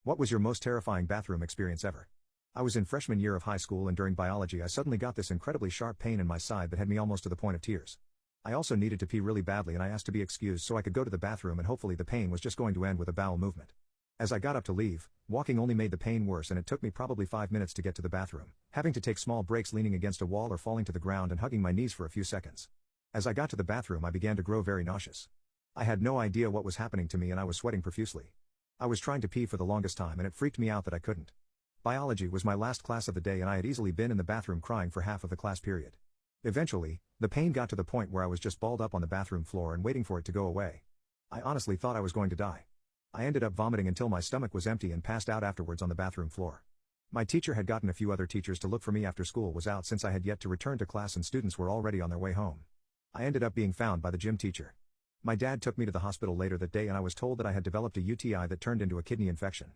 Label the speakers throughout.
Speaker 1: What was your most terrifying bathroom experience ever? I was in freshman year of high school and during biology I suddenly got this incredibly sharp pain in my side that had me almost to the point of tears. I also needed to pee really badly and I asked to be excused so I could go to the bathroom and hopefully the pain was just going to end with a bowel movement. As I got up to leave, walking only made the pain worse and it took me probably 5 minutes to get to the bathroom, having to take small breaks leaning against a wall or falling to the ground and hugging my knees for a few seconds. As I got to the bathroom I began to grow very nauseous. I had no idea what was happening to me and I was sweating profusely. I was trying to pee for the longest time and it freaked me out that I couldn't. Biology was my last class of the day and I had easily been in the bathroom crying for half of the class period. Eventually, the pain got to the point where I was just balled up on the bathroom floor and waiting for it to go away. I honestly thought I was going to die. I ended up vomiting until my stomach was empty and passed out afterwards on the bathroom floor. My teacher had gotten a few other teachers to look for me after school was out since I had yet to return to class and students were already on their way home. I ended up being found by the gym teacher. My dad took me to the hospital later that day and I was told that I had developed a UTI that turned into a kidney infection.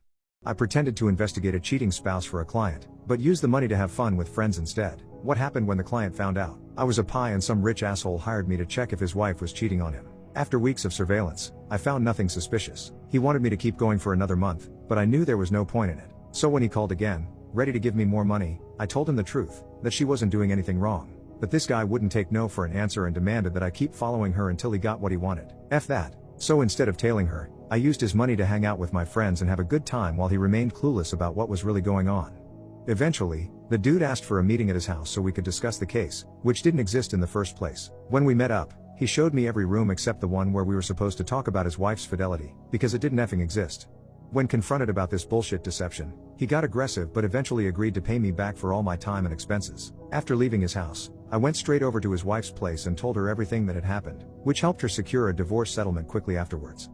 Speaker 1: I pretended to investigate a cheating spouse for a client, but used the money to have fun with friends instead. What happened when the client found out? I was a pie and some rich asshole hired me to check if his wife was cheating on him. After weeks of surveillance, I found nothing suspicious. He wanted me to keep going for another month, but I knew there was no point in it. So when he called again, ready to give me more money, I told him the truth, that she wasn't doing anything wrong. But this guy wouldn't take no for an answer and demanded that I keep following her until he got what he wanted. F that. So instead of tailing her, I used his money to hang out with my friends and have a good time while he remained clueless about what was really going on. Eventually, the dude asked for a meeting at his house so we could discuss the case, which didn't exist in the first place. When we met up, he showed me every room except the one where we were supposed to talk about his wife's fidelity, because it didn't effing exist. When confronted about this bullshit deception, he got aggressive but eventually agreed to pay me back for all my time and expenses. After leaving his house, I went straight over to his wife's place and told her everything that had happened, which helped her secure a divorce settlement quickly afterwards.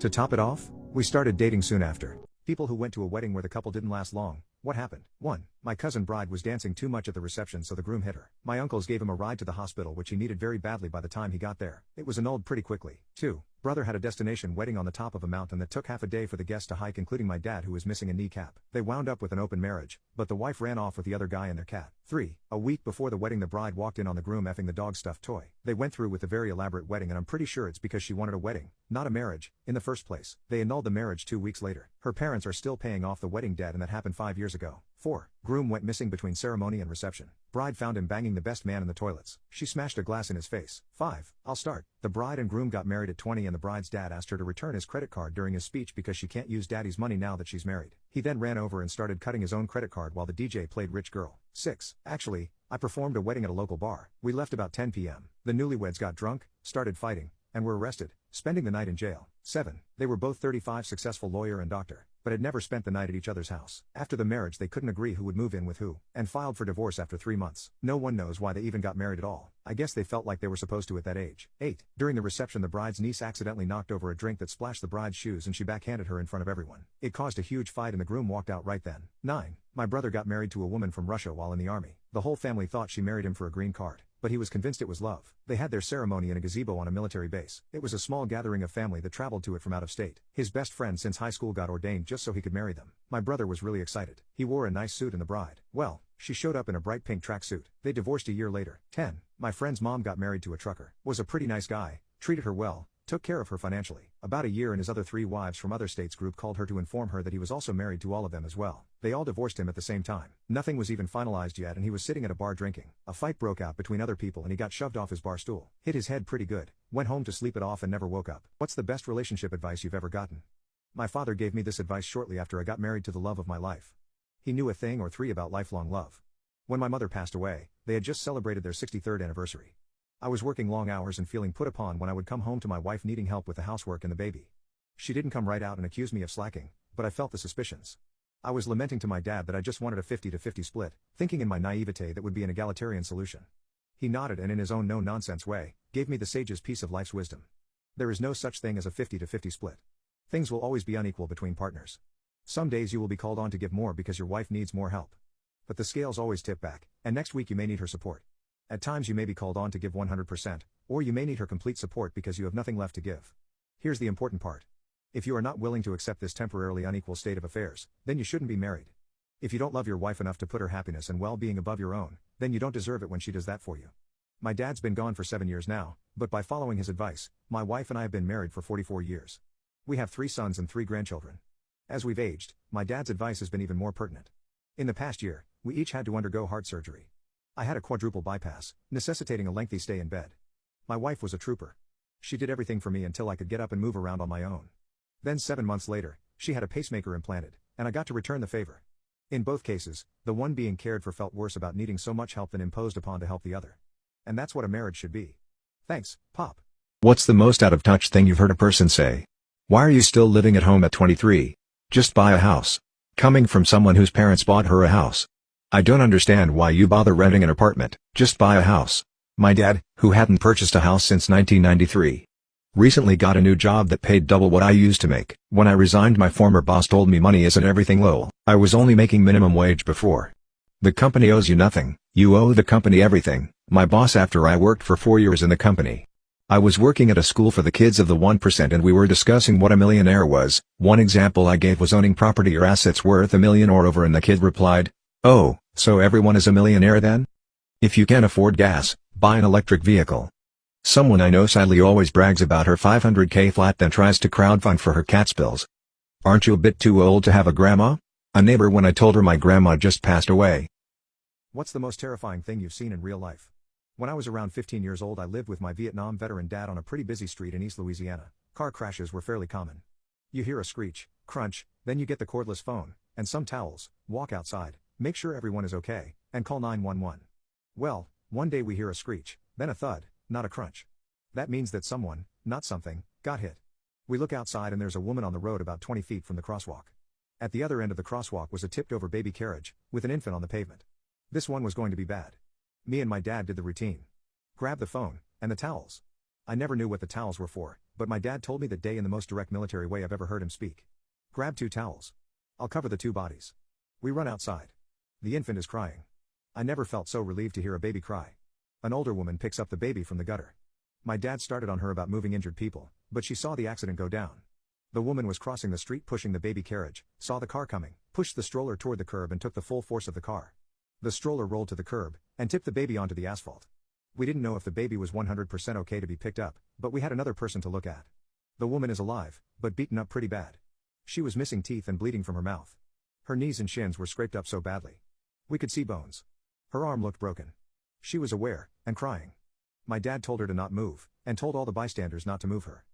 Speaker 1: To top it off, we started dating soon after. People who went to a wedding where the couple didn't last long. What happened? 1. My cousin bride was dancing too much at the reception so the groom hit her. My uncles gave him a ride to the hospital which he needed very badly by the time he got there. It was annulled pretty quickly. 2. Brother had a destination wedding on the top of a mountain that took half a day for the guests to hike including my dad who was missing a kneecap. They wound up with an open marriage, but the wife ran off with the other guy and their cat. 3. A week before the wedding the bride walked in on the groom effing the dog stuffed toy. They went through with a very elaborate wedding and I'm pretty sure it's because she wanted a wedding, not a marriage, in the first place. They annulled the marriage 2 weeks later. Her parents are still paying off the wedding debt and that happened 5 years ago. 4. Groom went missing between ceremony and reception. Bride found him banging the best man in the toilets. She smashed a glass in his face. 5. I'll start. The bride and groom got married at 20 and the bride's dad asked her to return his credit card during his speech because she can't use daddy's money now that she's married. He then ran over and started cutting his own credit card while the DJ played Rich Girl. 6. Actually, I performed a wedding at a local bar. We left about 10 p.m. The newlyweds got drunk, started fighting, and were arrested, spending the night in jail. 7. They were both 35 successful lawyer and doctor, but had never spent the night at each other's house. After the marriage they couldn't agree who would move in with who, and filed for divorce after 3 months. No one knows why they even got married at all. I guess they felt like they were supposed to at that age. 8. During the reception the bride's niece accidentally knocked over a drink that splashed the bride's shoes and she backhanded her in front of everyone. It caused a huge fight and the groom walked out right then. 9. My brother got married to a woman from Russia while in the army. The whole family thought she married him for a green card, but he was convinced it was love. They had their ceremony in a gazebo on a military base. It was a small gathering of family that traveled to it from out of state. His best friend since high school got ordained just so he could marry them. My brother was really excited. He wore a nice suit and the bride, well, she showed up in a bright pink tracksuit. They divorced a year later. 10. My friend's mom got married to a trucker. Was a pretty nice guy, treated her well, took care of her financially. About a year and his other 3 wives from other states group called her to inform her that he was also married to all of them as well. They all divorced him at the same time. Nothing was even finalized yet and he was sitting at a bar drinking. A fight broke out between other people and he got shoved off his bar stool. Hit his head pretty good. Went home to sleep it off and never woke up. What's the best relationship advice you've ever gotten? My father gave me this advice shortly after I got married to the love of my life. He knew a thing or 3 about lifelong love. When my mother passed away, they had just celebrated their 63rd anniversary. I was working long hours and feeling put upon when I would come home to my wife needing help with the housework and the baby. She didn't come right out and accuse me of slacking, but I felt the suspicions. I was lamenting to my dad that I just wanted a 50-50 split, thinking in my naivete that would be an egalitarian solution. He nodded and in his own no-nonsense way, gave me the sage's piece of life's wisdom. There is no such thing as a 50-50 split. Things will always be unequal between partners. Some days you will be called on to give more because your wife needs more help. But the scales always tip back, and next week you may need her support. At times you may be called on to give 100%, or you may need her complete support because you have nothing left to give. Here's the important part. If you are not willing to accept this temporarily unequal state of affairs, then you shouldn't be married. If you don't love your wife enough to put her happiness and well-being above your own, then you don't deserve it when she does that for you. My dad's been gone for 7 years now, but by following his advice, my wife and I have been married for 44 years. We have 3 sons and 3 grandchildren. As we've aged, my dad's advice has been even more pertinent. In the past year, we each had to undergo heart surgery. I had a quadruple bypass, necessitating a lengthy stay in bed. My wife was a trooper. She did everything for me until I could get up and move around on my own. Then 7 months later, she had a pacemaker implanted, and I got to return the favor. In both cases, the one being cared for felt worse about needing so much help than imposed upon to help the other. And that's what a marriage should be. Thanks, Pop.
Speaker 2: What's the most out-of-touch thing you've heard a person say? Why are you still living at home at 23? Just buy a house. Coming from someone whose parents bought her a house. I don't understand why you bother renting an apartment, just buy a house. My dad, who hadn't purchased a house since 1993, recently got a new job that paid double what I used to make. When I resigned, my former boss told me money isn't everything. Lol. I was only making minimum wage before. The company owes you nothing, you owe the company everything. My boss, after I worked for 4 years in the company. I was working at a school for the kids of the 1% and we were discussing what a millionaire was. One example I gave was owning property or assets worth $1 million or over, and the kid replied, "Oh, so everyone is a millionaire then? If you can't afford gas, buy an electric vehicle." Someone I know sadly always brags about her $500K flat, then tries to crowdfund for her cat's pills. Aren't you a bit too old to have a grandma? A neighbor when I told her my grandma just passed away.
Speaker 1: What's the most terrifying thing you've seen in real life? When I was around 15 years old, I lived with my Vietnam veteran dad on a pretty busy street in East Louisiana. Car crashes were fairly common. You hear a screech, crunch, then you get the cordless phone, and some towels, walk outside, make sure everyone is okay, and call 911. Well, one day we hear a screech, then a thud, not a crunch. That means that someone, not something, got hit. We look outside and there's a woman on the road about 20 feet from the crosswalk. At the other end of the crosswalk was a tipped-over baby carriage, with an infant on the pavement. This one was going to be bad. Me and my dad did the routine. Grab the phone, and the towels. I never knew what the towels were for, but my dad told me that day in the most direct military way I've ever heard him speak. Grab 2 towels. I'll cover the 2 bodies. We run outside. The infant is crying. I never felt so relieved to hear a baby cry. An older woman picks up the baby from the gutter. My dad started on her about moving injured people, but she saw the accident go down. The woman was crossing the street pushing the baby carriage, saw the car coming, pushed the stroller toward the curb and took the full force of the car. The stroller rolled to the curb, and tipped the baby onto the asphalt. We didn't know if the baby was 100% okay to be picked up, but we had another person to look at. The woman is alive, but beaten up pretty bad. She was missing teeth and bleeding from her mouth. Her knees and shins were scraped up so badly. We could see bones. Her arm looked broken. She was aware, and crying. My dad told her to not move, and told all the bystanders not to move her.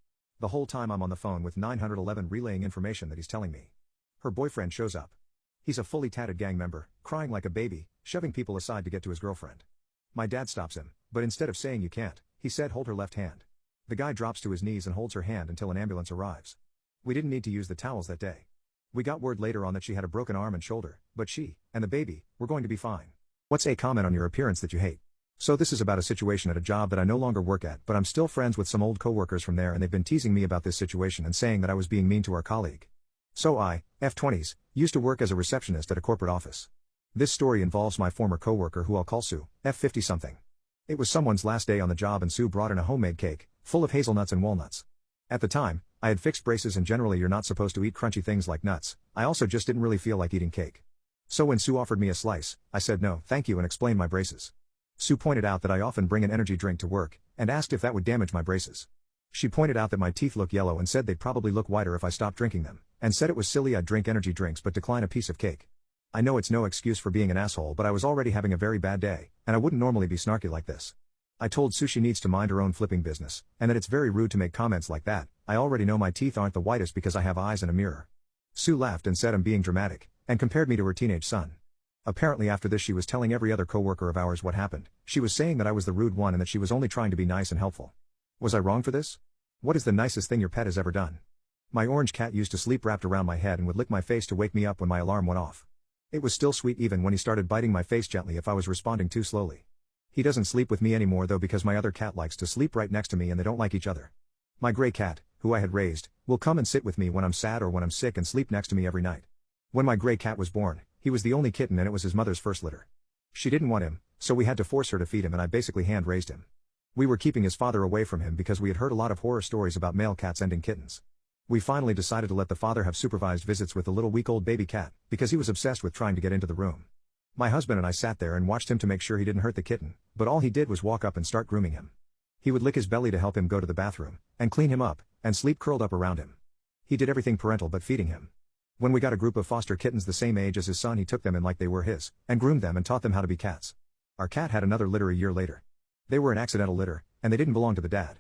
Speaker 1: The whole time I'm on the phone with 911 relaying information that he's telling me. Her boyfriend shows up. He's a fully tatted gang member, crying like a baby, shoving people aside to get to his girlfriend. My dad stops him, but instead of saying you can't, he said hold her left hand. The guy drops to his knees and holds her hand until an ambulance arrives. We didn't need to use the towels that day. We got word later on that she had a broken arm and shoulder, but she, and the baby, were going to be fine. What's a comment on your appearance that you hate? So this is about a situation at a job that I no longer work at, but I'm still friends with some old coworkers from there and they've been teasing me about this situation and saying that I was being mean to our colleague. So I, F20s, used to work as a receptionist at a corporate office. This story involves my former coworker who I'll call Sue, F50-something. It was someone's last day on the job and Sue brought in a homemade cake, full of hazelnuts and walnuts. At the time, I had fixed braces and generally you're not supposed to eat crunchy things like nuts. I also just didn't really feel like eating cake. So when Sue offered me a slice, I said no, thank you and explained my braces. Sue pointed out that I often bring an energy drink to work, and asked if that would damage my braces. She pointed out that my teeth look yellow and said they'd probably look whiter if I stopped drinking them, and said it was silly I'd drink energy drinks but decline a piece of cake. I know it's no excuse for being an asshole, but I was already having a very bad day, and I wouldn't normally be snarky like this. I told Sue she needs to mind her own flipping business, and that it's very rude to make comments like that. I already know my teeth aren't the whitest because I have eyes and a mirror. Sue laughed and said I'm being dramatic, and compared me to her teenage son. Apparently after this she was telling every other coworker of ours what happened. She was saying that I was the rude one and that she was only trying to be nice and helpful. Was I wrong for this? What is the nicest thing your pet has ever done? My orange cat used to sleep wrapped around my head and would lick my face to wake me up when my alarm went off. It was still sweet even when he started biting my face gently if I was responding too slowly. He doesn't sleep with me anymore though because my other cat likes to sleep right next to me and they don't like each other. My gray cat, who I had raised, will come and sit with me when I'm sad or when I'm sick and sleep next to me every night. When my gray cat was born, he was the only kitten and it was his mother's first litter. She didn't want him, so we had to force her to feed him and I basically hand-raised him. We were keeping his father away from him because we had heard a lot of horror stories about male cats ending kittens. We finally decided to let the father have supervised visits with the little week-old baby cat, because he was obsessed with trying to get into the room. My husband and I sat there and watched him to make sure he didn't hurt the kitten, but all he did was walk up and start grooming him. He would lick his belly to help him go to the bathroom, and clean him up, and sleep curled up around him. He did everything parental but feeding him. When we got a group of foster kittens the same age as his son, he took them in like they were his, and groomed them and taught them how to be cats. Our cat had another litter a year later. They were an accidental litter, and they didn't belong to the dad.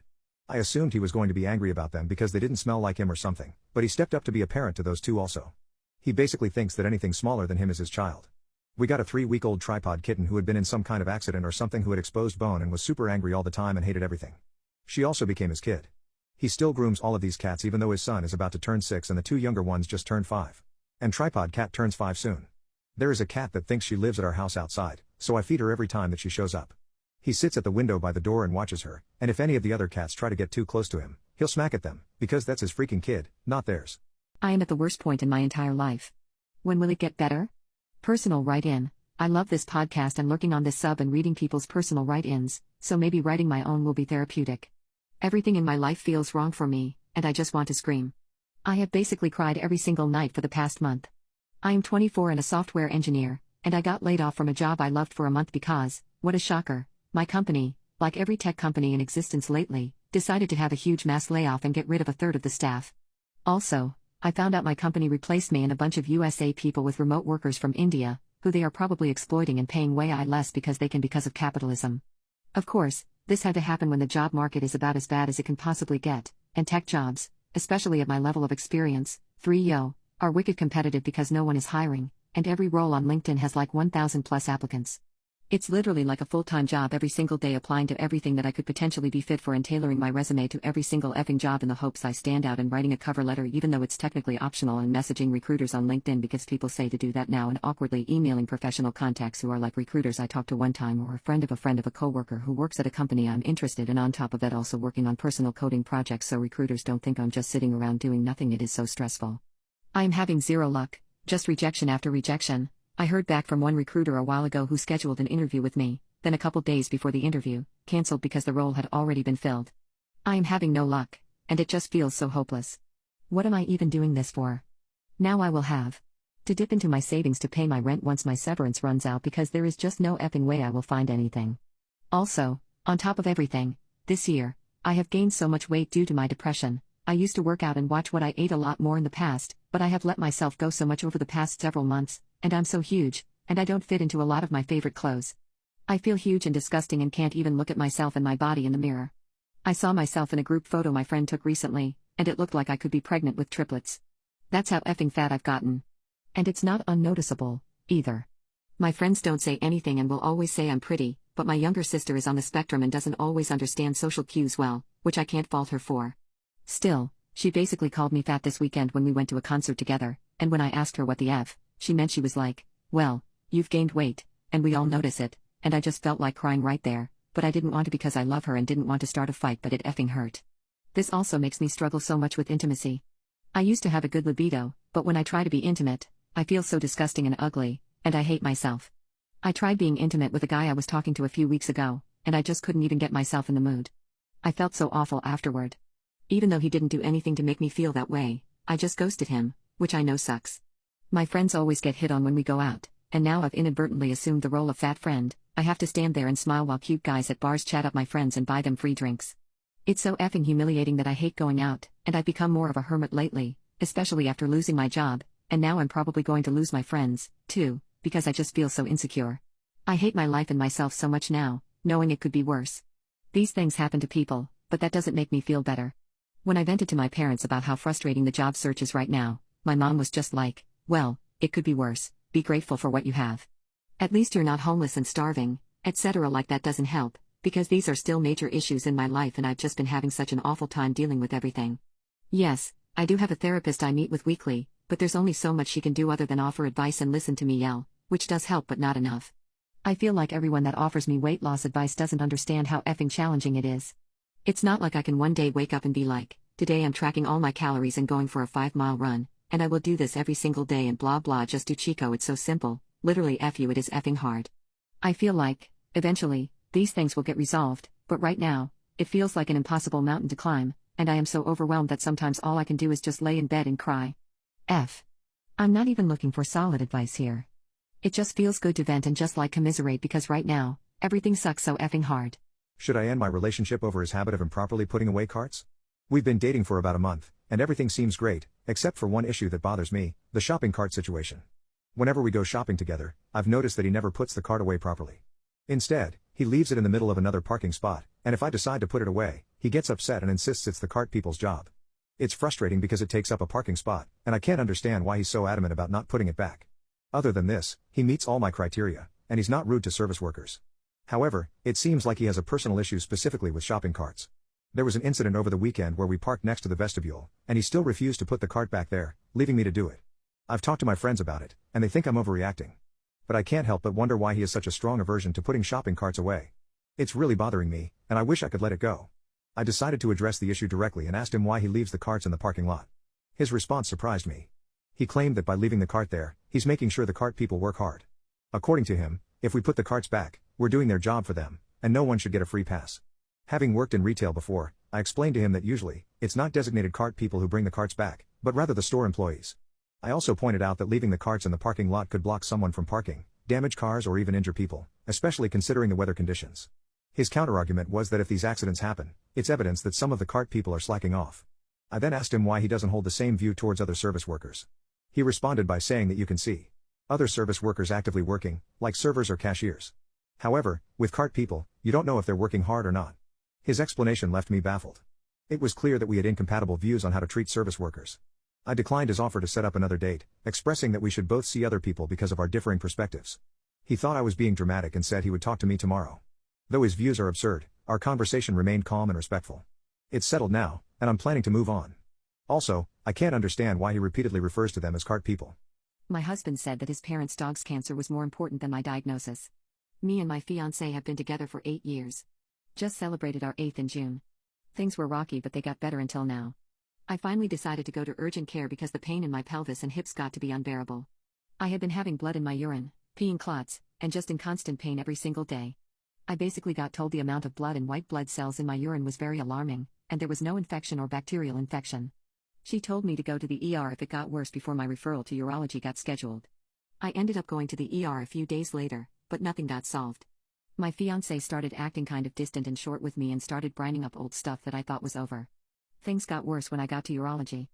Speaker 1: I assumed he was going to be angry about them because they didn't smell like him or something, but he stepped up to be a parent to those two also. He basically thinks that anything smaller than him is his child. We got a 3-week-old tripod kitten who had been in some kind of accident or something, who had exposed bone and was super angry all the time and hated everything. She also became his kid. He still grooms all of these cats even though his son is about to turn 6 and the 2 younger ones just turned 5. And tripod cat turns 5 soon. There is a cat that thinks she lives at our house outside, so I feed her every time that she shows up. He sits at the window by the door and watches her, and if any of the other cats try to get too close to him, he'll smack at them, because that's his freaking kid, not theirs.
Speaker 3: I am at the worst point in my entire life. When will it get better? Personal write-in. I love this podcast and lurking on this sub and reading people's personal write-ins, so maybe writing my own will be therapeutic. Everything in my life feels wrong for me, and I just want to scream. I have basically cried every single night for the past month. I am 24 and a software engineer, and I got laid off from a job I loved for a month because, what a shocker, my company, like every tech company in existence lately, decided to have a huge mass layoff and get rid of a third of the staff. Also, I found out my company replaced me and a bunch of USA people with remote workers from India, who they are probably exploiting and paying way less because they can because of capitalism. Of course, this had to happen when the job market is about as bad as it can possibly get, and tech jobs, especially at my level of experience, are wicked competitive because no one is hiring, and every role on LinkedIn has like 1,000 plus applicants. It's literally like a full-time job every single day, applying to everything that I could potentially be fit for and tailoring my resume to every single effing job in the hopes I stand out, and writing a cover letter even though it's technically optional, and messaging recruiters on LinkedIn because people say to do that now, and awkwardly emailing professional contacts who are like recruiters I talked to one time, or a friend of a coworker who works at a company I'm interested in, on top of that also working on personal coding projects so recruiters don't think I'm just sitting around doing nothing. It is so stressful. I am having zero luck, just rejection after rejection. I heard back from one recruiter a while ago who scheduled an interview with me, then a couple days before the interview, canceled because the role had already been filled. I am having no luck, and it just feels so hopeless. What am I even doing this for? Now I will have to dip into my savings to pay my rent once my severance runs out, because there is just no effing way I will find anything. Also, on top of everything, this year, I have gained so much weight due to my depression. I used to work out and watch what I ate a lot more in the past, but I have let myself go so much over the past several months, and I'm so huge, and I don't fit into a lot of my favorite clothes. I feel huge and disgusting and can't even look at myself and my body in the mirror. I saw myself in a group photo my friend took recently, and it looked like I could be pregnant with triplets. That's how effing fat I've gotten. And it's not unnoticeable, either. My friends don't say anything and will always say I'm pretty, but my younger sister is on the spectrum and doesn't always understand social cues well, which I can't fault her for. Still, she basically called me fat this weekend when we went to a concert together, and when I asked her what the F she meant, she was like, "Well, you've gained weight, and we all notice it," and I just felt like crying right there, but I didn't want to because I love her and didn't want to start a fight, but it effing hurt. This also makes me struggle so much with intimacy. I used to have a good libido, but when I try to be intimate, I feel so disgusting and ugly, and I hate myself. I tried being intimate with a guy I was talking to a few weeks ago, and I just couldn't even get myself in the mood. I felt so awful afterward. Even though he didn't do anything to make me feel that way, I just ghosted him, which I know sucks. My friends always get hit on when we go out, and now I've inadvertently assumed the role of fat friend. I have to stand there and smile while cute guys at bars chat up my friends and buy them free drinks. It's so effing humiliating that I hate going out, and I've become more of a hermit lately, especially after losing my job, and now I'm probably going to lose my friends, too, because I just feel so insecure. I hate my life and myself so much now, knowing it could be worse. These things happen to people, but that doesn't make me feel better. When I vented to my parents about how frustrating the job search is right now, my mom was just like, "Well, it could be worse, be grateful for what you have. At least you're not homeless and starving," etc. Like that doesn't help, because these are still major issues in my life and I've just been having such an awful time dealing with everything. Yes, I do have a therapist I meet with weekly, but there's only so much she can do other than offer advice and listen to me yell, which does help but not enough. I feel like everyone that offers me weight loss advice doesn't understand how effing challenging it is. It's not like I can one day wake up and be like, "Today I'm tracking all my calories and going for a 5-mile run, and I will do this every single day and blah blah, just do Chico." It's so simple, literally F you, it is effing hard. I feel like, eventually, these things will get resolved, but right now, it feels like an impossible mountain to climb, and I am so overwhelmed that sometimes all I can do is just lay in bed and cry. I'm not even looking for solid advice here. It just feels good to vent and just like commiserate, because right now, everything sucks so effing hard.
Speaker 1: Should I end my relationship over his habit of improperly putting away carts? We've been dating for about a month, and everything seems great, except for one issue that bothers me, the shopping cart situation. Whenever we go shopping together, I've noticed that he never puts the cart away properly. Instead, he leaves it in the middle of another parking spot, and if I decide to put it away, he gets upset and insists it's the cart people's job. It's frustrating because it takes up a parking spot, and I can't understand why he's so adamant about not putting it back. Other than this, he meets all my criteria, and he's not rude to service workers. However, it seems like he has a personal issue specifically with shopping carts. There was an incident over the weekend where we parked next to the vestibule, and he still refused to put the cart back there, leaving me to do it. I've talked to my friends about it, and they think I'm overreacting. But I can't help but wonder why he has such a strong aversion to putting shopping carts away. It's really bothering me, and I wish I could let it go. I decided to address the issue directly and asked him why he leaves the carts in the parking lot. His response surprised me. He claimed that by leaving the cart there, he's making sure the cart people work hard. According to him, if we put the carts back, we're doing their job for them, and no one should get a free pass. Having worked in retail before, I explained to him that usually, it's not designated cart people who bring the carts back, but rather the store employees. I also pointed out that leaving the carts in the parking lot could block someone from parking, damage cars or even injure people, especially considering the weather conditions. His counterargument was that if these accidents happen, it's evidence that some of the cart people are slacking off. I then asked him why he doesn't hold the same view towards other service workers. He responded by saying that you can see other service workers actively working, like servers or cashiers. However, with cart people, you don't know if they're working hard or not. His explanation left me baffled. It was clear that we had incompatible views on how to treat service workers. I declined his offer to set up another date, expressing that we should both see other people because of our differing perspectives. He thought I was being dramatic and said he would talk to me tomorrow. Though his views are absurd, our conversation remained calm and respectful. It's settled now, and I'm planning to move on. Also, I can't understand why he repeatedly refers to them as cart people.
Speaker 3: My husband said that his parents' dog's cancer was more important than my diagnosis. Me and my fiancé have been together for 8 years. Just celebrated our 8th in June. Things were rocky, but they got better until now. I finally decided to go to urgent care because the pain in my pelvis and hips got to be unbearable. I had been having blood in my urine, peeing clots, and just in constant pain every single day. I basically got told the amount of blood and white blood cells in my urine was very alarming, and there was no infection or bacterial infection. She told me to go to the ER if it got worse before my referral to urology got scheduled. I ended up going to the ER a few days later, but nothing got solved. My fiancé started acting kind of distant and short with me and started brining up old stuff that I thought was over. Things got worse when I got to urology.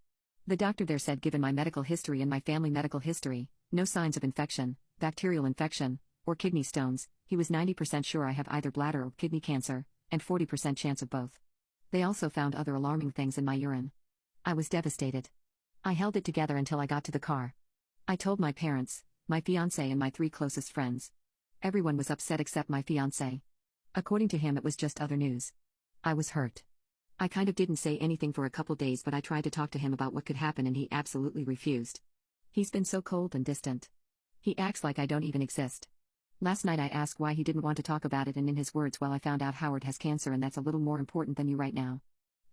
Speaker 3: The doctor there said given my medical history and my family medical history, no signs of infection, bacterial infection, or kidney stones, he was 90% sure I have either bladder or kidney cancer, and 40% chance of both. They also found other alarming things in my urine. I was devastated. I held it together until I got to the car. I told my parents, my fiancé and my 3 closest friends. Everyone was upset except my fiancé. According to him it was just other news. I was hurt. I kind of didn't say anything for a couple days, but I tried to talk to him about what could happen and he absolutely refused. He's been so cold and distant. He acts like I don't even exist. Last night I asked why he didn't want to talk about it, and in his words, well, I found out Howard has cancer and that's a little more important than you right now.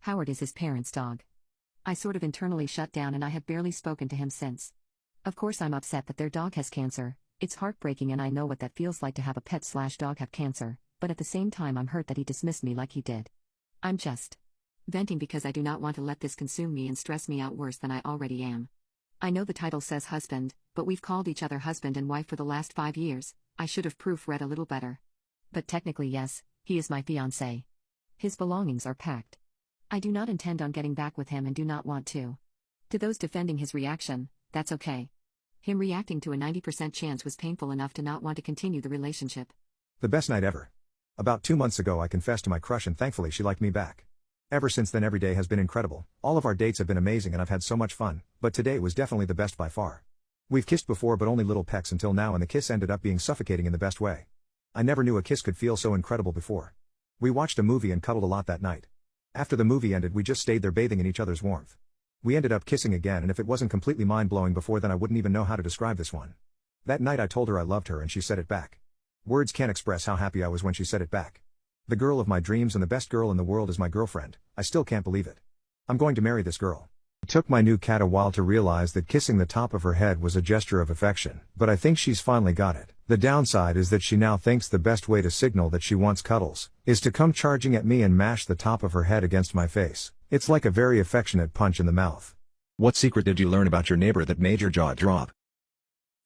Speaker 3: Howard is his parents' dog. I sort of internally shut down and I have barely spoken to him since. Of course I'm upset that their dog has cancer. It's heartbreaking and I know what that feels like to have a pet/dog have cancer, but at the same time I'm hurt that he dismissed me like he did. I'm just venting because I do not want to let this consume me and stress me out worse than I already am. I know the title says husband, but we've called each other husband and wife for the last 5 years. I should have proofread a little better. But technically yes, he is my fiancé. His belongings are packed. I do not intend on getting back with him and do not want to. To those defending his reaction, that's okay. Him reacting to a 90% chance was painful enough to not want to continue the relationship.
Speaker 1: The best night ever. About 2 months ago I confessed to my crush and thankfully she liked me back. Ever since then every day has been incredible, all of our dates have been amazing and I've had so much fun, but today was definitely the best by far. We've kissed before but only little pecks until now, and the kiss ended up being suffocating in the best way. I never knew a kiss could feel so incredible before. We watched a movie and cuddled a lot that night. After the movie ended we just stayed there bathing in each other's warmth. We ended up kissing again, and if it wasn't completely mind-blowing before then I wouldn't even know how to describe this one. That night I told her I loved her and she said it back. Words can't express how happy I was when she said it back. The girl of my dreams and the best girl in the world is my girlfriend. I still can't believe it. I'm going to marry this girl. It took my new cat a while to realize that kissing the top of her head was a gesture of affection, but I think she's finally got it. The downside is that she now thinks the best way to signal that she wants cuddles is to come charging at me and mash the top of her head against my face. It's like a very affectionate punch in the mouth.
Speaker 2: What secret did you learn about your neighbor that made your jaw drop?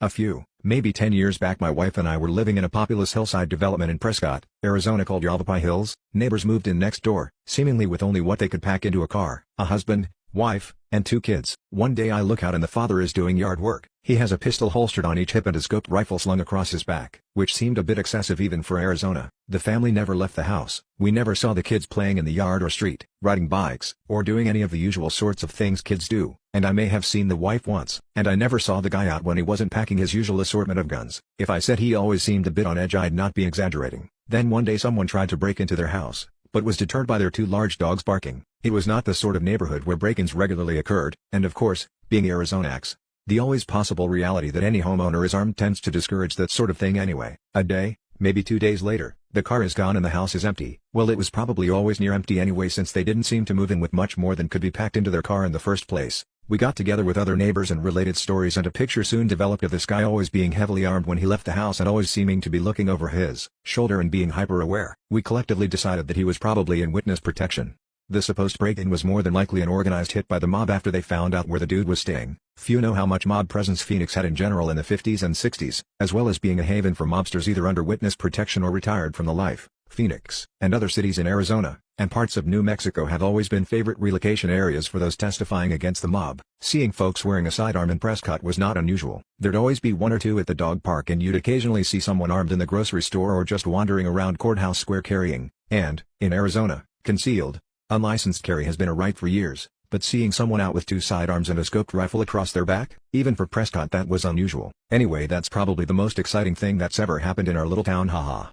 Speaker 2: A few, maybe 10 years back, my wife and I were living in a populous hillside development in Prescott, Arizona called Yavapai Hills. Neighbors moved in next door, seemingly with only what they could pack into a car, a husband, wife, and 2 kids. One day I look out and the father is doing yard work. He has a pistol holstered on each hip and a scoped rifle slung across his back, which seemed a bit excessive even for Arizona. The family never left the house. We never saw the kids playing in the yard or street, riding bikes, or doing any of the usual sorts of things kids do, and I may have seen the wife once, and I never saw the guy out when he wasn't packing his usual assortment of guns. If I said he always seemed a bit on edge, I'd not be exaggerating. Then one day someone tried to break into their house, but was deterred by their 2 large dogs barking. It was not the sort of neighborhood where break-ins regularly occurred, and of course, being Arizonans, the always possible reality that any homeowner is armed tends to discourage that sort of thing anyway. A day, maybe 2 days later, the car is gone and the house is empty. Well, it was probably always near empty anyway, since they didn't seem to move in with much more than could be packed into their car in the first place. We got together with other neighbors and related stories, and a picture soon developed of this guy always being heavily armed when he left the house and always seeming to be looking over his shoulder and being hyper-aware. We collectively decided that he was probably in witness protection. The supposed break-in was more than likely an organized hit by the mob after they found out where the dude was staying. Few know how much mob presence Phoenix had in general in the 50s and 60s, as well as being a haven for mobsters either under witness protection or retired from the life. Phoenix, and other cities in Arizona, and parts of New Mexico have always been favorite relocation areas for those testifying against the mob. Seeing folks wearing a sidearm in Prescott was not unusual. There'd always be 1 or 2 at the dog park, and you'd occasionally see someone armed in the grocery store or just wandering around Courthouse Square carrying, and, in Arizona, concealed, unlicensed carry has been a right for years, but seeing someone out with 2 sidearms and a scoped rifle across their back, even for Prescott, that was unusual. Anyway, that's probably the most exciting thing that's ever happened in our little town, haha.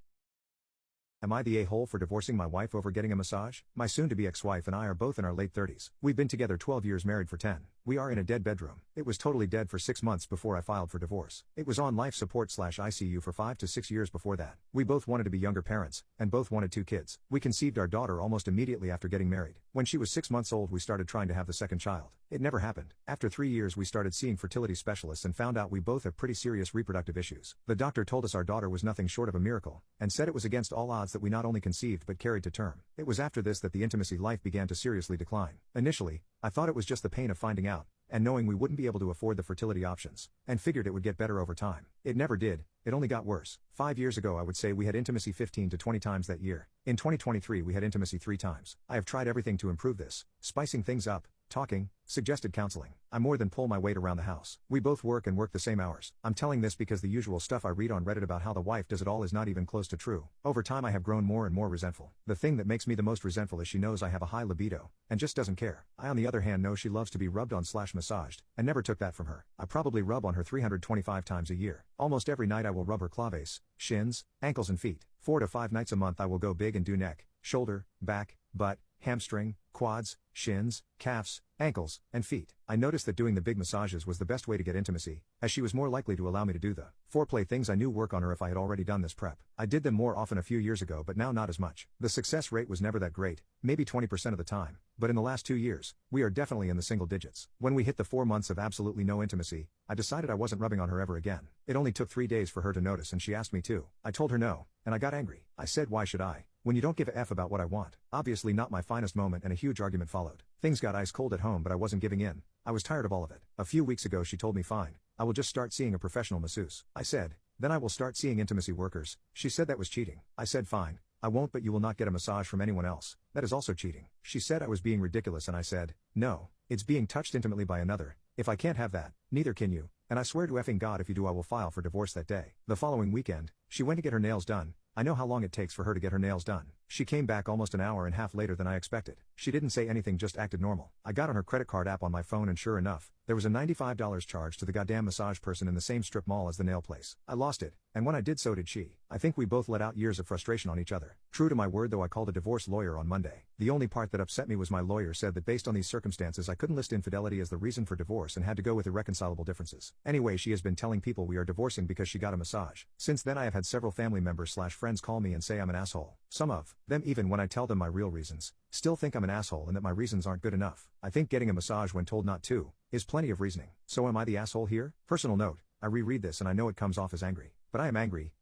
Speaker 1: Am I the a-hole for divorcing my wife over getting a massage? My soon-to-be ex-wife and I are both in our late 30s. We've been together 12 years, married for 10. We are in a dead bedroom. It was totally dead for 6 months before I filed for divorce. It was on life support/ICU for 5 to 6 years before that. We both wanted to be younger parents, and both wanted 2 kids. We conceived our daughter almost immediately after getting married. When she was 6 months old, we started trying to have the second child. It never happened. After 3 years, we started seeing fertility specialists and found out we both have pretty serious reproductive issues. The doctor told us our daughter was nothing short of a miracle, and said it was against all odds that we not only conceived but carried to term. It was after this that the intimacy life began to seriously decline. Initially, I thought it was just the pain of finding out, and knowing we wouldn't be able to afford the fertility options, and figured it would get better over time. It never did, it only got worse. 5 years ago I would say we had intimacy 15 to 20 times that year. In 2023 we had intimacy 3 times. I have tried everything to improve this, spicing things up, talking, suggested counseling. I more than pull my weight around the house. We both work and work the same hours. I'm telling this because the usual stuff I read on Reddit about how the wife does it all is not even close to true. Over time I have grown more and more resentful. The thing that makes me the most resentful is she knows I have a high libido, and just doesn't care. I on the other hand know she loves to be rubbed on/massaged, and never took that from her. I probably rub on her 325 times a year. Almost every night I will rub her claves, shins, ankles and feet. 4 to 5 nights a month I will go big and do neck, shoulder, back, butt, hamstring, quads, shins, calves, ankles, and feet. I noticed that doing the big massages was the best way to get intimacy, as she was more likely to allow me to do the foreplay things I knew work on her if I had already done this prep. I did them more often a few years ago, but now not as much. The success rate was never that great, maybe 20% of the time, but in the last 2 years, we are definitely in the single digits. When we hit the 4 months of absolutely no intimacy, I decided I wasn't rubbing on her ever again. It only took 3 days for her to notice, and she asked me to. I told her no, and I got angry. I said, why should I, when you don't give a F about what I want? Obviously not my finest moment, and a huge argument followed. Things got ice cold at home, but I wasn't giving in. I was tired of all of it. A few weeks ago she told me fine, I will just start seeing a professional masseuse. I said, then I will start seeing intimacy workers. She said that was cheating. I said fine, I won't, but you will not get a massage from anyone else. That is also cheating. She said I was being ridiculous, and I said, no, it's being touched intimately by another. If I can't have that, neither can you, and I swear to effing God if you do I will file for divorce that day. The following weekend, she went to get her nails done. I know how long it takes for her to get her nails done. She came back almost an hour and a half later than I expected. She didn't say anything, just acted normal. I got on her credit card app on my phone, and sure enough, there was a $95 charge to the goddamn massage person in the same strip mall as the nail place. I lost it, and when I did, so did she. I think we both let out years of frustration on each other. True to my word though, I called a divorce lawyer on Monday. The only part that upset me was my lawyer said that based on these circumstances I couldn't list infidelity as the reason for divorce and had to go with irreconcilable differences. Anyway, she has been telling people we are divorcing because she got a massage. Since then I have had several family members/friends call me and say I'm an asshole. Some of them, even when I tell them my real reasons, still think I'm an asshole and that my reasons aren't good enough. I think getting a massage when told not to is plenty of reasoning. So am I the asshole here? Personal note, I reread this and I know it comes off as angry, but I am angry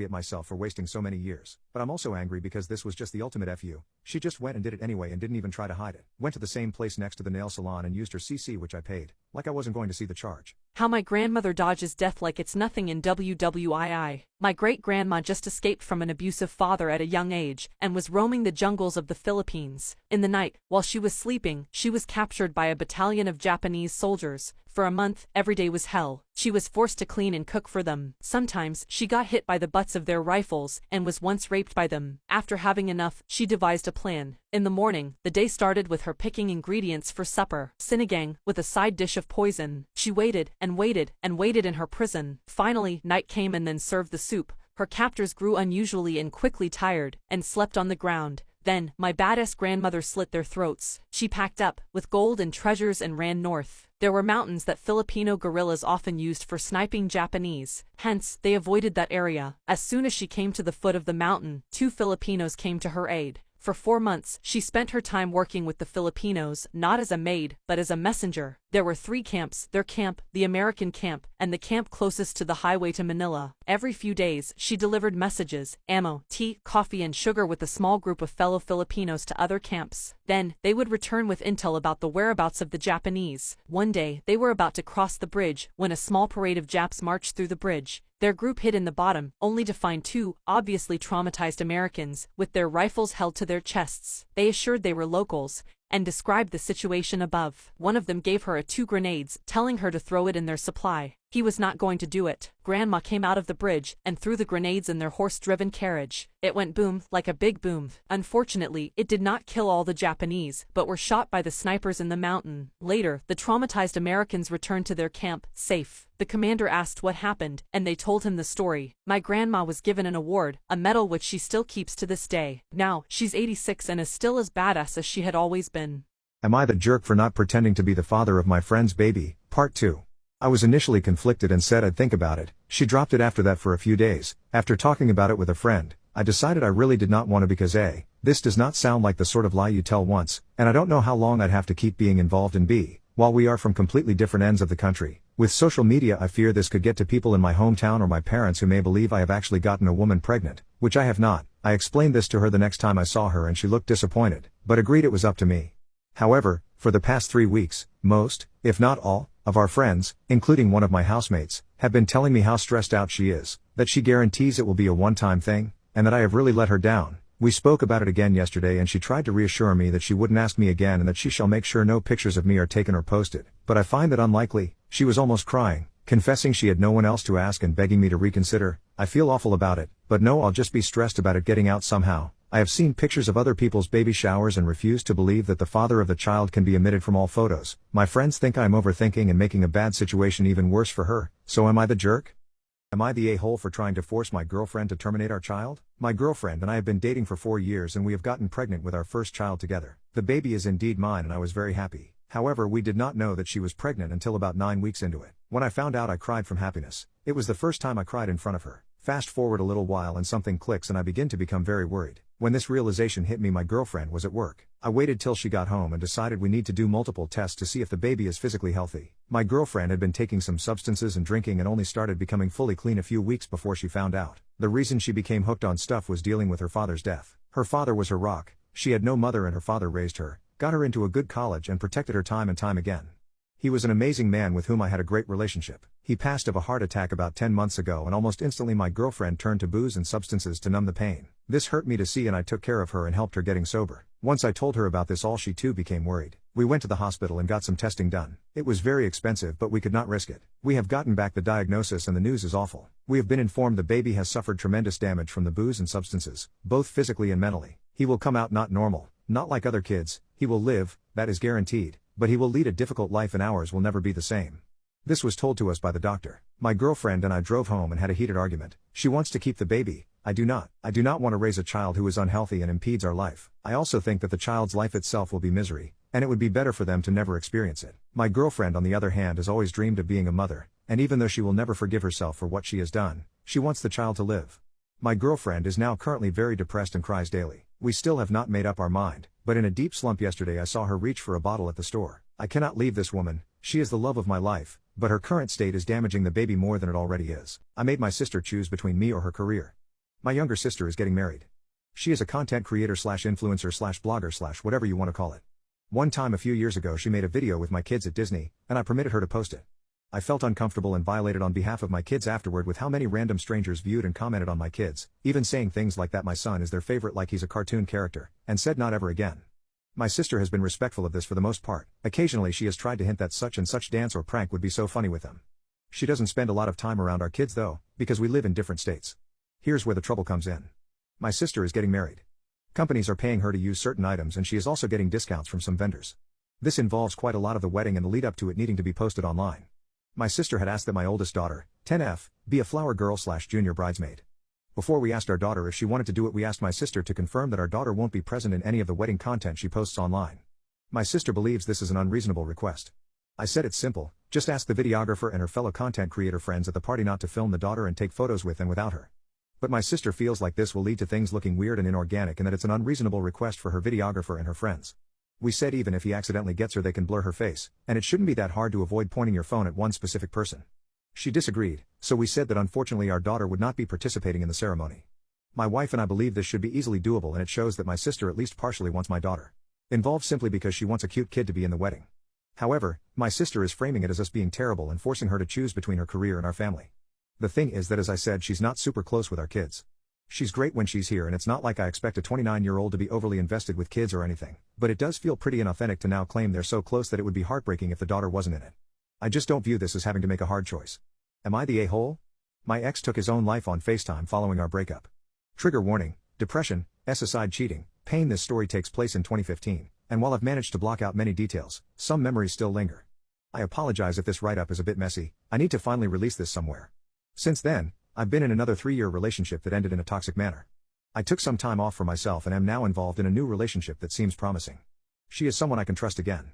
Speaker 1: at myself for wasting so many years. But I'm also angry because this was just the ultimate FU. She just went and did it anyway and didn't even try to hide it. Went to the same place next to the nail salon and used her CC, which I paid. Like I wasn't going to see the charge.
Speaker 4: How my grandmother dodges death like it's nothing in WWII. My great-grandma just escaped from an abusive father at a young age and was roaming the jungles of the Philippines. In the night, while she was sleeping, she was captured by a battalion of Japanese soldiers. For a month, every day was hell. She was forced to clean and cook for them. Sometimes, she got hit by the butts of their rifles and was once raped by them. After having enough, she devised a plan. In the morning, the day started with her picking ingredients for supper, sinigang, with a side dish of poison. She waited and waited and waited in her prison. Finally, night came and then served the soup. Her captors grew unusually and quickly tired, and slept on the ground. Then, my badass grandmother slit their throats. She packed up, with gold and treasures, and ran north. There were mountains that Filipino guerrillas often used for sniping Japanese, hence, they avoided that area. As soon as she came to the foot of the mountain, 2 Filipinos came to her aid. For 4 months, she spent her time working with the Filipinos, not as a maid, but as a messenger. There were 3 camps, their camp, the American camp, and the camp closest to the highway to Manila. Every few days, she delivered messages, ammo, tea, coffee and sugar with a small group of fellow Filipinos to other camps. Then, they would return with intel about the whereabouts of the Japanese. One day, they were about to cross the bridge, when a small parade of Japs marched through the bridge. Their group hid in the bottom, only to find 2 obviously traumatized Americans, with their rifles held to their chests. They assured they were locals, and described the situation above. One of them gave her 2 grenades, telling her to throw it in their supply. He was not going to do it. Grandma came out of the bridge and threw the grenades in their horse-driven carriage. It went boom, like a big boom. Unfortunately, it did not kill all the Japanese, but were shot by the snipers in the mountain. Later, the traumatized Americans returned to their camp, safe. The commander asked what happened, and they told him the story. My grandma was given an award, a medal which she still keeps to this day. Now, she's 86 and is still as badass as she had always been.
Speaker 1: Am I the jerk for not pretending to be the father of my friend's baby? Part 2. I was initially conflicted and said I'd think about it. She dropped it after that for a few days. After talking about it with a friend, I decided I really did not want to because A, this does not sound like the sort of lie you tell once, and I don't know how long I'd have to keep being involved in B, while we are from completely different ends of the country. With social media I fear this could get to people in my hometown or my parents who may believe I have actually gotten a woman pregnant, which I have not. I explained this to her the next time I saw her and she looked disappointed, but agreed it was up to me. However, for the past 3 weeks, most, if not all, of our friends, including one of my housemates, have been telling me how stressed out she is, that she guarantees it will be a one-time thing, and that I have really let her down. We spoke about it again yesterday and she tried to reassure me that she wouldn't ask me again and that she shall make sure no pictures of me are taken or posted, but I find that unlikely. She was almost crying, confessing she had no one else to ask and begging me to reconsider. I feel awful about it, but no, I'll just be stressed about it getting out somehow. I have seen pictures of other people's baby showers and refuse to believe that the father of the child can be omitted from all photos. My friends think I'm overthinking and making a bad situation even worse for her, so am I the jerk? Am I the a-hole for trying to force my girlfriend to terminate our child? My girlfriend and I have been dating for 4 years and we have gotten pregnant with our first child together. The baby is indeed mine and I was very happy. However, we did not know that she was pregnant until about 9 weeks into it. When I found out I cried from happiness. It was the first time I cried in front of her. Fast forward a little while and something clicks and I begin to become very worried. When this realization hit me, my girlfriend was at work. I waited till she got home and decided we need to do multiple tests to see if the baby is physically healthy. My girlfriend had been taking some substances and drinking and only started becoming fully clean a few weeks before she found out. The reason she became hooked on stuff was dealing with her father's death. Her father was her rock. She had no mother and her father raised her, got her into a good college and protected her time and time again. He was an amazing man with whom I had a great relationship. He passed of a heart attack about 10 months ago and almost instantly my girlfriend turned to booze and substances to numb the pain. This hurt me to see and I took care of her and helped her getting sober. Once I told her about this all, she too became worried. We went to the hospital and got some testing done. It was very expensive but we could not risk it. We have gotten back the diagnosis and the news is awful. We have been informed the baby has suffered tremendous damage from the booze and substances, both physically and mentally. He will come out not normal, not like other kids. He will live, that is guaranteed, but he will lead a difficult life and ours will never be the same. This was told to us by the doctor. My girlfriend and I drove home and had a heated argument. She wants to keep the baby. I do not. I do not want to raise a child who is unhealthy and impedes our life. I also think that the child's life itself will be misery, and it would be better for them to never experience it. My girlfriend on the other hand has always dreamed of being a mother, and even though she will never forgive herself for what she has done, she wants the child to live. My girlfriend is now currently very depressed and cries daily. We still have not made up our mind, but in a deep slump yesterday I saw her reach for a bottle at the store. I cannot leave this woman. She is the love of my life, but her current state is damaging the baby more than it already is. I made my sister choose between me or her career. My younger sister is getting married. She is a content creator slash influencer slash blogger slash whatever you want to call it. One time a few years ago she made a video with my kids at Disney, and I permitted her to post it. I felt uncomfortable and violated on behalf of my kids afterward with how many random strangers viewed and commented on my kids, even saying things like that my son is their favorite like he's a cartoon character, and said not ever again. My sister has been respectful of this for the most part. Occasionally she has tried to hint that such and such dance or prank would be so funny with them. She doesn't spend a lot of time around our kids though, because we live in different states. Here's where the trouble comes in. My sister is getting married. Companies are paying her to use certain items and she is also getting discounts from some vendors. This involves quite a lot of the wedding and the lead up to it needing to be posted online. My sister had asked that my oldest daughter, 10F, be a flower girl slash junior bridesmaid. Before we asked our daughter if she wanted to do it, we asked my sister to confirm that our daughter won't be present in any of the wedding content she posts online. My sister believes this is an unreasonable request. I said it's simple, just ask the videographer and her fellow content creator friends at the party not to film the daughter and take photos with and without her. But my sister feels like this will lead to things looking weird and inorganic and that it's an unreasonable request for her videographer and her friends. We said even if he accidentally gets her they can blur her face, and it shouldn't be that hard to avoid pointing your phone at one specific person. She disagreed, so we said that unfortunately our daughter would not be participating in the ceremony. My wife and I believe this should be easily doable and it shows that my sister at least partially wants my daughter involved simply because she wants a cute kid to be in the wedding. However, my sister is framing it as us being terrible and forcing her to choose between her career and our family. The thing is that as I said she's not super close with our kids. She's great when she's here and it's not like I expect a 29-year-old to be overly invested with kids or anything, but it does feel pretty inauthentic to now claim they're so close that it would be heartbreaking if the daughter wasn't in it. I just don't view this as having to make a hard choice. Am I the a-hole? My ex took his own life on FaceTime following our breakup. Trigger warning, depression, aside cheating, pain. This story takes place in 2015, and while I've managed to block out many details, some memories still linger. I apologize if this write-up is a bit messy, I need to finally release this somewhere. Since then, I've been in another 3-year relationship that ended in a toxic manner. I took some time off for myself and am now involved in a new relationship that seems promising. She is someone I can trust again.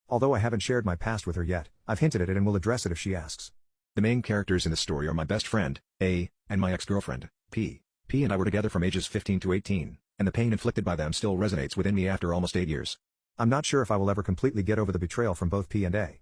Speaker 1: Although I haven't shared my past with her yet, I've hinted at it and will address it if she asks.
Speaker 2: The main characters in the story are my best friend, A, and my ex-girlfriend, P. P and I were together from ages 15 to 18, and the pain inflicted by them still resonates within me after almost 8 years.
Speaker 1: I'm not sure if I will ever completely get over the betrayal from both P and A.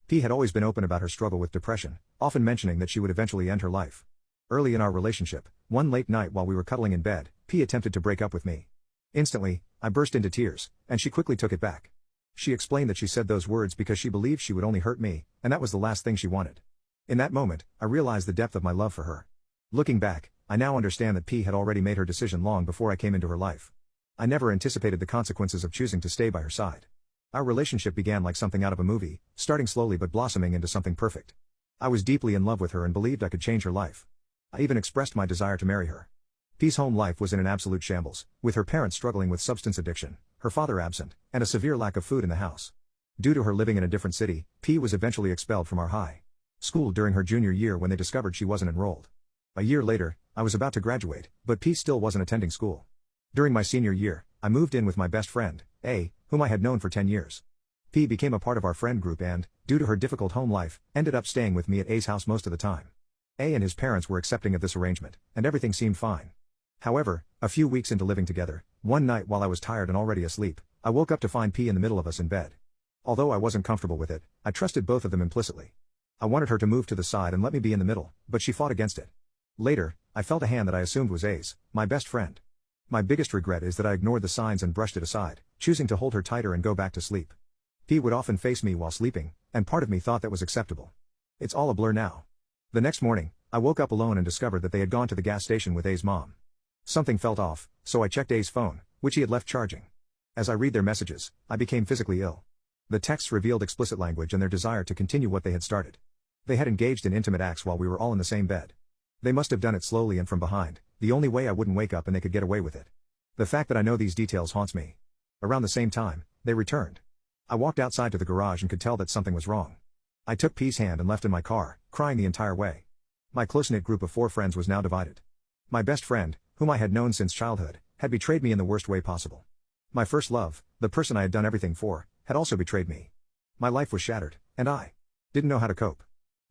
Speaker 1: P had always been open about her struggle with depression, often mentioning that she would eventually end her life. Early in our relationship, one late night while we were cuddling in bed, P attempted to break up with me. Instantly, I burst into tears, and she quickly took it back. She explained that she said those words because she believed she would only hurt me, and that was the last thing she wanted. In that moment, I realized the depth of my love for her. Looking back, I now understand that P had already made her decision long before I came into her life. I never anticipated the consequences of choosing to stay by her side. Our relationship began like something out of a movie, starting slowly but blossoming into something perfect. I was deeply in love with her and believed I could change her life. I even expressed my desire to marry her. P's home life was in an absolute shambles, with her parents struggling with substance addiction, her father absent, and a severe lack of food in the house. Due to her living in a different city, P was eventually expelled from our high school during her junior year when they discovered she wasn't enrolled. A year later, I was about to graduate, but P still wasn't attending school. During my senior year, I moved in with my best friend, A, whom I had known for 10 years. P became a part of our friend group and, due to her difficult home life, ended up staying with me at A's house most of the time. A and his parents were accepting of this arrangement, and everything seemed fine. However, a few weeks into living together, one night while I was tired and already asleep, I woke up to find P in the middle of us in bed. Although I wasn't comfortable with it, I trusted both of them implicitly. I wanted her to move to the side and let me be in the middle, but she fought against it. Later, I felt a hand that I assumed was A's, my best friend. My biggest regret is that I ignored the signs and brushed it aside, choosing to hold her tighter and go back to sleep. P would often face me while sleeping, and part of me thought that was acceptable. It's all a blur now. The next morning, I woke up alone and discovered that they had gone to the gas station with A's mom. Something felt off, so I checked A's phone, which he had left charging. As I read their messages, I became physically ill. The texts revealed explicit language and their desire to continue what they had started. They had engaged in intimate acts while we were all in the same bed. They must have done it slowly and from behind, the only way I wouldn't wake up and they could get away with it. The fact that I know these details haunts me. Around the same time, they returned. I walked outside to the garage and could tell that something was wrong. I took P's hand and left in my car, crying the entire way. My close-knit group of 4 friends was now divided. My best friend, whom I had known since childhood, had betrayed me in the worst way possible. My first love, the person I had done everything for, had also betrayed me. My life was shattered, and I didn't know how to cope.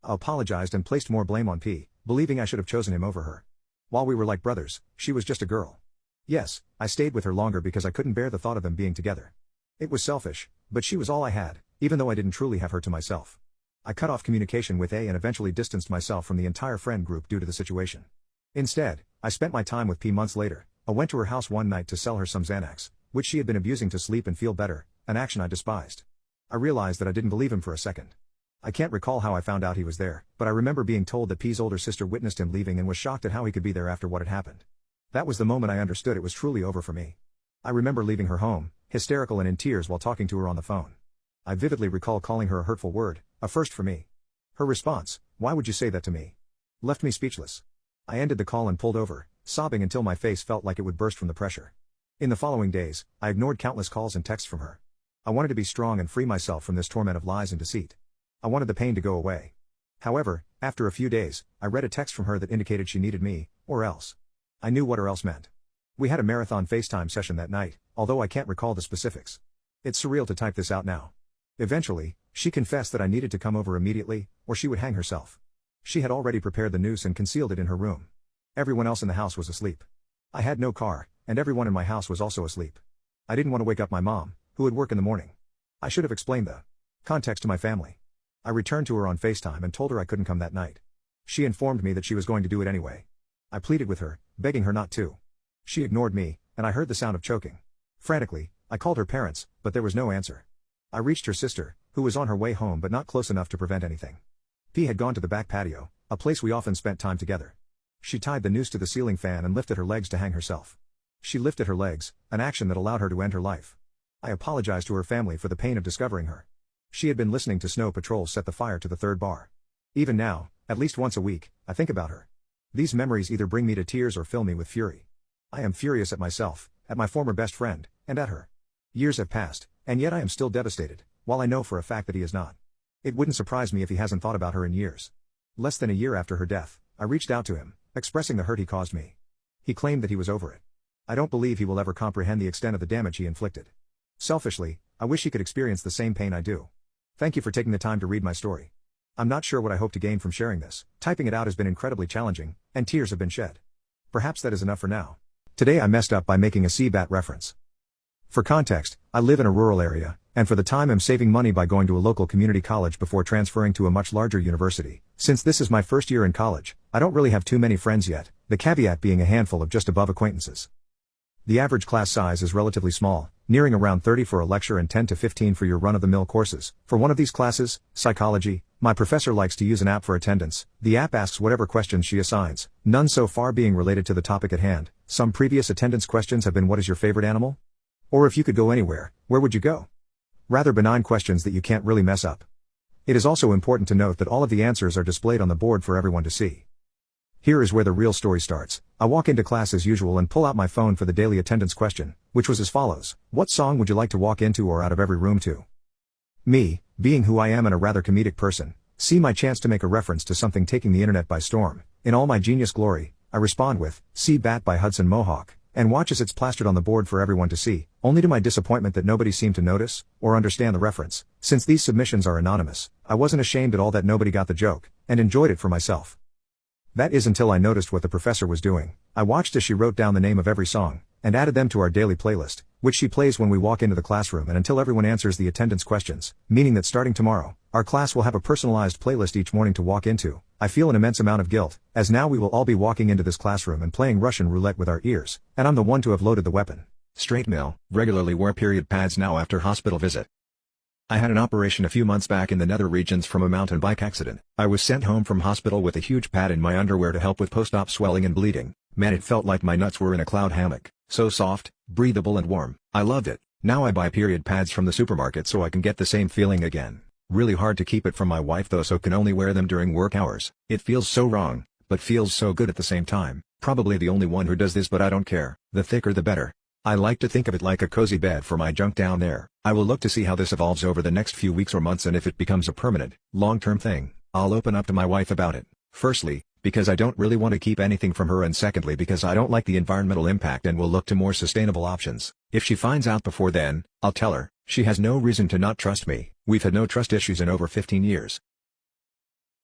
Speaker 1: I apologized and placed more blame on P, believing I should have chosen him over her. While we were like brothers, she was just a girl. Yes, I stayed with her longer because I couldn't bear the thought of them being together. It was selfish, but she was all I had, even though I didn't truly have her to myself. I cut off communication with A and eventually distanced myself from the entire friend group due to the situation. Instead, I spent my time with P months later, I went to her house one night to sell her some Xanax, which she had been abusing to sleep and feel better, an action I despised. I realized that I didn't believe him for a second. I can't recall how I found out he was there, but I remember being told that P's older sister witnessed him leaving and was shocked at how he could be there after what had happened. That was the moment I understood it was truly over for me. I remember leaving her home, hysterical and in tears while talking to her on the phone. I vividly recall calling her a hurtful word, a first for me. Her response, "Why would you say that to me?" left me speechless. I ended the call and pulled over, sobbing until my face felt like it would burst from the pressure. In the following days, I ignored countless calls and texts from her. I wanted to be strong and free myself from this torment of lies and deceit. I wanted the pain to go away. However, after a few days, I read a text from her that indicated she needed me, or else. I knew what or else meant. We had a marathon FaceTime session that night, although I can't recall the specifics. It's surreal to type this out now. Eventually, she confessed that I needed to come over immediately, or she would hang herself. She had already prepared the noose and concealed it in her room. Everyone else in the house was asleep. I had no car, and everyone in my house was also asleep. I didn't want to wake up my mom, who would work in the morning. I should have explained the context to my family. I returned to her on FaceTime and told her I couldn't come that night. She informed me that she was going to do it anyway. I pleaded with her, begging her not to. She ignored me, and I heard the sound of choking. Frantically, I called her parents, but there was no answer. I reached her sister, who was on her way home but not close enough to prevent anything. P had gone to the back patio, a place we often spent time together. She tied the noose to the ceiling fan and lifted her legs to hang herself. She lifted her legs, an action that allowed her to end her life. I apologized to her family for the pain of discovering her. She had been listening to Snow Patrol set the fire to the third bar. Even now, at least once a week, I think about her. These memories either bring me to tears or fill me with fury. I am furious at myself, at my former best friend, and at her. Years have passed, and yet I am still devastated, while I know for a fact that he is not. It wouldn't surprise me if he hasn't thought about her in years. Less than a year after her death, I reached out to him, expressing the hurt he caused me. He claimed that he was over it. I don't believe he will ever comprehend the extent of the damage he inflicted. Selfishly, I wish he could experience the same pain I do. Thank you for taking the time to read my story. I'm not sure what I hope to gain from sharing this. Typing it out has been incredibly challenging, and tears have been shed. Perhaps that is enough for now. Today I messed up by making a CBAT reference. For context, I live in a rural area, and for the time I'm saving money by going to a local community college before transferring to a much larger university. Since this is my first year in college, I don't really have too many friends yet, the caveat being a handful of just above acquaintances. The average class size is relatively small, nearing around 30 for a lecture and 10 to 15 for your run-of-the-mill courses. For one of these classes, psychology, my professor likes to use an app for attendance. The app asks whatever questions she assigns, none so far being related to the topic at hand. Some previous attendance questions have been, what is your favorite animal? Or if you could go anywhere, where would you go? Rather benign questions that you can't really mess up. It is also important to note that all of the answers are displayed on the board for everyone to see. Here is where the real story starts. I walk into class as usual and pull out my phone for the daily attendance question, which was as follows: what song would you like to walk into or out of every room to? Me, being who I am and a rather comedic person, see my chance to make a reference to something taking the internet by storm. In all my genius glory, I respond with, "See Bat" by Hudson Mohawk, and watch as it's plastered on the board for everyone to see, only to my disappointment that nobody seemed to notice, or understand the reference. Since these submissions are anonymous, I wasn't ashamed at all that nobody got the joke, and enjoyed it for myself. That is until I noticed what the professor was doing. I watched as she wrote down the name of every song, and added them to our daily playlist, which she plays when we walk into the classroom and until everyone answers the attendance questions, meaning that starting tomorrow, our class will have a personalized playlist each morning to walk into. I feel an immense amount of guilt, as now we will all be walking into this classroom and playing Russian roulette with our ears, and I'm the one to have loaded the weapon.
Speaker 2: Straight male, regularly wear period pads now after hospital visit. I had an operation a few months back in the nether regions from a mountain bike accident. I was sent home from hospital with a huge pad in my underwear to help with post-op swelling and bleeding. Man, it felt like my nuts were in a cloud hammock. So soft, breathable and warm. I loved it. Now I buy period pads from the supermarket so I can get the same feeling again. Really hard to keep it from my wife though, so can only wear them during work hours. It feels so wrong, but feels so good at the same time. Probably the only one who does this, but I don't care. The thicker the better. I like to think of it like a cozy bed for my junk down there. I will look to see how this evolves over the next few weeks or months, and if it becomes a permanent, long-term thing, I'll open up to my wife about it. Firstly, because I don't really want to keep anything from her, and secondly because I don't like the environmental impact and will look to more sustainable options. If she finds out before then, I'll tell her. She has no reason to not trust me. We've had no trust issues in over 15 years.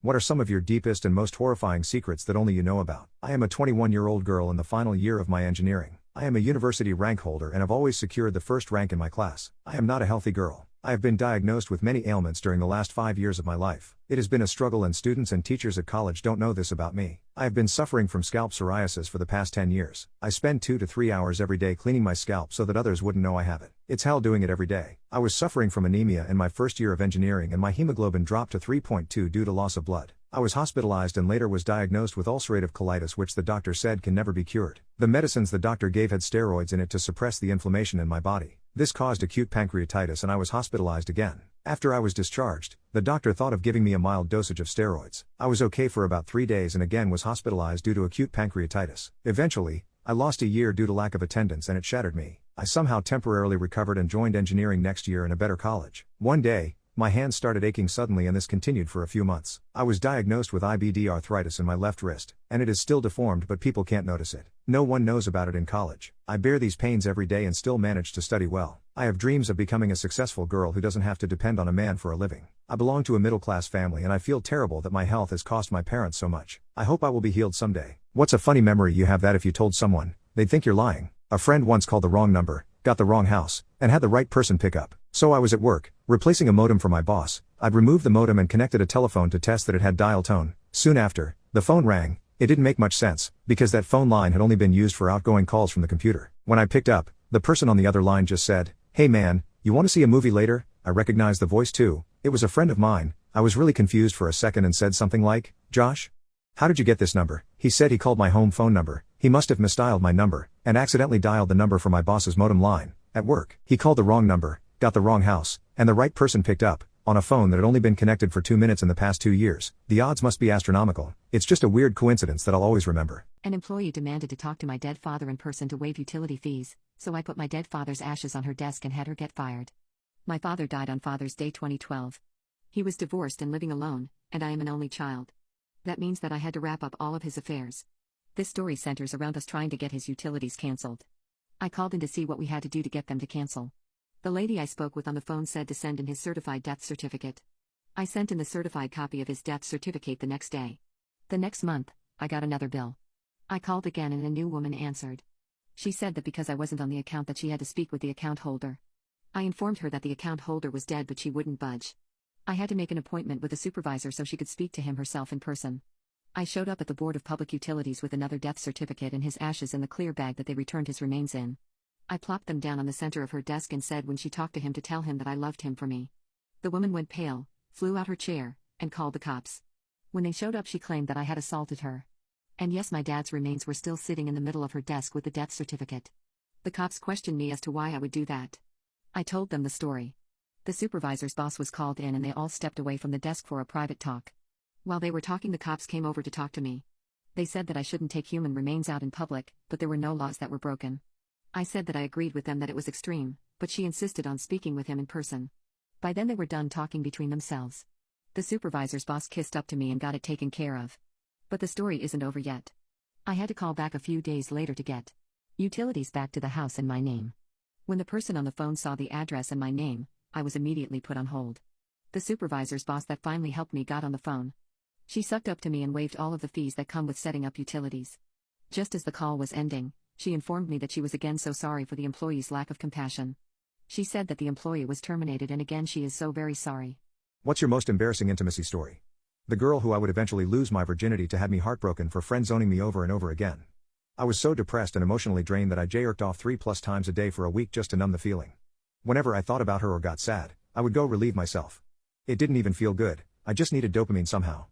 Speaker 1: What are some of your deepest and most horrifying secrets that only you know about? I am a 21-year-old girl in the final year of my engineering. I am a university rank holder and have always secured the first rank in my class. I am not a healthy girl. I have been diagnosed with many ailments during the last 5 years of my life. It has been a struggle and students and teachers at college don't know this about me. I have been suffering from scalp psoriasis for the past 10 years. I spend 2 to 3 hours every day cleaning my scalp so that others wouldn't know I have it. It's hell doing it every day. I was suffering from anemia in my first year of engineering and my hemoglobin dropped to 3.2 due to loss of blood. I was hospitalized and later was diagnosed with ulcerative colitis, which the doctor said can never be cured. The medicines the doctor gave had steroids in it to suppress the inflammation in my body. This caused acute pancreatitis and I was hospitalized again. After I was discharged, the doctor thought of giving me a mild dosage of steroids. I was okay for about 3 days and again was hospitalized due to acute pancreatitis. Eventually, I lost a year due to lack of attendance and it shattered me. I somehow temporarily recovered and joined engineering next year in a better college. One day, my hands started aching suddenly and this continued for a few months. I was diagnosed with IBD arthritis in my left wrist, and it is still deformed but people can't notice it. No one knows about it in college. I bear these pains every day and still manage to study well. I have dreams of becoming a successful girl who doesn't have to depend on a man for a living. I belong to a middle-class family and I feel terrible that my health has cost my parents so much. I hope I will be healed someday. What's a funny memory you have that if you told someone, they'd think you're lying? A friend once called the wrong number, got the wrong house, and had the right person pick up. So I was at work, replacing a modem for my boss. I'd removed the modem and connected a telephone to test that it had dial tone. Soon after, the phone rang. It didn't make much sense, because that phone line had only been used for outgoing calls from the computer. When I picked up, the person on the other line just said, "Hey man, you want to see a movie later?" I recognized the voice too. It was a friend of mine. I was really confused for a second and said something like, "Josh? How did you get this number?" He said he called my home phone number. He must have misdialed my number, and accidentally dialed the number for my boss's modem line. At work, he called the wrong number, got the wrong house, and the right person picked up, on a phone that had only been connected for 2 minutes in the past 2 years. The odds must be astronomical. It's just a weird coincidence that I'll always remember.
Speaker 3: An employee demanded to talk to my dead father in person to waive utility fees, so I put my dead father's ashes on her desk and had her get fired. My father died on Father's Day 2012. He was divorced and living alone, and I am an only child. That means that I had to wrap up all of his affairs. This story centers around us trying to get his utilities cancelled. I called in to see what we had to do to get them to cancel. The lady I spoke with on the phone said to send in his certified death certificate. I sent in the certified copy of his death certificate the next day. The next month, I got another bill. I called again and a new woman answered. She said that because I wasn't on the account that she had to speak with the account holder. I informed her that the account holder was dead but she wouldn't budge. I had to make an appointment with a supervisor so she could speak to him herself in person. I showed up at the Board of Public Utilities with another death certificate and his ashes in the clear bag that they returned his remains in. I plopped them down on the center of her desk and said when she talked to him to tell him that I loved him for me. The woman went pale, flew out her chair, and called the cops. When they showed up she claimed that I had assaulted her. And yes, my dad's remains were still sitting in the middle of her desk with the death certificate. The cops questioned me as to why I would do that. I told them the story. The supervisor's boss was called in and they all stepped away from the desk for a private talk. While they were talking, the cops came over to talk to me. They said that I shouldn't take human remains out in public, but there were no laws that were broken. I said that I agreed with them that it was extreme, but she insisted on speaking with him in person. By then they were done talking between themselves. The supervisor's boss kissed up to me and got it taken care of. But the story isn't over yet. I had to call back a few days later to get utilities back to the house in my name. When the person on the phone saw the address and my name, I was immediately put on hold. The supervisor's boss that finally helped me got on the phone. She sucked up to me and waived all of the fees that come with setting up utilities. Just as the call was ending, she informed me that she was again so sorry for the employee's lack of compassion. She said that the employee was terminated and again she is so very sorry.
Speaker 1: What's your most embarrassing intimacy story? The girl who I would eventually lose my virginity to had me heartbroken for friend-zoning me over and over again. I was so depressed and emotionally drained that I jerked off 3+ times a day for a week just to numb the feeling. Whenever I thought about her or got sad, I would go relieve myself. It didn't even feel good, I just needed dopamine somehow.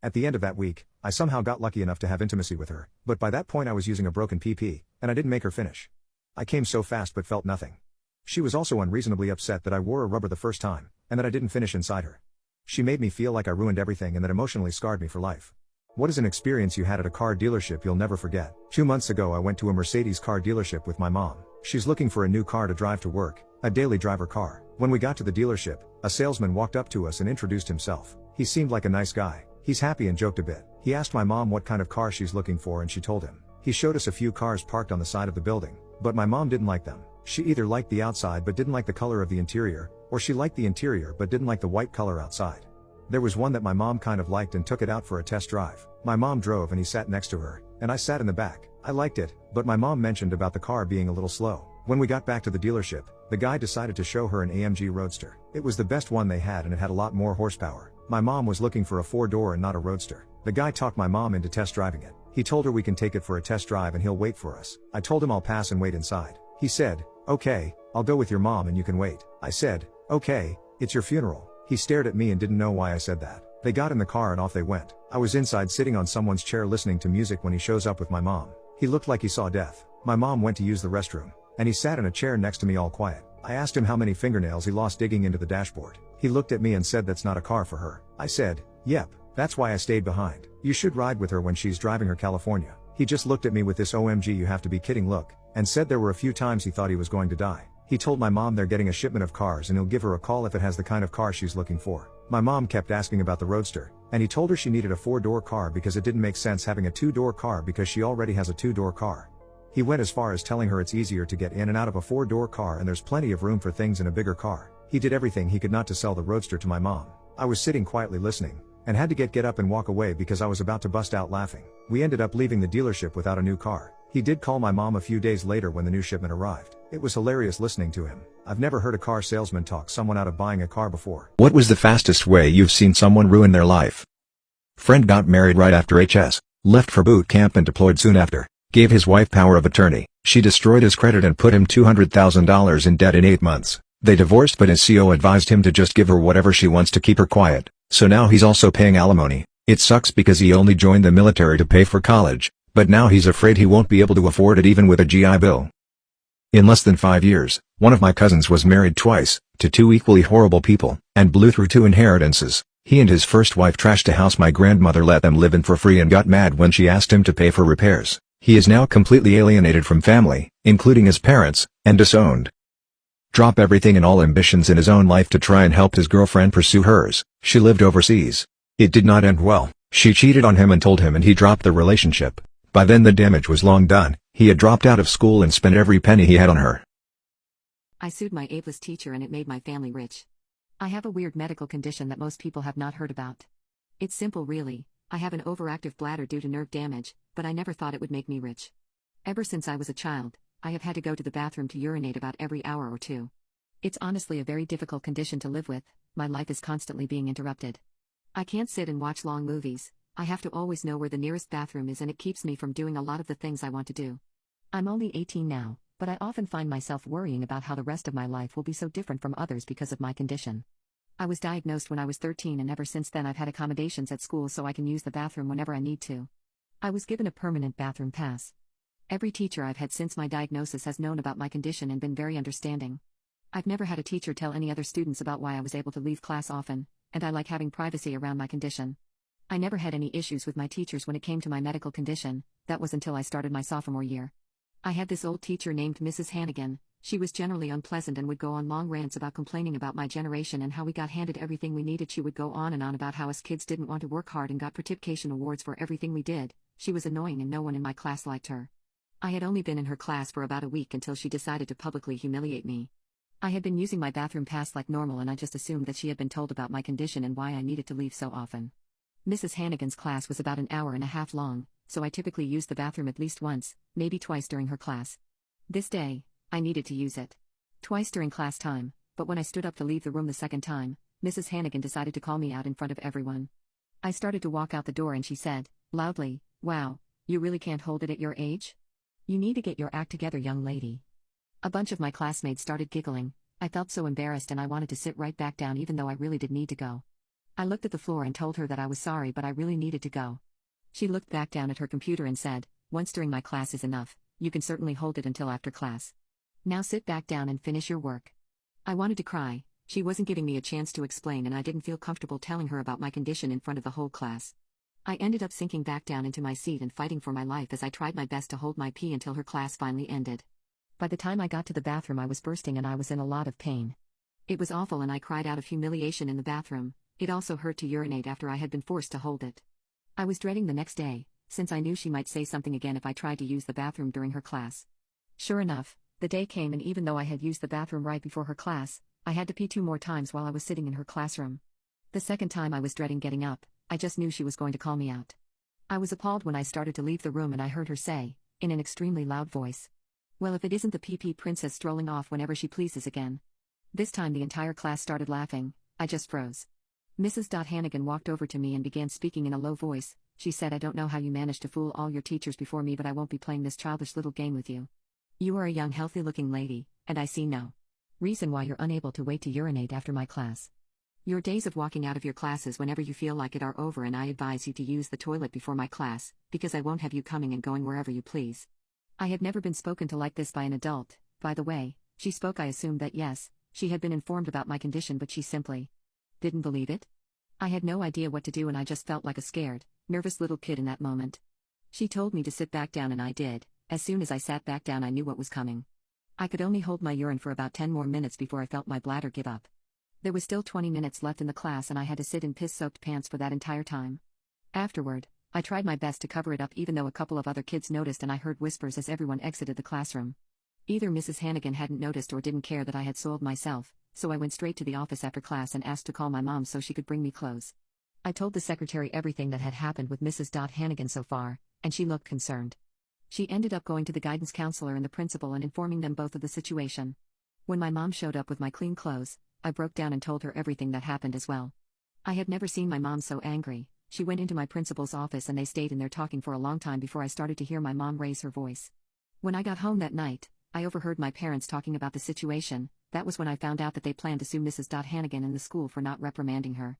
Speaker 1: At the end of that week, I somehow got lucky enough to have intimacy with her, but by that point I was using a broken PP, and I didn't make her finish. I came so fast but felt nothing. She was also unreasonably upset that I wore a rubber the first time, and that I didn't finish inside her. She made me feel like I ruined everything and that emotionally scarred me for life. What is an experience you had at a car dealership you'll never forget? 2 months ago I went to a Mercedes car dealership with my mom. She's looking for a new car to drive to work, a daily driver car. When we got to the dealership, a salesman walked up to us and introduced himself. He seemed like a nice guy. He's happy and joked a bit. He asked my mom what kind of car she's looking for and she told him. He showed us a few cars parked on the side of the building, but my mom didn't like them. She either liked the outside but didn't like the color of the interior, or she liked the interior but didn't like the white color outside. There was one that my mom kind of liked and took it out for a test drive. My mom drove and he sat next to her, and I sat in the back. I liked it, but my mom mentioned about the car being a little slow. When we got back to the dealership, the guy decided to show her an AMG Roadster. It was the best one they had and it had a lot more horsepower. My mom was looking for a 4-door and not a Roadster. The guy talked my mom into test driving it. He told her we can take it for a test drive and he'll wait for us. I told him I'll pass and wait inside. He said, "Okay, I'll go with your mom and you can wait." I said, "Okay, it's your funeral." He stared at me and didn't know why I said that. They got in the car and off they went. I was inside sitting on someone's chair listening to music when he shows up with my mom. He looked like he saw death. My mom went to use the restroom, and he sat in a chair next to me all quiet. I asked him how many fingernails he lost digging into the dashboard. He looked at me and said that's not a car for her. I said, "Yep, that's why I stayed behind. You should ride with her when she's driving her California." He just looked at me with this "OMG you have to be kidding" look, and said there were a few times he thought he was going to die. He told my mom they're getting a shipment of cars and he'll give her a call if it has the kind of car she's looking for. My mom kept asking about the Roadster, and he told her she needed a 4-door car because it didn't make sense having a 2-door car because she already has a 2-door car. He went as far as telling her it's easier to get in and out of a 4-door car and there's plenty of room for things in a bigger car. He did everything he could not to sell the Roadster to my mom. I was sitting quietly listening, and had to get up and walk away because I was about to bust out laughing. We ended up leaving the dealership without a new car. He did call my mom a few days later when the new shipment arrived. It was hilarious listening to him. I've never heard a car salesman talk someone out of buying a car before.
Speaker 2: What was the fastest way you've seen someone ruin their life? Friend got married right after HS, left for boot camp and deployed soon after, gave his wife power of attorney. She destroyed his credit and put him $200,000 in debt in 8 months. They divorced but his CO advised him to just give her whatever she wants to keep her quiet. So now he's also paying alimony. It sucks because he only joined the military to pay for college, but now he's afraid he won't be able to afford it even with a GI Bill. In less than 5 years, one of my cousins was married twice, to 2 equally horrible people, and blew through 2 inheritances. He and his first wife trashed a house my grandmother let them live in for free and got mad when she asked him to pay for repairs. He is now completely alienated from family, including his parents, and disowned. Drop everything and all ambitions in his own life to try and help his girlfriend pursue hers. She lived overseas. It did not end well. She cheated on him and told him and he dropped the relationship. By then the damage was long done. He had dropped out of school and spent every penny he had on her.
Speaker 3: I sued my ableist teacher and it made my family rich. I have a weird medical condition that most people have not heard about. It's simple really. I have an overactive bladder due to nerve damage, but I never thought it would make me rich. Ever since I was a child, I have had to go to the bathroom to urinate about every hour or two. It's honestly a very difficult condition to live with. My life is constantly being interrupted. I can't sit and watch long movies. I have to always know where the nearest bathroom is and it keeps me from doing a lot of the things I want to do. I'm only 18 now, but I often find myself worrying about how the rest of my life will be so different from others because of my condition. I was diagnosed when I was 13 and ever since then I've had accommodations at school so I can use the bathroom whenever I need to. I was given a permanent bathroom pass. Every teacher I've had since my diagnosis has known about my condition and been very understanding. I've never had a teacher tell any other students about why I was able to leave class often, and I like having privacy around my condition. I never had any issues with my teachers when it came to my medical condition. That was until I started my sophomore year. I had this old teacher named Mrs. Hannigan. She was generally unpleasant and would go on long rants about complaining about my generation and how we got handed everything we needed. She would go on and on about how us kids didn't want to work hard and got participation awards for everything we did. She was annoying and no one in my class liked her. I had only been in her class for about a week until she decided to publicly humiliate me. I had been using my bathroom pass like normal and I just assumed that she had been told about my condition and why I needed to leave so often. Mrs. Hannigan's class was about an hour and a half long, so I typically used the bathroom at least once, maybe twice during her class. This day, I needed to use it. Twice during class time, but when I stood up to leave the room the second time, Mrs. Hannigan decided to call me out in front of everyone. I started to walk out the door and she said, loudly, "Wow, you really can't hold it at your age? You need to get your act together, young lady." A bunch of my classmates started giggling. I felt so embarrassed and I wanted to sit right back down even though I really did need to go. I looked at the floor and told her that I was sorry but I really needed to go. She looked back down at her computer and said, "Once during my class is enough, you can certainly hold it until after class. Now sit back down and finish your work." I wanted to cry. She wasn't giving me a chance to explain and I didn't feel comfortable telling her about my condition in front of the whole class. I ended up sinking back down into my seat and fighting for my life as I tried my best to hold my pee until her class finally ended. By the time I got to the bathroom I was bursting and I was in a lot of pain. It was awful and I cried out of humiliation in the bathroom. It also hurt to urinate after I had been forced to hold it. I was dreading the next day, since I knew she might say something again if I tried to use the bathroom during her class. Sure enough, the day came and even though I had used the bathroom right before her class, I had to pee 2 more times while I was sitting in her classroom. The second time I was dreading getting up. I just knew she was going to call me out. I was appalled when I started to leave the room and I heard her say, in an extremely loud voice, Well, if it isn't the PP princess strolling off whenever she pleases again. This time the entire class started laughing. I just froze. Mrs. Hannigan walked over to me and began speaking in a low voice. She said, "I don't know how you managed to fool all your teachers before me, but I won't be playing this childish little game with you. You are a young healthy-looking lady, and I see no reason why you're unable to wait to urinate after my class. Your days of walking out of your classes whenever you feel like it are over, and I advise you to use the toilet before my class, because I won't have you coming and going wherever you please." I had never been spoken to like this by an adult. By the way, she spoke. I assumed that yes, she had been informed about my condition, but she simply didn't believe it. I had no idea what to do, and I just felt like a scared, nervous little kid in that moment. She told me to sit back down, and I did. As soon as I sat back down, I knew what was coming. I could only hold my urine for about 10 more minutes before I felt my bladder give up. There was still 20 minutes left in the class, and I had to sit in piss-soaked pants for that entire time. Afterward, I tried my best to cover it up, even though a couple of other kids noticed, and I heard whispers as everyone exited the classroom. Either Mrs. Hannigan hadn't noticed or didn't care that I had soiled myself, so I went straight to the office after class and asked to call my mom so she could bring me clothes. I told the secretary everything that had happened with Mrs. Hannigan so far, and she looked concerned. She ended up going to the guidance counselor and the principal and informing them both of the situation. When my mom showed up with my clean clothes, I broke down and told her everything that happened as well. I had never seen my mom so angry. She went into my principal's office and they stayed in there talking for a long time before I started to hear my mom raise her voice. When I got home that night, I overheard my parents talking about the situation. That was when I found out that they planned to sue Mrs. Hannigan and the school for not reprimanding her.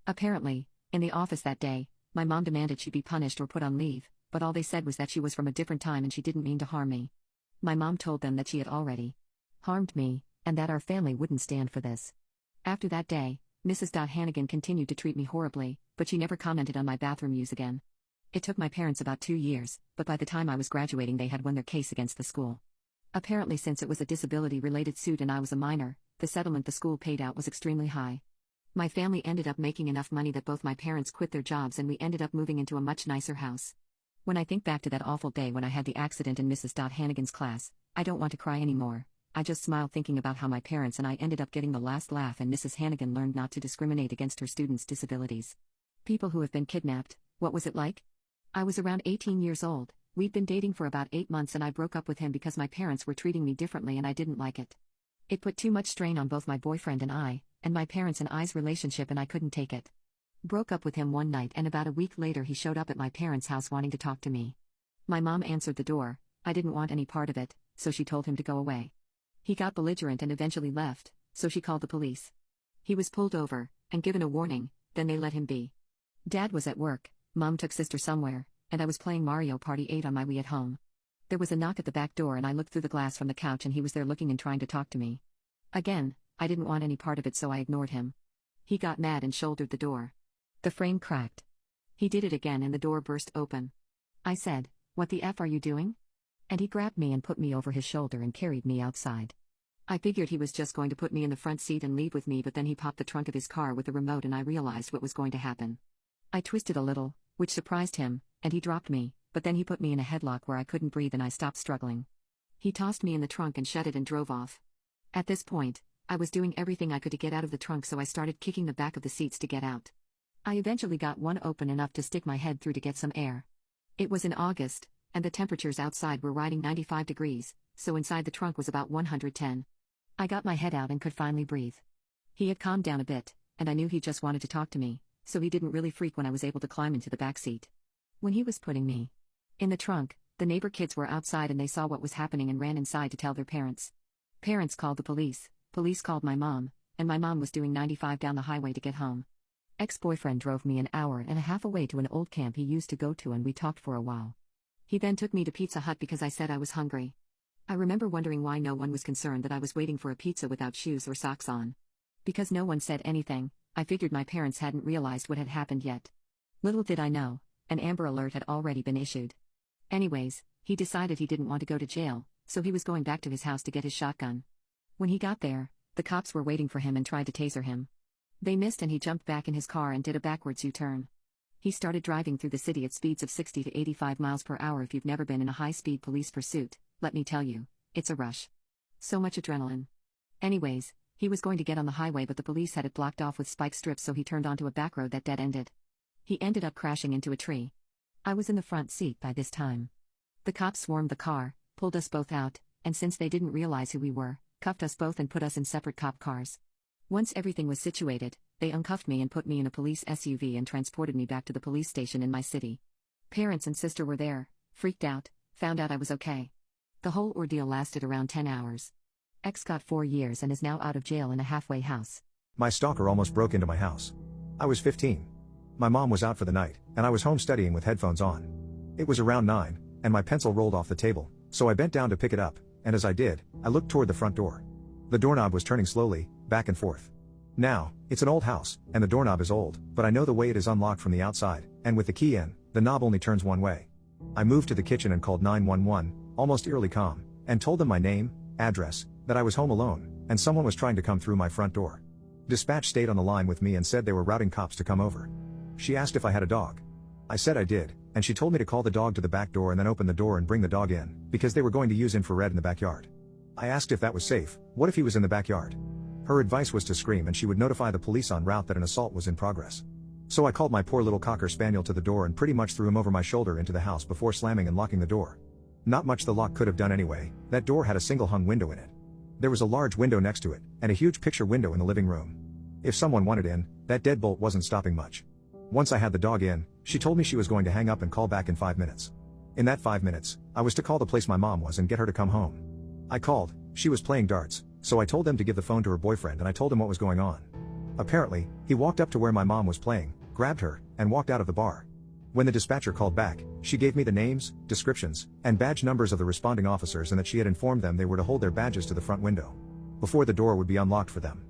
Speaker 3: Apparently, in the office that day, my mom demanded she be punished or put on leave, but all they said was that she was from a different time and she didn't mean to harm me. My mom told them that she had already harmed me, and that our family wouldn't stand for this. After that day, Mrs. Hannigan continued to treat me horribly, but she never commented on my bathroom use again. It took my parents about 2 years, but by the time I was graduating they had won their case against the school. Apparently, since it was a disability-related suit and I was a minor, the settlement the school paid out was extremely high. My family ended up making enough money that both my parents quit their jobs and we ended up moving into a much nicer house. When I think back to that awful day when I had the accident in Mrs. Hannigan's class, I don't want to cry anymore. I just smile thinking about how my parents and I ended up getting the last laugh and Mrs. Hannigan learned not to discriminate against her students' disabilities. People who have been kidnapped, what was it like? I was around 18 years old. We'd been dating for about 8 months and I broke up with him because my parents were treating me differently and I didn't like it. It put too much strain on both my boyfriend and my parents and I's relationship, and I couldn't take it. Broke up with him one night and about a week later he showed up at my parents' house wanting to talk to me. My mom answered the door. I didn't want any part of it, so she told him to go away. He got belligerent and eventually left, so she called the police. He was pulled over and given a warning, then they let him be. Dad was at work, Mom took sister somewhere, and I was playing Mario Party 8 on my Wii at home. There was a knock at the back door and I looked through the glass from the couch and he was there looking and trying to talk to me. Again, I didn't want any part of it, so I ignored him. He got mad and shouldered the door. The frame cracked. He did it again and the door burst open. I said, "What the F are you doing?" And he grabbed me and put me over his shoulder and carried me outside. I figured he was just going to put me in the front seat and leave with me, but then he popped the trunk of his car with the remote and I realized what was going to happen. I twisted a little, which surprised him, and he dropped me, but then he put me in a headlock where I couldn't breathe and I stopped struggling. He tossed me in the trunk and shut it and drove off. At this point, I was doing everything I could to get out of the trunk, so I started kicking the back of the seats to get out. I eventually got one open enough to stick my head through to get some air. It was in August, and the temperatures outside were riding 95 degrees, so inside the trunk was about 110. I got my head out and could finally breathe. He had calmed down a bit, and I knew he just wanted to talk to me, so he didn't really freak when I was able to climb into the back seat. When he was putting me in the trunk, the neighbor kids were outside and they saw what was happening and ran inside to tell their parents. Parents called the police, police called my mom, and my mom was doing 95 down the highway to get home. Ex-boyfriend drove me an hour and a half away to an old camp he used to go to and we talked for a while. He then took me to Pizza Hut because I said I was hungry. I remember wondering why no one was concerned that I was waiting for a pizza without shoes or socks on. Because no one said anything, I figured my parents hadn't realized what had happened yet. Little did I know, an Amber Alert had already been issued. Anyways, he decided he didn't want to go to jail, so he was going back to his house to get his shotgun. When he got there, the cops were waiting for him and tried to taser him. They missed and he jumped back in his car and did a backwards U-turn. He started driving through the city at speeds of 60 to 85 miles per hour. If you've never been in a high-speed police pursuit, let me tell you, it's a rush. So much adrenaline. Anyways, he was going to get on the highway but the police had it blocked off with spike strips, so he turned onto a back road that dead-ended. He ended up crashing into a tree. I was in the front seat by this time. The cops swarmed the car, pulled us both out, and since they didn't realize who we were, cuffed us both and put us in separate cop cars. Once everything was situated, they uncuffed me and put me in a police SUV and transported me back to the police station in my city. Parents and sister were there, freaked out, found out I was okay. The whole ordeal lasted around 10 hours. Ex got 4 years and is now out of jail in a halfway house.
Speaker 1: My stalker almost broke into my house. I was 15. My mom was out for the night, and I was home studying with headphones on. It was around 9, and my pencil rolled off the table, so I bent down to pick it up, and as I did, I looked toward the front door. The doorknob was turning slowly, back and forth. Now, it's an old house, and the doorknob is old, but I know the way it is unlocked from the outside, and with the key in, the knob only turns one way. I moved to the kitchen and called 911, almost eerily calm, and told them my name, address, that I was home alone, and someone was trying to come through my front door. Dispatch stayed on the line with me and said they were routing cops to come over. She asked if I had a dog. I said I did, and she told me to call the dog to the back door and then open the door and bring the dog in, because they were going to use infrared in the backyard. I asked if that was safe. What if he was in the backyard? Her advice was to scream and she would notify the police en route that an assault was in progress. So I called my poor little cocker spaniel to the door and pretty much threw him over my shoulder into the house before slamming and locking the door. Not much the lock could have done anyway. That door had a single hung window in it. There was a large window next to it, and a huge picture window in the living room. If someone wanted in, that deadbolt wasn't stopping much. Once I had the dog in, she told me she was going to hang up and call back in 5 minutes. In that 5 minutes, I was to call the place my mom was and get her to come home. I called. She was playing darts, so I told them to give the phone to her boyfriend and I told him what was going on. Apparently, he walked up to where my mom was playing, grabbed her, and walked out of the bar. When the dispatcher called back, she gave me the names, descriptions, and badge numbers of the responding officers and that she had informed them they were to hold their badges to the front window before the door would be unlocked for them.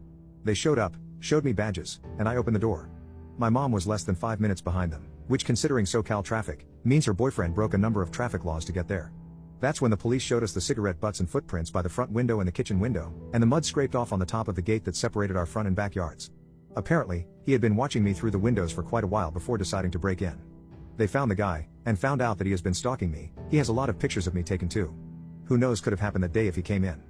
Speaker 1: They showed up, showed me badges, and I opened the door. My mom was less than 5 minutes behind them, which considering SoCal traffic, means her boyfriend broke a number of traffic laws to get there. That's when the police showed us the cigarette butts and footprints by the front window and the kitchen window, and the mud scraped off on the top of the gate that separated our front and backyards. Apparently, he had been watching me through the windows for quite a while before deciding to break in. They found the guy, and found out that he has been stalking me. He has a lot of pictures of me taken too. Who knows could have happened that day if he came in.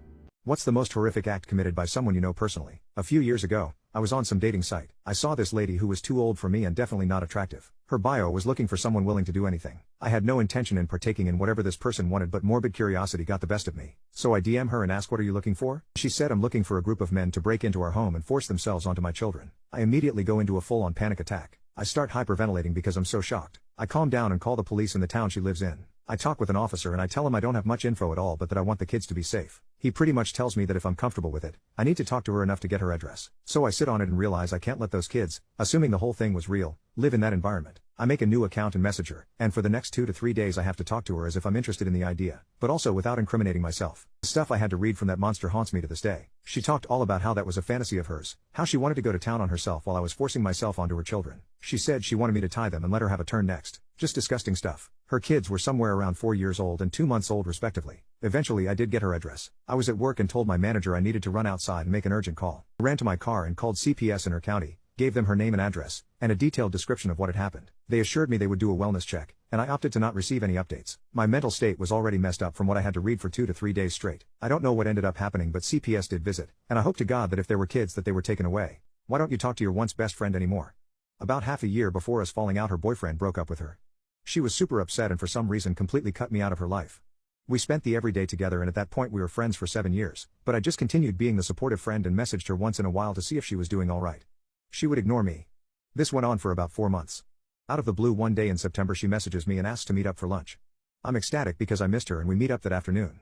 Speaker 1: What's the most horrific act committed by someone you know personally? A few years ago, I was on some dating site. I saw this lady who was too old for me and definitely not attractive. Her bio was looking for someone willing to do anything. I had no intention in partaking in whatever this person wanted, but morbid curiosity got the best of me. So I DM her and asked, "What are you looking for?" She said, "I'm looking for a group of men to break into our home and force themselves onto my children." I immediately go into a full-on panic attack. I start hyperventilating because I'm so shocked. I calm down and call the police in the town she lives in. I talk with an officer and I tell him I don't have much info at all, but that I want the kids to be safe. He pretty much tells me that if I'm comfortable with it, I need to talk to her enough to get her address. So I sit on it and realize I can't let those kids, assuming the whole thing was real, live in that environment. I make a new account and message her, and for the next 2 to 3 days I have to talk to her as if I'm interested in the idea, but also without incriminating myself. The stuff I had to read from that monster haunts me to this day. She talked all about how that was a fantasy of hers, how she wanted to go to town on herself while I was forcing myself onto her children. She said she wanted me to tie them and let her have a turn next. Just disgusting stuff. Her kids were somewhere around 4 years old and 2 months old respectively. Eventually I did get her address. I was at work and told my manager I needed to run outside and make an urgent call. I ran to my car and called CPS in her county, gave them her name and address, and a detailed description of what had happened. They assured me they would do a wellness check, and I opted to not receive any updates. My mental state was already messed up from what I had to read for 2 to 3 days straight. I don't know what ended up happening, but CPS did visit, and I hope to God that if there were kids that they were taken away. Why don't you talk to your once best friend anymore? About half a year before us falling out, her boyfriend broke up with her. She was super upset and for some reason completely cut me out of her life. We spent the everyday together and at that point we were friends for 7 years, but I just continued being the supportive friend and messaged her once in a while to see if she was doing alright. She would ignore me. This went on for about 4 months. Out of the blue one day in September she messages me and asks to meet up for lunch. I'm ecstatic because I missed her and we meet up that afternoon.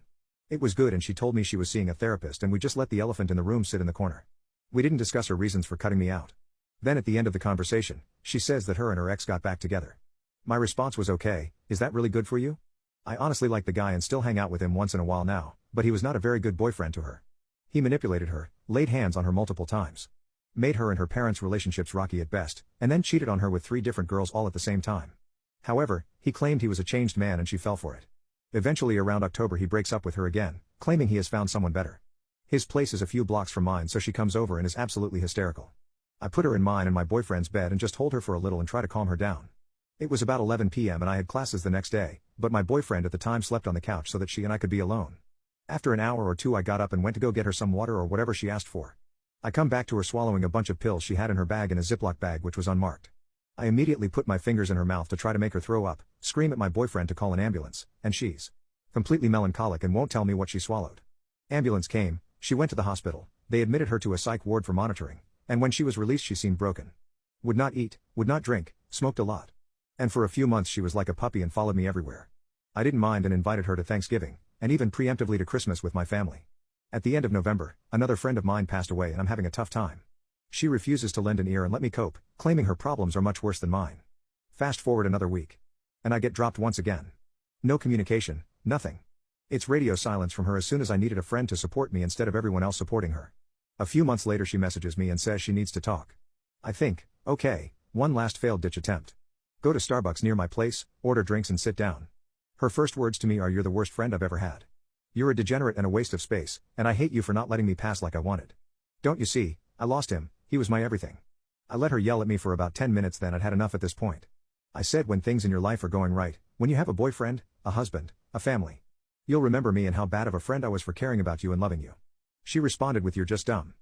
Speaker 1: It was good and she told me she was seeing a therapist and we just let the elephant in the room sit in the corner. We didn't discuss her reasons for cutting me out. Then at the end of the conversation, she says that her and her ex got back together. My response was, okay, is that really good for you? I honestly like the guy and still hang out with him once in a while now, but he was not a very good boyfriend to her. He manipulated her, laid hands on her multiple times, made her and her parents' relationships rocky at best, and then cheated on her with 3 different girls all at the same time. However, he claimed he was a changed man and she fell for it. Eventually around October he breaks up with her again, claiming he has found someone better. His place is a few blocks from mine, so she comes over and is absolutely hysterical. I put her in mine and my boyfriend's bed and just hold her for a little and try to calm her down. It was about 11 p.m. and I had classes the next day, but my boyfriend at the time slept on the couch so that she and I could be alone. After an hour or 2 I got up and went to go get her some water or whatever she asked for. I come back to her swallowing a bunch of pills she had in her bag in a Ziploc bag which was unmarked. I immediately put my fingers in her mouth to try to make her throw up, scream at my boyfriend to call an ambulance, and she's Completely melancholic and won't tell me what she swallowed. Ambulance came, she went to the hospital, they admitted her to a psych ward for monitoring, and when she was released she seemed broken. Would not eat, would not drink, smoked a lot. And for a few months she was like a puppy and followed me everywhere. I didn't mind and invited her to Thanksgiving, and even preemptively to Christmas with my family. At the end of November, another friend of mine passed away and I'm having a tough time. She refuses to lend an ear and let me cope, claiming her problems are much worse than mine. Fast forward another week. And I get dropped once again. No communication, nothing. It's radio silence from her as soon as I needed a friend to support me instead of everyone else supporting her. A few months later she messages me and says she needs to talk. I think, okay, one last failed ditch attempt. Go to Starbucks near my place, order drinks and sit down. Her first words to me are, "You're the worst friend I've ever had. You're a degenerate and a waste of space, and I hate you for not letting me pass like I wanted. Don't you see, I lost him, he was my everything." I let her yell at me for about 10 minutes, then I'd had enough at this point. I said, when things in your life are going right, when you have a boyfriend, a husband, a family, you'll remember me and how bad of a friend I was for caring about you and loving you. She responded with, "You're just dumb."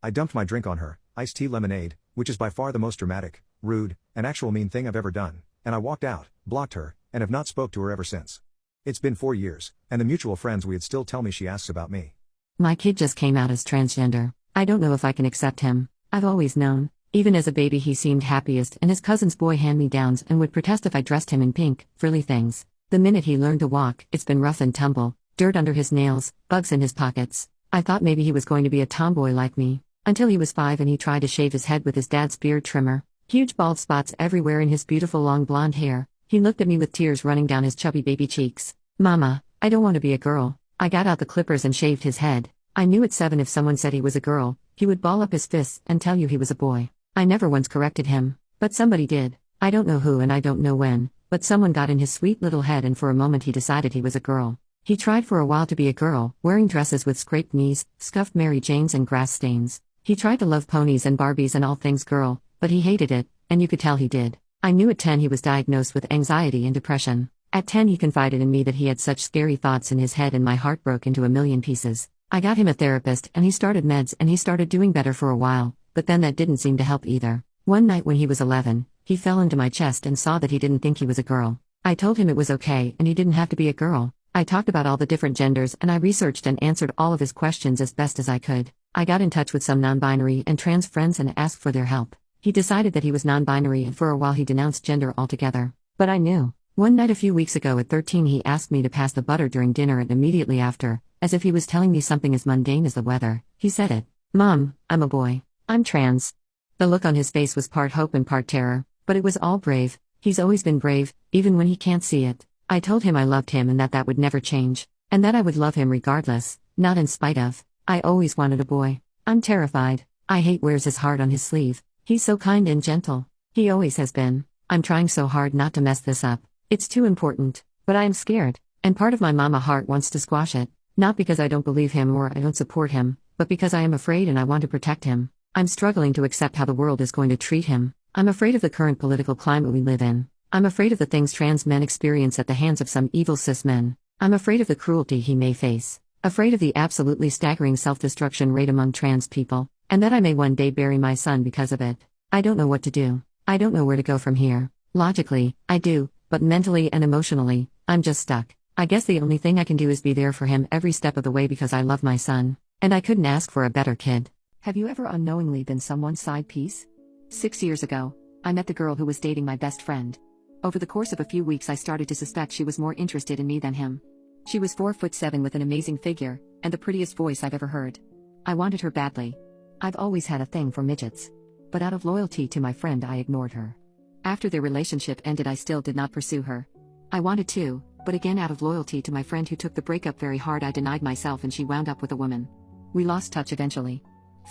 Speaker 1: I dumped my drink on her, iced tea lemonade, which is by far the most dramatic, rude, and actual mean thing I've ever done, and I walked out, blocked her, and have not spoke to her ever since. It's been 4 years, and the mutual friends we had still tell me she asks about me.
Speaker 3: My kid just came out as transgender. I don't know if I can accept him. I've always known. Even as a baby he seemed happiest and his cousin's boy hand-me-downs and would protest if I dressed him in pink, frilly things. The minute he learned to walk, it's been rough and tumble, dirt under his nails, bugs in his pockets. I thought maybe he was going to be a tomboy like me. Until he was 5 and he tried to shave his head with his dad's beard trimmer. Huge bald spots everywhere in his beautiful long blonde hair. He looked at me with tears running down his chubby baby cheeks. "Mama, I don't want to be a girl." I got out the clippers and shaved his head. I knew at 7 if someone said he was a girl, he would ball up his fists and tell you he was a boy. I never once corrected him. But somebody did. I don't know who and I don't know when, but someone got in his sweet little head and for a moment he decided he was a girl. He tried for a while to be a girl, wearing dresses with scraped knees, scuffed Mary Janes and grass stains. He tried to love ponies and Barbies and all things girl, but he hated it, and you could tell he did. I knew at 10 he was diagnosed with anxiety and depression. At 10 he confided in me that he had such scary thoughts in his head and my heart broke into a million pieces. I got him a therapist and he started meds and he started doing better for a while, but then that didn't seem to help either. One night when he was 11, he fell into my chest and saw that he didn't think he was a girl. I told him it was okay and he didn't have to be a girl. I talked about all the different genders and I researched and answered all of his questions as best as I could. I got in touch with some non-binary and trans friends and asked for their help. He decided that he was non-binary and for a while he denounced gender altogether. But I knew. One night a few weeks ago at 13 he asked me to pass the butter during dinner and immediately after, as if he was telling me something as mundane as the weather, he said it. "Mom, I'm a boy. I'm trans." The look on his face was part hope and part terror, but it was all brave. He's always been brave, even when he can't see it. I told him I loved him and that would never change, and that I would love him regardless, not in spite of. I always wanted a boy. I'm terrified. I hate wears his heart on his sleeve. He's so kind and gentle. He always has been. I'm trying so hard not to mess this up. It's too important, but I am scared, and part of my mama heart wants to squash it, not because I don't believe him or I don't support him, but because I am afraid and I want to protect him. I'm struggling to accept how the world is going to treat him. I'm afraid of the current political climate we live in. I'm afraid of the things trans men experience at the hands of some evil cis men. I'm afraid of the cruelty he may face. Afraid of the absolutely staggering self-destruction rate among trans people, and that I may one day bury my son because of it. I don't know what to do. I don't know where to go from here. Logically, I do, but mentally and emotionally, I'm just stuck. I guess the only thing I can do is be there for him every step of the way because I love my son, and I couldn't ask for a better kid. Have you ever unknowingly been someone's side piece? 6 years ago, I met the girl who was dating my best friend. Over the course of a few weeks I started to suspect she was more interested in me than him. She was 4'7" with an amazing figure, and the prettiest voice I've ever heard. I wanted her badly. I've always had a thing for midgets. But out of loyalty to my friend I ignored her. After their relationship ended I still did not pursue her. I wanted to, but again out of loyalty to my friend who took the breakup very hard I denied myself and she wound up with a woman. We lost touch eventually.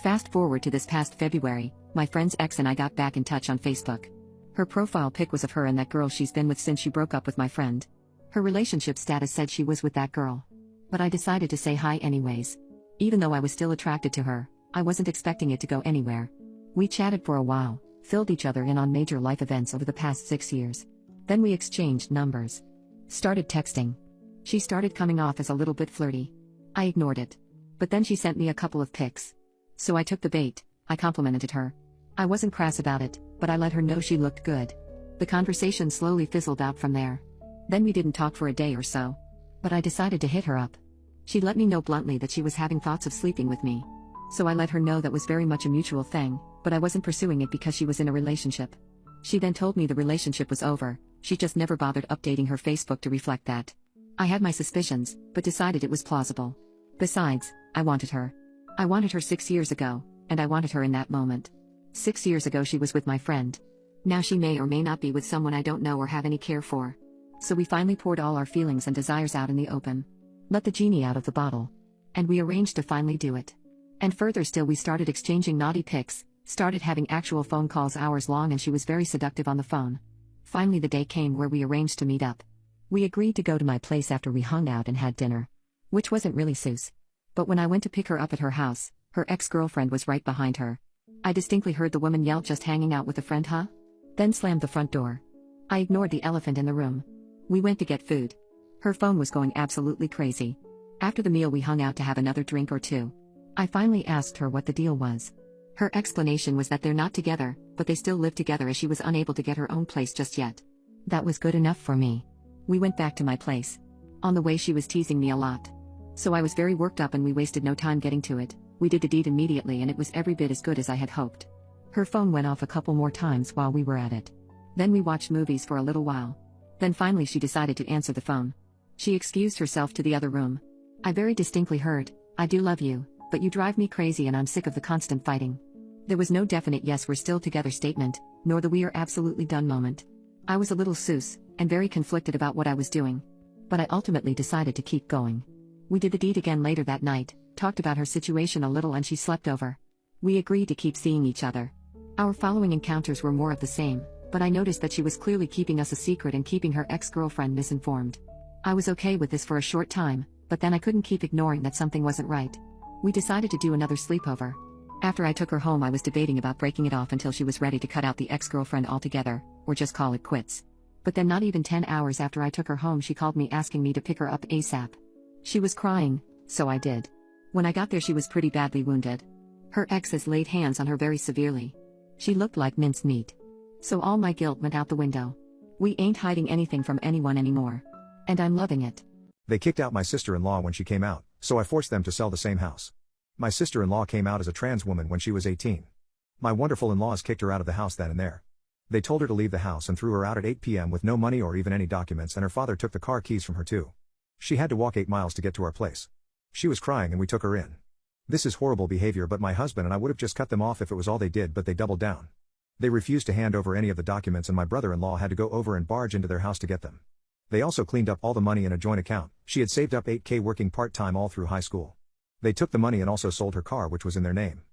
Speaker 3: Fast forward to this past February, my friend's ex and I got back in touch on Facebook. Her profile pic was of her and that girl she's been with since she broke up with my friend. Her relationship status said she was with that girl. But I decided to say hi anyways. Even though I was still attracted to her, I wasn't expecting it to go anywhere. We chatted for a while, filled each other in on major life events over the past 6 years. Then we exchanged numbers. Started texting. She started coming off as a little bit flirty. I ignored it. But then she sent me a couple of pics. So I took the bait. I complimented her. I wasn't crass about it, but I let her know she looked good. The conversation slowly fizzled out from there. Then we didn't talk for a day or so. But I decided to hit her up. She let me know bluntly that she was having thoughts of sleeping with me. So I let her know that was very much a mutual thing, but I wasn't pursuing it because she was in a relationship. She then told me the relationship was over, she just never bothered updating her Facebook to reflect that. I had my suspicions, but decided it was plausible. Besides, I wanted her. I wanted her 6 years ago, and I wanted her in that moment. 6 years ago she was with my friend. Now she may or may not be with someone I don't know or have any care for. So we finally poured all our feelings and desires out in the open. Let the genie out of the bottle. And we arranged to finally do it. And further still, we started exchanging naughty pics, started having actual phone calls hours long, and she was very seductive on the phone. Finally the day came where we arranged to meet up. We agreed to go to my place after we hung out and had dinner. Which wasn't really Seuss. But when I went to pick her up at her house, her ex-girlfriend was right behind her. I distinctly heard the woman yell, "Just hanging out with a friend, huh?" Then slammed the front door. I ignored the elephant in the room. We went to get food. Her phone was going absolutely crazy. After the meal we hung out to have another drink or two. I finally asked her what the deal was. Her explanation was that they're not together, but they still live together, as she was unable to get her own place just yet. That was good enough for me. We went back to my place. On the way she was teasing me a lot. So I was very worked up and we wasted no time getting to it. We did the deed immediately and it was every bit as good as I had hoped. Her phone went off a couple more times while we were at it. Then we watched movies for a little while. Then finally she decided to answer the phone. She excused herself to the other room. I very distinctly heard, "I do love you, but you drive me crazy and I'm sick of the constant fighting." There was no definite "yes we're still together" statement, nor the "we are absolutely done" moment. I was a little Seuss, and very conflicted about what I was doing. But I ultimately decided to keep going. We did the deed again later that night, talked about her situation a little, and she slept over. We agreed to keep seeing each other. Our following encounters were more of the same, but I noticed that she was clearly keeping us a secret and keeping her ex-girlfriend misinformed. I was okay with this for a short time, but then I couldn't keep ignoring that something wasn't right. We decided to do another sleepover. After I took her home I was debating about breaking it off until she was ready to cut out the ex-girlfriend altogether, or just call it quits. But then not even 10 hours after I took her home she called me asking me to pick her up ASAP. She was crying, so I did. When I got there she was pretty badly wounded. Her exes laid hands on her very severely. She looked like minced meat. So all my guilt went out the window. We ain't hiding anything from anyone anymore. And I'm loving it.
Speaker 1: They kicked out my sister-in-law when she came out, so I forced them to sell the same house. My sister-in-law came out as a trans woman when she was 18. My wonderful in-laws kicked her out of the house then and there. They told her to leave the house and threw her out at 8 p.m. with no money or even any documents, and her father took the car keys from her too. She had to walk 8 miles to get to our place. She was crying and we took her in. This is horrible behavior, but my husband and I would have just cut them off if it was all they did, but they doubled down. They refused to hand over any of the documents and my brother-in-law had to go over and barge into their house to get them. They also cleaned up all the money in a joint account. She had saved up $8,000 working part-time all through high school. They took the money and also sold her car, which was in their name.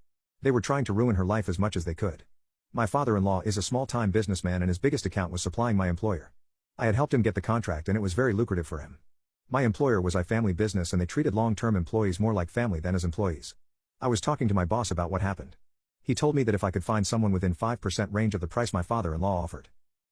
Speaker 1: They were trying to ruin her life as much as they could. My father-in-law is a small-time businessman and his biggest account was supplying my employer. I had helped him get the contract and it was very lucrative for him. My employer was a family business and they treated long-term employees more like family than as employees. I was talking to my boss about what happened. He told me that if I could find someone within 5% range of the price my father-in-law offered,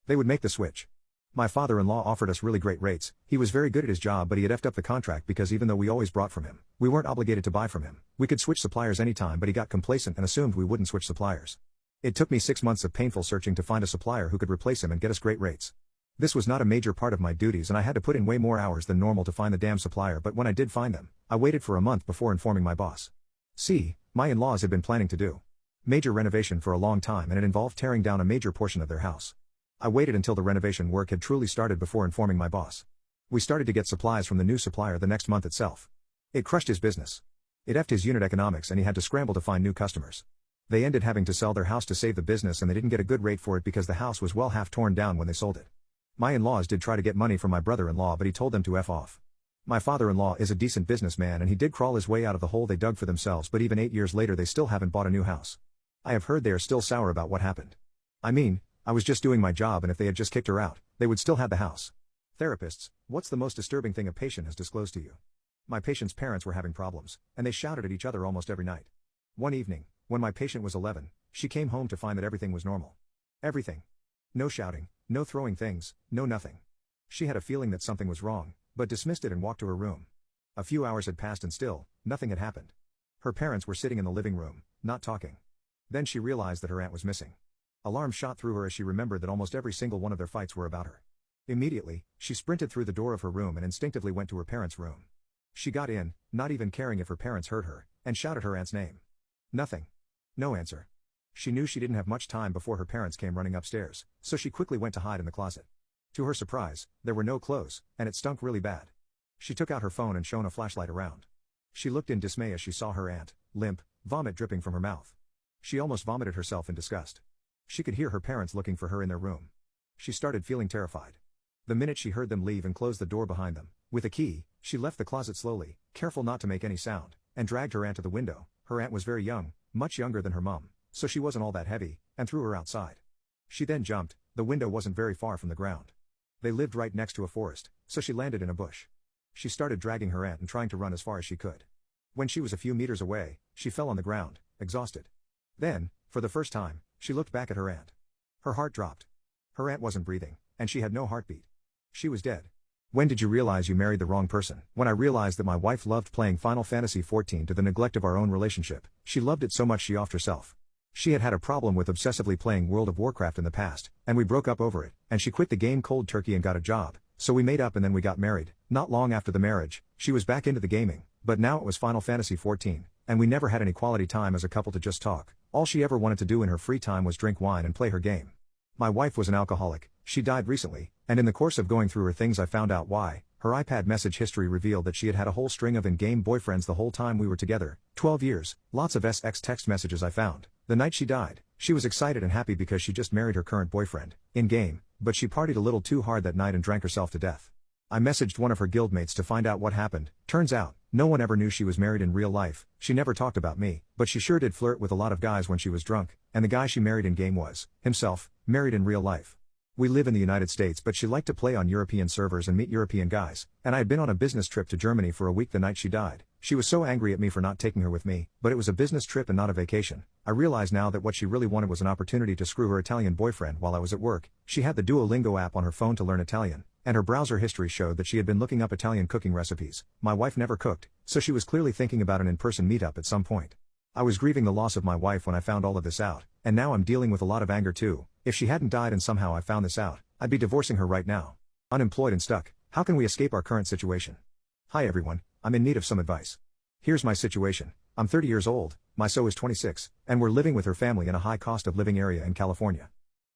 Speaker 1: they would make the switch. My father-in-law offered us really great rates. He was very good at his job, but he had effed up the contract because even though we always bought from him, we weren't obligated to buy from him. We could switch suppliers anytime, but he got complacent and assumed we wouldn't switch suppliers. It took me 6 months of painful searching to find a supplier who could replace him and get us great rates. This was not a major part of my duties and I had to put in way more hours than normal to find the damn supplier, but when I did find them, I waited for a month before informing my boss. See, my in-laws had been planning to do major renovation for a long time and it involved tearing down a major portion of their house. I waited until the renovation work had truly started before informing my boss. We started to get supplies from the new supplier the next month itself. It crushed his business. It effed his unit economics and he had to scramble to find new customers. They ended having to sell their house to save the business and they didn't get a good rate for it because the house was well half torn down when they sold it. My in-laws did try to get money from my brother-in-law, but he told them to F off. My father-in-law is a decent businessman and he did crawl his way out of the hole they dug for themselves, but even 8 years later they still haven't bought a new house. I have heard they are still sour about what happened. I mean, I was just doing my job and if they had just kicked her out, they would still have the house. Therapists, what's the most disturbing thing a patient has disclosed to you? My patient's parents were having problems, and they shouted at each other almost every night. One evening, when my patient was 11, she came home to find that everything was normal. Everything. No shouting, no throwing things, no nothing. She had a feeling that something was wrong, but dismissed it and walked to her room. A few hours had passed and still, nothing had happened. Her parents were sitting in the living room, not talking. Then she realized that her aunt was missing. Alarm shot through her as she remembered that almost every single one of their fights were about her. Immediately, she sprinted through the door of her room and instinctively went to her parents' room. She got in, not even caring if her parents heard her, and shouted her aunt's name. Nothing. No answer. She knew she didn't have much time before her parents came running upstairs, so she quickly went to hide in the closet. To her surprise, there were no clothes, and it stunk really bad. She took out her phone and shone a flashlight around. She looked in dismay as she saw her aunt, limp, vomit dripping from her mouth. She almost vomited herself in disgust. She could hear her parents looking for her in their room. She started feeling terrified. The minute she heard them leave and close the door behind them, with a key, she left the closet slowly, careful not to make any sound, and dragged her aunt to the window. Her aunt was very young, much younger than her mom, so she wasn't all that heavy, and threw her outside. She then jumped. The window wasn't very far from the ground. They lived right next to a forest, so she landed in a bush. She started dragging her aunt and trying to run as far as she could. When she was a few meters away, she fell on the ground, exhausted. Then, for the first time, she looked back at her aunt. Her heart dropped. Her aunt wasn't breathing, and she had no heartbeat. She was dead. When did you realize you married the wrong person? When I realized that my wife loved playing Final Fantasy XIV to the neglect of our own relationship. She loved it so much she offed herself. She had had a problem with obsessively playing World of Warcraft in the past, and we broke up over it, and she quit the game cold turkey and got a job, so we made up and then we got married. Not long after the marriage, she was back into the gaming, but now it was Final Fantasy XIV, and we never had any quality time as a couple to just talk. All she ever wanted to do in her free time was drink wine and play her game. My wife was an alcoholic. She died recently, and in the course of going through her things I found out why. Her iPad message history revealed that she had had a whole string of in-game boyfriends the whole time we were together, 12 years, lots of SX text messages I found. The night she died, she was excited and happy because she just married her current boyfriend, in-game, but she partied a little too hard that night and drank herself to death. I messaged one of her guildmates to find out what happened. Turns out, no one ever knew she was married in real life. She never talked about me, but she sure did flirt with a lot of guys when she was drunk, and the guy she married in-game was, himself, married in real life. We live in the United States, but she liked to play on European servers and meet European guys, and I had been on a business trip to Germany for a week the night she died. She was so angry at me for not taking her with me, but it was a business trip and not a vacation. I realize now that what she really wanted was an opportunity to screw her Italian boyfriend while I was at work. She had the Duolingo app on her phone to learn Italian, and her browser history showed that she had been looking up Italian cooking recipes. My wife never cooked, so she was clearly thinking about an in-person meetup at some point. I was grieving the loss of my wife when I found all of this out, and now I'm dealing with a lot of anger too. If she hadn't died and somehow I found this out, I'd be divorcing her right now. Unemployed and stuck. How can we escape our current situation? Hi everyone, I'm in need of some advice. Here's my situation. I'm 30 years old, my so is 26, and we're living with her family in a high cost of living area in California.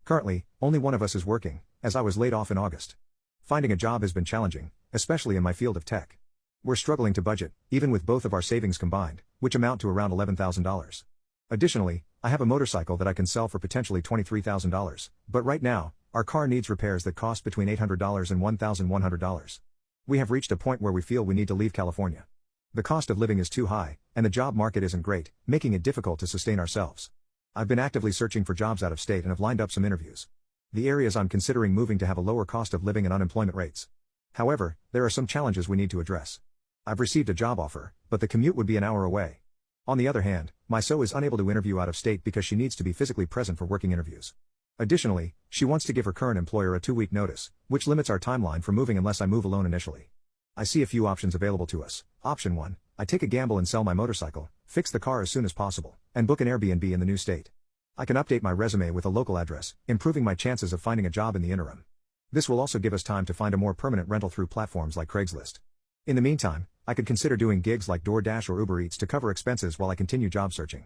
Speaker 1: Currently, only one of us is working, as I was laid off in August. Finding a job has been challenging, especially in my field of tech. We're struggling to budget, even with both of our savings combined, which amount to around $11,000. Additionally, I have a motorcycle that I can sell for potentially $23,000, but right now, our car needs repairs that cost between $800 and $1,100. We have reached a point where we feel we need to leave California. The cost of living is too high, and the job market isn't great, making it difficult to sustain ourselves. I've been actively searching for jobs out of state and have lined up some interviews. The areas I'm considering moving to have a lower cost of living and unemployment rates. However, there are some challenges we need to address. I've received a job offer, but the commute would be an hour away. On the other hand, my so is unable to interview out of state because she needs to be physically present for working interviews. Additionally, she wants to give her current employer a 2-week notice, which limits our timeline for moving unless I move alone initially. I see a few options available to us. Option 1, I take a gamble and sell my motorcycle, fix the car as soon as possible, and book an Airbnb in the new state. I can update my resume with a local address, improving my chances of finding a job in the interim. This will also give us time to find a more permanent rental through platforms like Craigslist. In the meantime, I could consider doing gigs like DoorDash or Uber Eats to cover expenses while I continue job searching.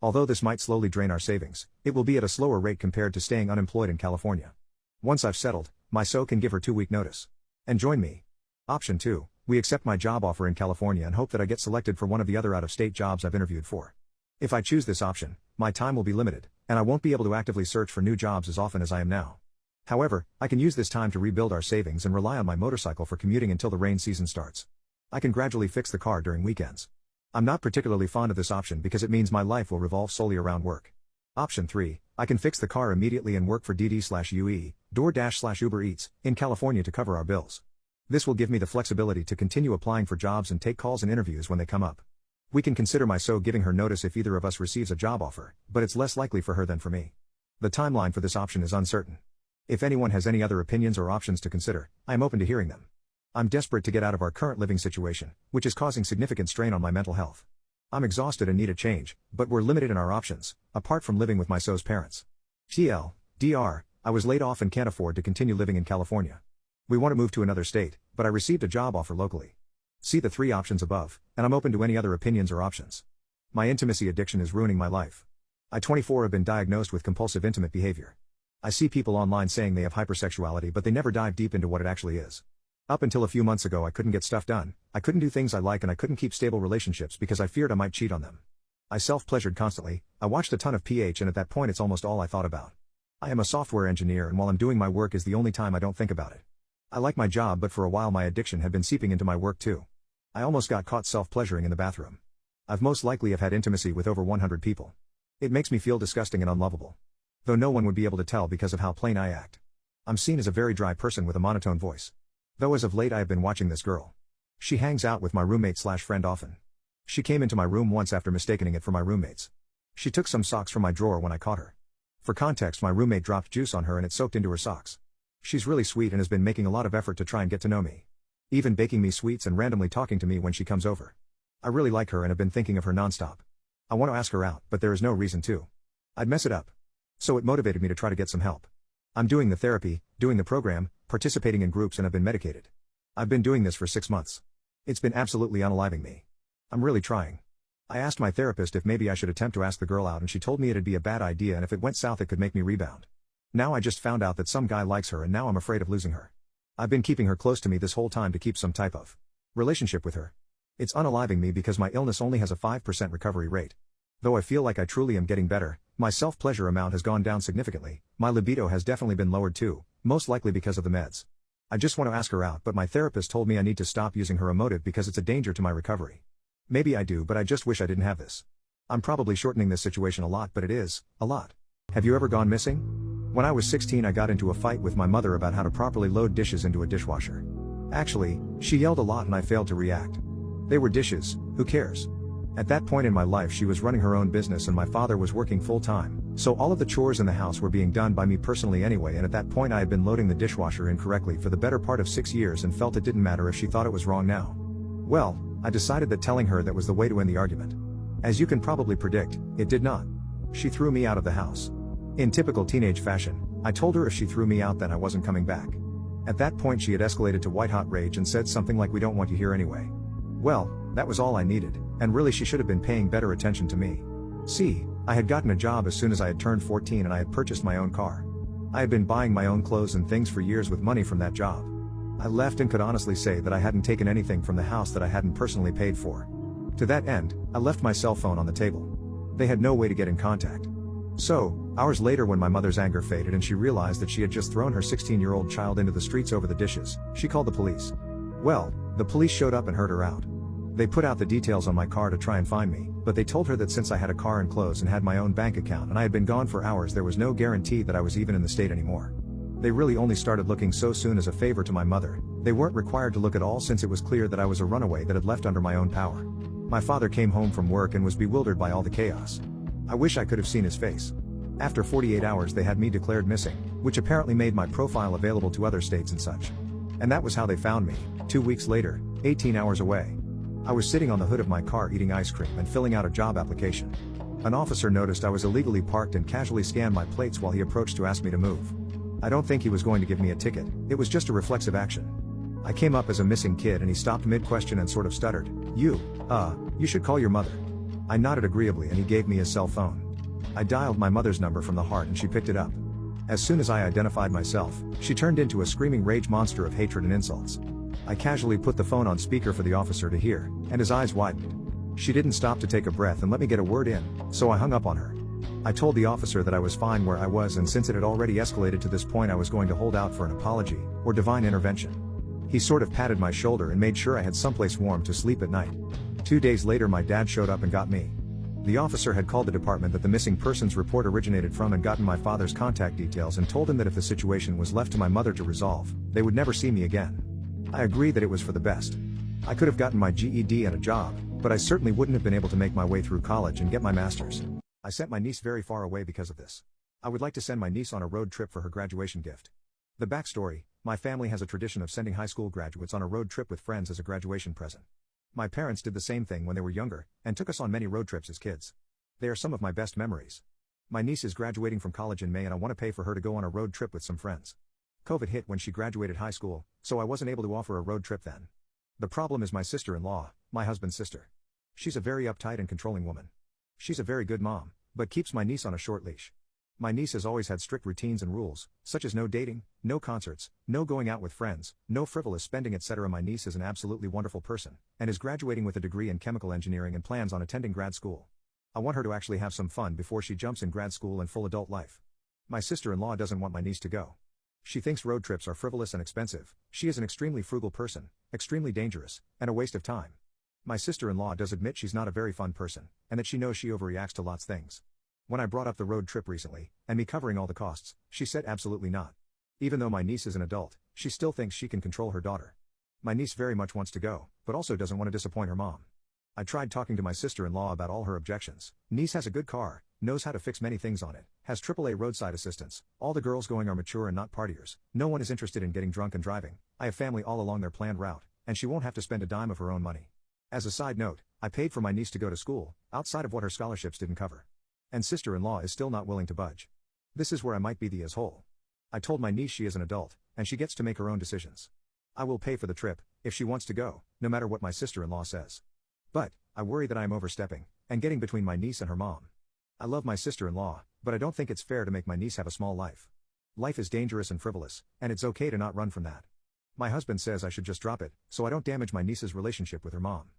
Speaker 1: Although this might slowly drain our savings, it will be at a slower rate compared to staying unemployed in California. Once I've settled, my so can give her 2-week notice. And join me. Option 2, we accept my job offer in California and hope that I get selected for one of the other out-of-state jobs I've interviewed for. If I choose this option, my time will be limited, and I won't be able to actively search for new jobs as often as I am now. However, I can use this time to rebuild our savings and rely on my motorcycle for commuting until the rain season starts. I can gradually fix the car during weekends. I'm not particularly fond of this option because it means my life will revolve solely around work. Option 3, I can fix the car immediately and work for DD/UE, DoorDash/Uber Eats, in California to cover our bills. This will give me the flexibility to continue applying for jobs and take calls and interviews when they come up. We can consider my so giving her notice if either of us receives a job offer, but it's less likely for her than for me. The timeline for this option is uncertain. If anyone has any other opinions or options to consider, I am open to hearing them. I'm desperate to get out of our current living situation, which is causing significant strain on my mental health. I'm exhausted and need a change, but we're limited in our options, apart from living with my so's parents. TL, DR, I was laid off and can't afford to continue living in California. We want to move to another state, but I received a job offer locally. See the 3 options above, and I'm open to any other opinions or options. My intimacy addiction is ruining my life. I 24 have been diagnosed with compulsive intimate behavior. I see people online saying they have hypersexuality but they never dive deep into what it actually is. Up until a few months ago I couldn't get stuff done, I couldn't do things I like, and I couldn't keep stable relationships because I feared I might cheat on them. I self-pleasured constantly, I watched a ton of PH, and at that point it's almost all I thought about. I am a software engineer, and while I'm doing my work is the only time I don't think about it. I like my job, but for a while my addiction had been seeping into my work too. I almost got caught self-pleasuring in the bathroom. I've most likely have had intimacy with over 100 people. It makes me feel disgusting and unlovable. Though no one would be able to tell because of how plain I act. I'm seen as a very dry person with a monotone voice. Though as of late I have been watching this girl. She hangs out with my roommate/friend often. She came into my room once after mistaking it for my roommate's. She took some socks from my drawer when I caught her. For context, my roommate dropped juice on her and it soaked into her socks. She's really sweet and has been making a lot of effort to try and get to know me. Even baking me sweets and randomly talking to me when she comes over. I really like her and have been thinking of her nonstop. I want to ask her out, but there is no reason to. I'd mess it up. So it motivated me to try to get some help. I'm doing the therapy, doing the program, participating in groups, and have been medicated. I've been doing this for 6 months. It's been absolutely unaliving me. I'm really trying. I asked my therapist if maybe I should attempt to ask the girl out, and she told me it'd be a bad idea and if it went south it could make me rebound. Now I just found out that some guy likes her and now I'm afraid of losing her. I've been keeping her close to me this whole time to keep some type of relationship with her. It's unaliving me because my illness only has a 5% recovery rate. Though I feel like I truly am getting better, my self-pleasure amount has gone down significantly, my libido has definitely been lowered too, most likely because of the meds. I just want to ask her out, but my therapist told me I need to stop using her emotive because it's a danger to my recovery. Maybe I do, but I just wish I didn't have this. I'm probably shortening this situation a lot, but it is a lot. Have you ever gone missing? When I was 16 I got into a fight with my mother about how to properly load dishes into a dishwasher. Actually, she yelled a lot and I failed to react. They were dishes, who cares? At that point in my life she was running her own business and my father was working full-time, so all of the chores in the house were being done by me personally anyway, and at that point I had been loading the dishwasher incorrectly for the better part of 6 years and felt it didn't matter if she thought it was wrong now. Well, I decided that telling her that was the way to end the argument. As you can probably predict, it did not. She threw me out of the house. In typical teenage fashion, I told her if she threw me out then I wasn't coming back. At that point she had escalated to white-hot rage and said something like, "We don't want you here anyway." Well, that was all I needed, and really she should have been paying better attention to me. See, I had gotten a job as soon as I had turned 14 and I had purchased my own car. I had been buying my own clothes and things for years with money from that job. I left and could honestly say that I hadn't taken anything from the house that I hadn't personally paid for. To that end, I left my cell phone on the table. They had no way to get in contact. So, hours later when my mother's anger faded and she realized that she had just thrown her 16-year-old child into the streets over the dishes, she called the police. Well, the police showed up and heard her out. They put out the details on my car to try and find me, but they told her that since I had a car and clothes and had my own bank account and I had been gone for hours there was no guarantee that I was even in the state anymore. They really only started looking so soon as a favor to my mother. They weren't required to look at all since it was clear that I was a runaway that had left under my own power. My father came home from work and was bewildered by all the chaos. I wish I could have seen his face. After 48 hours they had me declared missing, which apparently made my profile available to other states and such. And that was how they found me, 2 weeks later, 18 hours away. I was sitting on the hood of my car eating ice cream and filling out a job application. An officer noticed I was illegally parked and casually scanned my plates while he approached to ask me to move. I don't think he was going to give me a ticket, it was just a reflexive action. I came up as a missing kid and he stopped mid-question and sort of stuttered, you should call your mother." I nodded agreeably and he gave me his cell phone. I dialed my mother's number from the heart and she picked it up. As soon as I identified myself, she turned into a screaming rage monster of hatred and insults. I casually put the phone on speaker for the officer to hear, and his eyes widened. She didn't stop to take a breath and let me get a word in, so I hung up on her. I told the officer that I was fine where I was, and since it had already escalated to this point I was going to hold out for an apology, or divine intervention. He sort of patted my shoulder and made sure I had someplace warm to sleep at night. 2 days later my dad showed up and got me. The officer had called the department that the missing persons report originated from and gotten my father's contact details and told him that if the situation was left to my mother to resolve, they would never see me again. I agreed that it was for the best. I could have gotten my GED and a job, but I certainly wouldn't have been able to make my way through college and get my master's. I sent my niece very far away because of this. I would like to send my niece on a road trip for her graduation gift. The backstory: my family has a tradition of sending high school graduates on a road trip with friends as a graduation present. My parents did the same thing when they were younger, and took us on many road trips as kids. They are some of my best memories. My niece is graduating from college in May and I want to pay for her to go on a road trip with some friends. COVID hit when she graduated high school, so I wasn't able to offer a road trip then. The problem is my sister-in-law, my husband's sister. She's a very uptight and controlling woman. She's a very good mom, but keeps my niece on a short leash. My niece has always had strict routines and rules, such as no dating, no concerts, no going out with friends, no frivolous spending, etc. My niece is an absolutely wonderful person, and is graduating with a degree in chemical engineering and plans on attending grad school. I want her to actually have some fun before she jumps in grad school and full adult life. My sister-in-law doesn't want my niece to go. She thinks road trips are frivolous and expensive. She is an extremely frugal person, extremely dangerous, and a waste of time. My sister-in-law does admit she's not a very fun person, and that she knows she overreacts to lots of things. When I brought up the road trip recently, and me covering all the costs, she said absolutely not. Even though my niece is an adult, she still thinks she can control her daughter. My niece very much wants to go, but also doesn't want to disappoint her mom. I tried talking to my sister-in-law about all her objections. Niece has a good car, knows how to fix many things on it, has AAA roadside assistance, all the girls going are mature and not partiers, no one is interested in getting drunk and driving, I have family all along their planned route, and she won't have to spend a dime of her own money. As a side note, I paid for my niece to go to school, outside of what her scholarships didn't cover. And sister-in-law is still not willing to budge. This is where I might be the asshole. I told my niece she is an adult, and she gets to make her own decisions. I will pay for the trip, if she wants to go, no matter what my sister-in-law says. But, I worry that I am overstepping, and getting between my niece and her mom. I love my sister-in-law, but I don't think it's fair to make my niece have a small life. Life is dangerous and frivolous, and it's okay to not run from that. My husband says I should just drop it, so I don't damage my niece's relationship with her mom.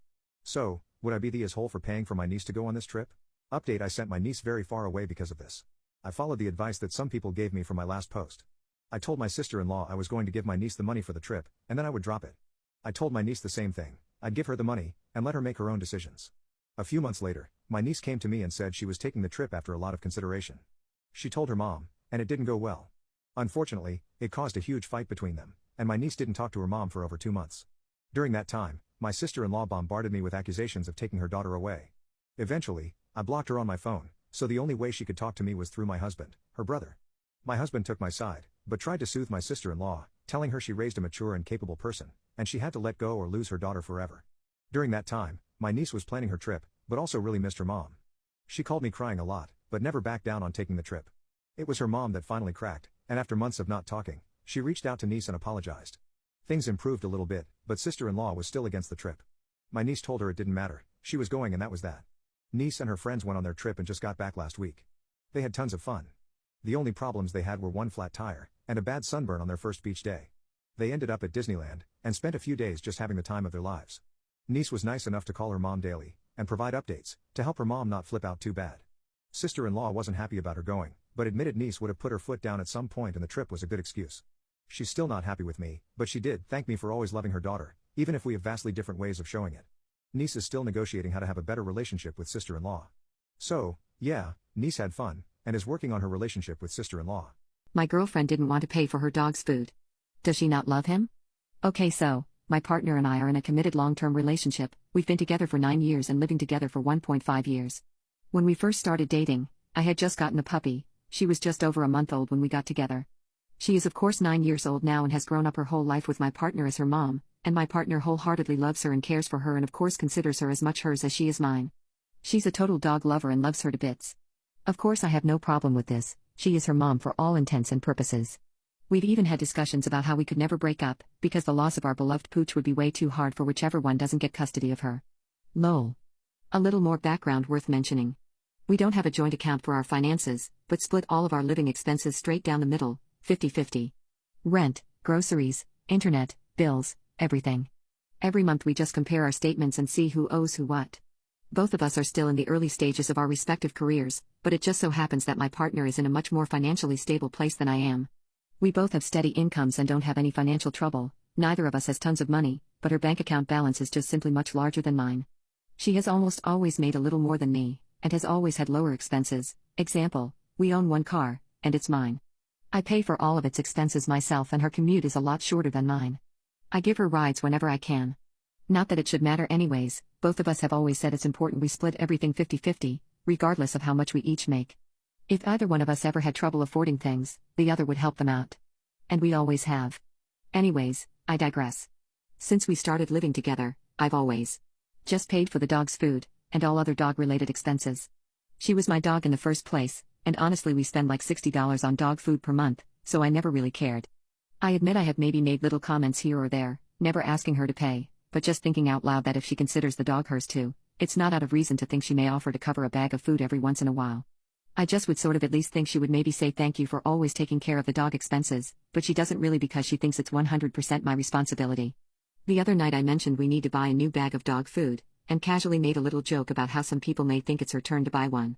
Speaker 1: So, would I be the asshole for paying for my niece to go on this trip? Update: I sent my niece very far away because of this. I followed the advice that some people gave me for my last post. I told my sister-in-law I was going to give my niece the money for the trip, and then I would drop it. I told my niece the same thing. I'd give her the money, and let her make her own decisions. A few months later, my niece came to me and said she was taking the trip after a lot of consideration. She told her mom, and it didn't go well. Unfortunately, it caused a huge fight between them, and my niece didn't talk to her mom for over 2 months. During that time, my sister-in-law bombarded me with accusations of taking her daughter away. Eventually, I blocked her on my phone, so the only way she could talk to me was through my husband, her brother. My husband took my side, but tried to soothe my sister-in-law, telling her she raised a mature and capable person, and she had to let go or lose her daughter forever. During that time, my niece was planning her trip, but also really missed her mom. She called me crying a lot, but never backed down on taking the trip. It was her mom that finally cracked, and after months of not talking, she reached out to niece and apologized. Things improved a little bit, but sister-in-law was still against the trip. My niece told her it didn't matter, she was going and that was that. Niece and her friends went on their trip and just got back last week. They had tons of fun. The only problems they had were one flat tire, and a bad sunburn on their first beach day. They ended up at Disneyland, and spent a few days just having the time of their lives. Niece was nice enough to call her mom daily, and provide updates, to help her mom not flip out too bad. Sister-in-law wasn't happy about her going, but admitted niece would have put her foot down at some point and the trip was a good excuse. She's still not happy with me, but she did thank me for always loving her daughter, even if we have vastly different ways of showing it. Niece is still negotiating how to have a better relationship with sister-in-law. So, yeah, niece had fun, and is working on her relationship with sister-in-law.
Speaker 3: My girlfriend didn't want to pay for her dog's food. Does she not love him? Okay, so, my partner and I are in a committed long-term relationship. We've been together for 9 years and living together for 1.5 years. When we first started dating, I had just gotten a puppy. She was just over a month old when we got together. She is of course 9 years old now and has grown up her whole life with my partner as her mom, and my partner wholeheartedly loves her and cares for her and of course considers her as much hers as she is mine. She's a total dog lover and loves her to bits. Of course I have no problem with this, she is her mom for all intents and purposes. We've even had discussions about how we could never break up, because the loss of our beloved pooch would be way too hard for whichever one doesn't get custody of her. Lol. A little more background worth mentioning. We don't have a joint account for our finances, but split all of our living expenses straight down the middle, 50-50. Rent, groceries, internet, bills, everything. Every month we just compare our statements and see who owes who what. Both of us are still in the early stages of our respective careers, but it just so happens that my partner is in a much more financially stable place than I am. We both have steady incomes and don't have any financial trouble. Neither of us has tons of money, but her bank account balance is just simply much larger than mine. She has almost always made a little more than me, and has always had lower expenses. Example, we own one car, and it's mine. I pay for all of its expenses myself and her commute is a lot shorter than mine. I give her rides whenever I can. Not that it should matter anyways, both of us have always said it's important we split everything 50-50, regardless of how much we each make. If either one of us ever had trouble affording things, the other would help them out. And we always have. Anyways, I digress. Since we started living together, I've always just paid for the dog's food, and all other dog-related expenses. She was my dog in the first place, and honestly we spend like $60 on dog food per month, so I never really cared. I admit I have maybe made little comments here or there, never asking her to pay, but just thinking out loud that if she considers the dog hers too, it's not out of reason to think she may offer to cover a bag of food every once in a while. I just would sort of at least think she would maybe say thank you for always taking care of the dog expenses, but she doesn't really because she thinks it's 100% my responsibility. The other night I mentioned we need to buy a new bag of dog food, and casually made a little joke about how some people may think it's her turn to buy one.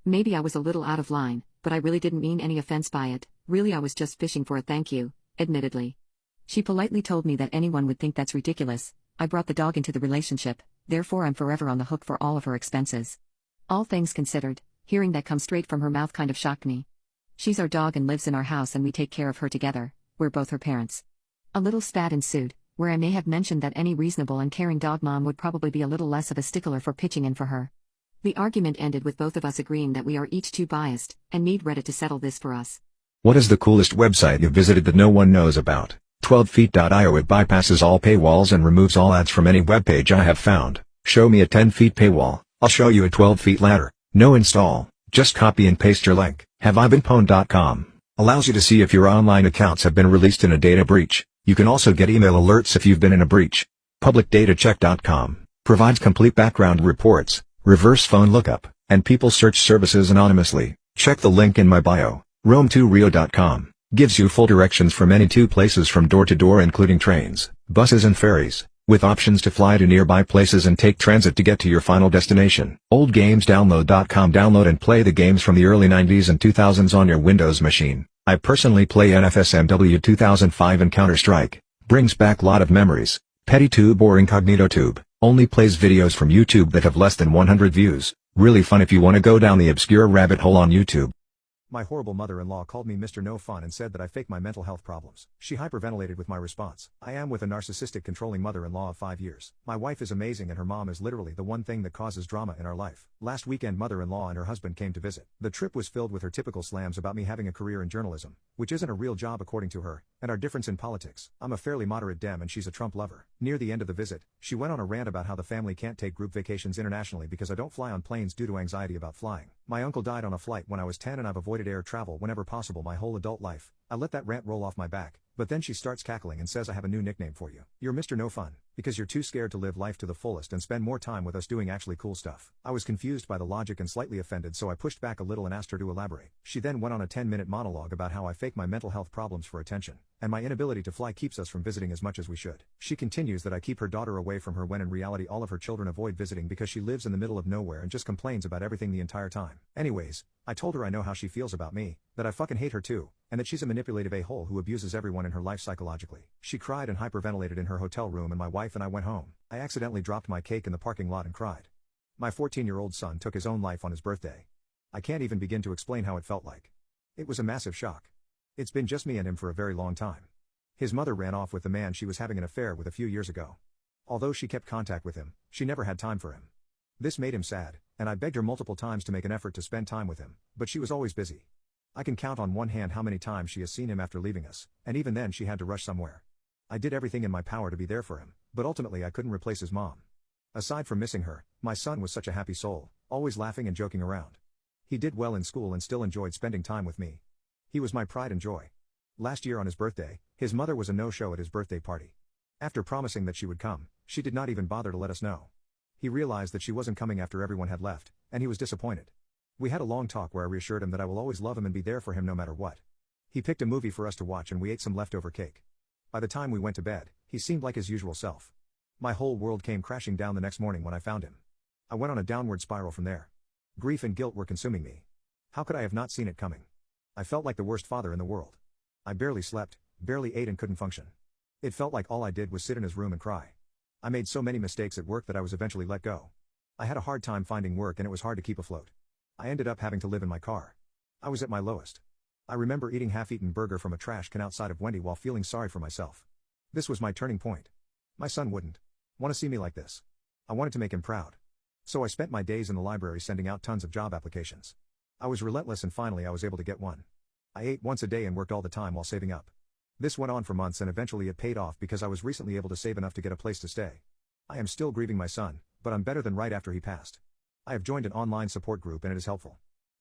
Speaker 3: Maybe I was a little out of line, but I really didn't mean any offense by it, really I was just fishing for a thank you, admittedly. She politely told me that anyone would think that's ridiculous. I brought the dog into the relationship, therefore I'm forever on the hook for all of her expenses. All things considered, hearing that come straight from her mouth kind of shocked me. She's our dog and lives in our house and we take care of her together, we're both her parents. A little spat ensued, where I may have mentioned that any reasonable and caring dog mom would probably be a little less of a stickler for pitching in for her. The argument ended with both of us agreeing that we are each too biased, and need Reddit to settle this for us.
Speaker 2: What is the coolest website you've visited that no one knows about? 12feet.io. It bypasses all paywalls and removes all ads from any webpage I have found. Show me a 10-feet paywall, I'll show you a 12-feet ladder. No install, just copy and paste your link. HaveIBeenPwned.com allows you to see if your online accounts have been released in a data breach. You can also get email alerts if you've been in a breach. PublicDataCheck.com provides complete background reports, reverse phone lookup, and people search services anonymously. Check the link in my bio. Rome2Rio.com gives you full directions from any 2 places from door to door including trains, buses and ferries, with options to fly to nearby places and take transit to get to your final destination. OldGamesDownload.com download and play the games from the early 90s and 2000s on your Windows machine. I personally play NFSMW 2005 and Counter-Strike. Brings back lot of memories. PettyTube or IncognitoTube only plays videos from YouTube that have less than 100 views. Really fun if you want to go down the obscure rabbit hole on YouTube.
Speaker 1: My horrible mother-in-law called me Mr. No Fun and said that I fake my mental health problems. She hyperventilated with my response. I am with a narcissistic controlling mother-in-law of 5 years. My wife is amazing and her mom is literally the one thing that causes drama in our life. Last weekend mother-in-law and her husband came to visit. The trip was filled with her typical slams about me having a career in journalism, which isn't a real job according to her, and our difference in politics. I'm a fairly moderate Dem and she's a Trump lover. Near the end of the visit, she went on a rant about how the family can't take group vacations internationally because I don't fly on planes due to anxiety about flying. My uncle died on a flight when I was 10 and I've avoided air travel whenever possible my whole adult life. I let that rant roll off my back, but then she starts cackling and says I have a new nickname for you. You're Mr. No Fun, because you're too scared to live life to the fullest and spend more time with us doing actually cool stuff. I was confused by the logic and slightly offended, so I pushed back a little and asked her to elaborate. She then went on a 10-minute monologue about how I fake my mental health problems for attention, and my inability to fly keeps us from visiting as much as we should. She continues that I keep her daughter away from her when in reality all of her children avoid visiting because she lives in the middle of nowhere and just complains about everything the entire time. Anyways, I told her I know how she feels about me, that I fucking hate her too, and that she's a manipulative a-hole who abuses everyone in her life psychologically. She cried and hyperventilated in her hotel room and my wife and I went home. I accidentally dropped my cake in the parking lot and cried. My 14-year-old son took his own life on his birthday. I can't even begin to explain how it felt like. It was a massive shock. It's been just me and him for a very long time. His mother ran off with the man she was having an affair with a few years ago. Although she kept contact with him, she never had time for him. This made him sad, and I begged her multiple times to make an effort to spend time with him, but she was always busy. I can count on one hand how many times she has seen him after leaving us, and even then she had to rush somewhere. I did everything in my power to be there for him, but ultimately I couldn't replace his mom. Aside from missing her, my son was such a happy soul, always laughing and joking around. He did well in school and still enjoyed spending time with me. He was my pride and joy. Last year on his birthday, his mother was a no-show at his birthday party. After promising that she would come, she did not even bother to let us know. He realized that she wasn't coming after everyone had left, and he was disappointed. We had a long talk where I reassured him that I will always love him and be there for him no matter what. He picked a movie for us to watch and we ate some leftover cake. By the time we went to bed, he seemed like his usual self. My whole world came crashing down the next morning when I found him. I went on a downward spiral from there. Grief and guilt were consuming me. How could I have not seen it coming? I felt like the worst father in the world. I barely slept, barely ate and couldn't function. It felt like all I did was sit in his room and cry. I made so many mistakes at work that I was eventually let go. I had a hard time finding work and it was hard to keep afloat. I ended up having to live in my car. I was at my lowest. I remember eating half-eaten burger from a trash can outside of Wendy while feeling sorry for myself. This was my turning point. My son wouldn't want to see me like this. I wanted to make him proud. So I spent my days in the library sending out tons of job applications. I was relentless and finally I was able to get one. I ate once a day and worked all the time while saving up. This went on for months and eventually it paid off because I was recently able to save enough to get a place to stay. I am still grieving my son, but I'm better than right after he passed. I have joined an online support group and it is helpful.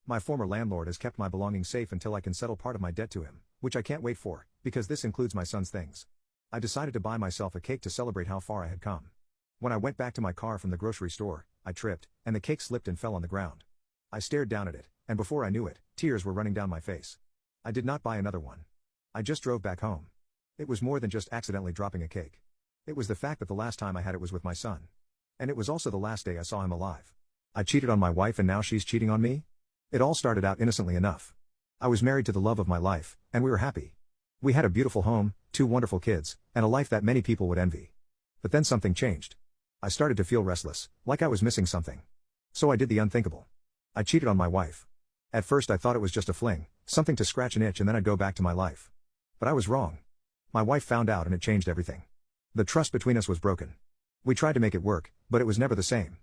Speaker 1: My former landlord has kept my belongings safe until I can settle part of my debt to him, which I can't wait for, because this includes my son's things. I decided to buy myself a cake to celebrate how far I had come. When I went back to my car from the grocery store, I tripped, and the cake slipped and fell on the ground. I stared down at it, and before I knew it, tears were running down my face. I did not buy another one. I just drove back home. It was more than just accidentally dropping a cake. It was the fact that the last time I had it was with my son. And it was also the last day I saw him alive. I cheated on my wife and now she's cheating on me? It all started out innocently enough. I was married to the love of my life, and we were happy. We had a beautiful home, 2 wonderful kids, and a life that many people would envy. But then something changed. I started to feel restless, like I was missing something. So I did the unthinkable. I cheated on my wife. At first I thought it was just a fling, something to scratch an itch and then I'd go back to my life. But I was wrong. My wife found out and it changed everything. The trust between us was broken. We tried to make it work, but it was never the same.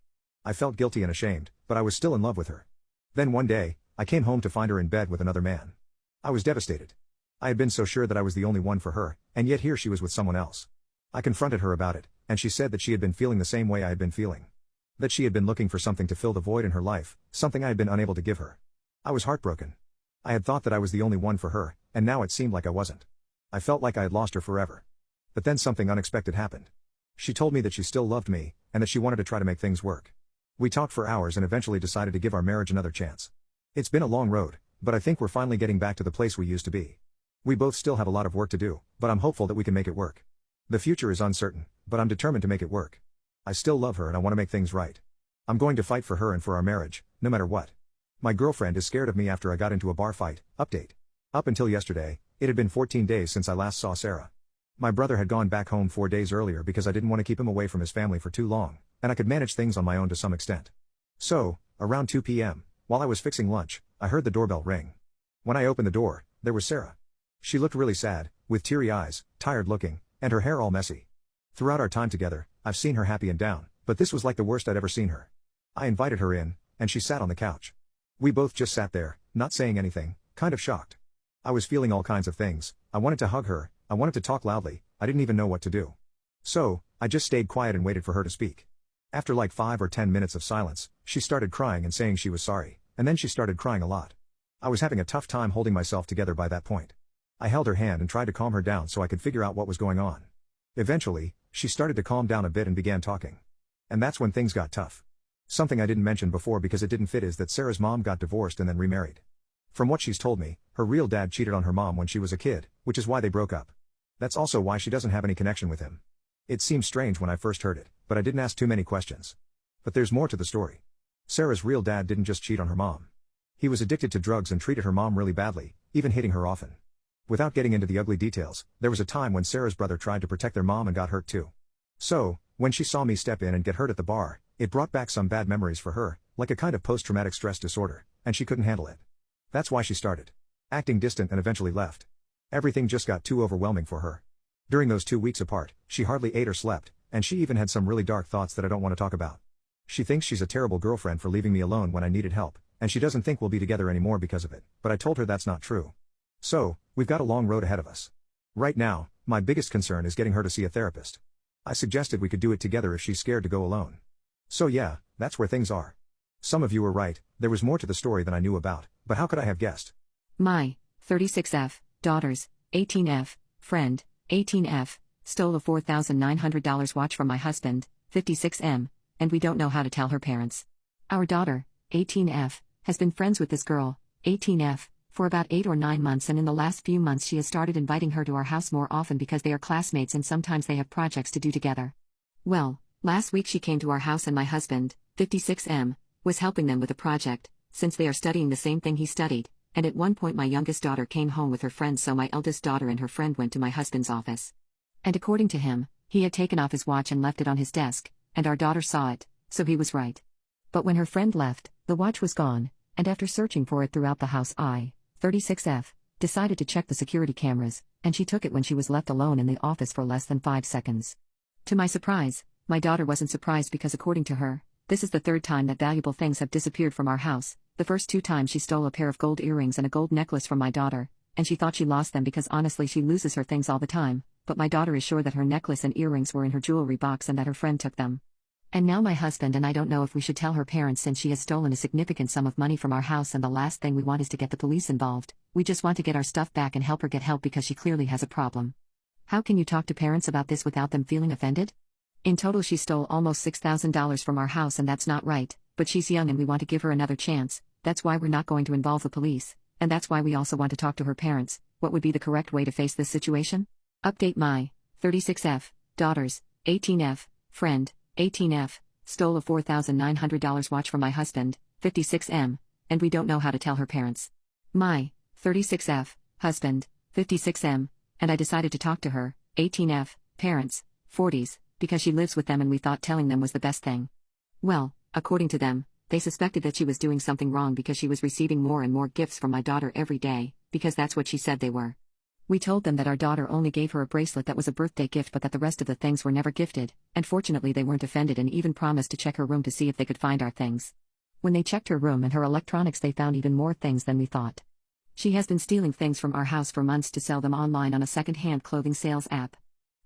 Speaker 1: I felt guilty and ashamed, but I was still in love with her. Then one day, I came home to find her in bed with another man. I was devastated. I had been so sure that I was the only one for her, and yet here she was with someone else. I confronted her about it, and she said that she had been feeling the same way I had been feeling. That she had been looking for something to fill the void in her life, something I had been unable to give her. I was heartbroken. I had thought that I was the only one for her, and now it seemed like I wasn't. I felt like I had lost her forever. But then something unexpected happened. She told me that she still loved me, and that she wanted to try to make things work. We talked for hours and eventually decided to give our marriage another chance. It's been a long road, but I think we're finally getting back to the place we used to be. We both still have a lot of work to do, but I'm hopeful that we can make it work. The future is uncertain, but I'm determined to make it work. I still love her and I want to make things right. I'm going to fight for her and for our marriage, no matter what. My girlfriend is scared of me after I got into a bar fight. Update. Up until yesterday, it had been 14 days since I last saw Sarah. My brother had gone back home 4 days earlier because I didn't want to keep him away from his family for too long, and I could manage things on my own to some extent. So, around 2 p.m., while I was fixing lunch, I heard the doorbell ring. When I opened the door, there was Sarah. She looked really sad, with teary eyes, tired looking, and her hair all messy. Throughout our time together, I've seen her happy and down, but this was like the worst I'd ever seen her. I invited her in, and she sat on the couch. We both just sat there, not saying anything, kind of shocked. I was feeling all kinds of things. I wanted to hug her, I wanted to talk loudly, I didn't even know what to do. So, I just stayed quiet and waited for her to speak. After like 5 or 10 minutes of silence, she started crying and saying she was sorry, and then she started crying a lot. I was having a tough time holding myself together by that point. I held her hand and tried to calm her down so I could figure out what was going on. Eventually, she started to calm down a bit and began talking. And that's when things got tough. Something I didn't mention before because it didn't fit is that Sarah's mom got divorced and then remarried. From what she's told me, her real dad cheated on her mom when she was a kid, which is why they broke up. That's also why she doesn't have any connection with him. It seemed strange when I first heard it, but I didn't ask too many questions. But there's more to the story. Sarah's real dad didn't just cheat on her mom. He was addicted to drugs and treated her mom really badly, even hitting her often. Without getting into the ugly details, there was a time when Sarah's brother tried to protect their mom and got hurt too. So, when she saw me step in and get hurt at the bar, it brought back some bad memories for her, like a kind of post-traumatic stress disorder, and she couldn't handle it. That's why she started acting distant and eventually left. Everything just got too overwhelming for her. During those 2 weeks apart, she hardly ate or slept, and she even had some really dark thoughts that I don't want to talk about. She thinks she's a terrible girlfriend for leaving me alone when I needed help, and she doesn't think we'll be together anymore because of it, but I told her that's not true. So, we've got a long road ahead of us. Right now, my biggest concern is getting her to see a therapist. I suggested we could do it together if she's scared to go alone. So yeah, that's where things are. Some of you were right, there was more to the story than I knew about, but how could I have guessed?
Speaker 3: My 36F, daughters, 18F, friend, 18F, stole a $4,900 watch from my husband, 56M, and we don't know how to tell her parents. Our daughter, 18F, has been friends with this girl, 18F, for about 8 or 9 months, and in the last few months she has started inviting her to our house more often because they are classmates and sometimes they have projects to do together. Well, last week she came to our house and my husband, 56M, was helping them with a project, since they are studying the same thing he studied, and at one point my youngest daughter came home with her friends, so my eldest daughter and her friend went to my husband's office. And according to him, he had taken off his watch and left it on his desk, and our daughter saw it, so he was right. But when her friend left, the watch was gone, and after searching for it throughout the house, I, 36F, decided to check the security cameras, and she took it when she was left alone in the office for less than 5 seconds. To my surprise, my daughter wasn't surprised because according to her, this is the 3rd time that valuable things have disappeared from our house. The first 2 times she stole a pair of gold earrings and a gold necklace from my daughter, and she thought she lost them because honestly she loses her things all the time, but my daughter is sure that her necklace and earrings were in her jewelry box and that her friend took them. And now my husband and I don't know if we should tell her parents since she has stolen a significant sum of money from our house and the last thing we want is to get the police involved. We just want to get our stuff back and help her get help because she clearly has a problem. How can you talk to parents about this without them feeling offended? In total she stole almost $6,000 from our house and that's not right, but she's young and we want to give her another chance. That's why we're not going to involve the police, and that's why we also want to talk to her parents. What would be the correct way to face this situation? Update my 36F, daughters, 18F, friend, 18F, stole a $4,900 watch from my husband, 56M, and we don't know how to tell her parents. My 36F, husband, 56M, and I decided to talk to her, 18F, parents, 40s, because she lives with them and we thought telling them was the best thing. Well, according to them, they suspected that she was doing something wrong because she was receiving more and more gifts from my daughter every day, because that's what she said they were. We told them that our daughter only gave her a bracelet that was a birthday gift but that the rest of the things were never gifted, and fortunately they weren't offended and even promised to check her room to see if they could find our things. When they checked her room and her electronics they found even more things than we thought. She has been stealing things from our house for months to sell them online on a second-hand clothing sales app.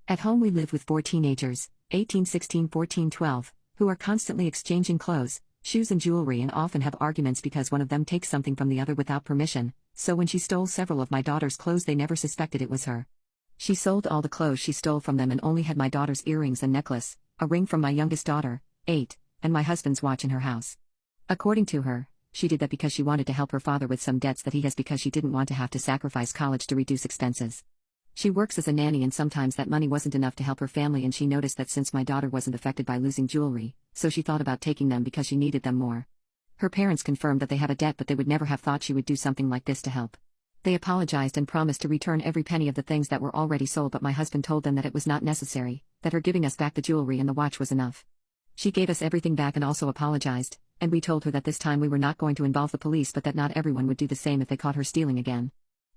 Speaker 3: At home we live with 4 teenagers, 18, 16, 14, 12, who are constantly exchanging clothes, shoes and jewelry and often have arguments because one of them takes something from the other without permission, so when she stole several of my daughter's clothes they never suspected it was her. She sold all the clothes she stole from them and only had my daughter's earrings and necklace, a ring from my youngest daughter, 8, and my husband's watch in her house. According to her, she did that because she wanted to help her father with some debts that he has because she didn't want to have to sacrifice college to reduce expenses. She works as a nanny and sometimes that money wasn't enough to help her family and she noticed that since my daughter wasn't affected by losing jewelry, so she thought about taking them because she needed them more. Her parents confirmed that they have a debt but they would never have thought she would do something like this to help. They apologized and promised to return every penny of the things that were already sold but my husband told them that it was not necessary, that her giving us back the jewelry and the watch was enough. She gave us everything back and also apologized, and we told her that this time we were not going to involve the police but that not everyone would do the same if they caught her stealing again.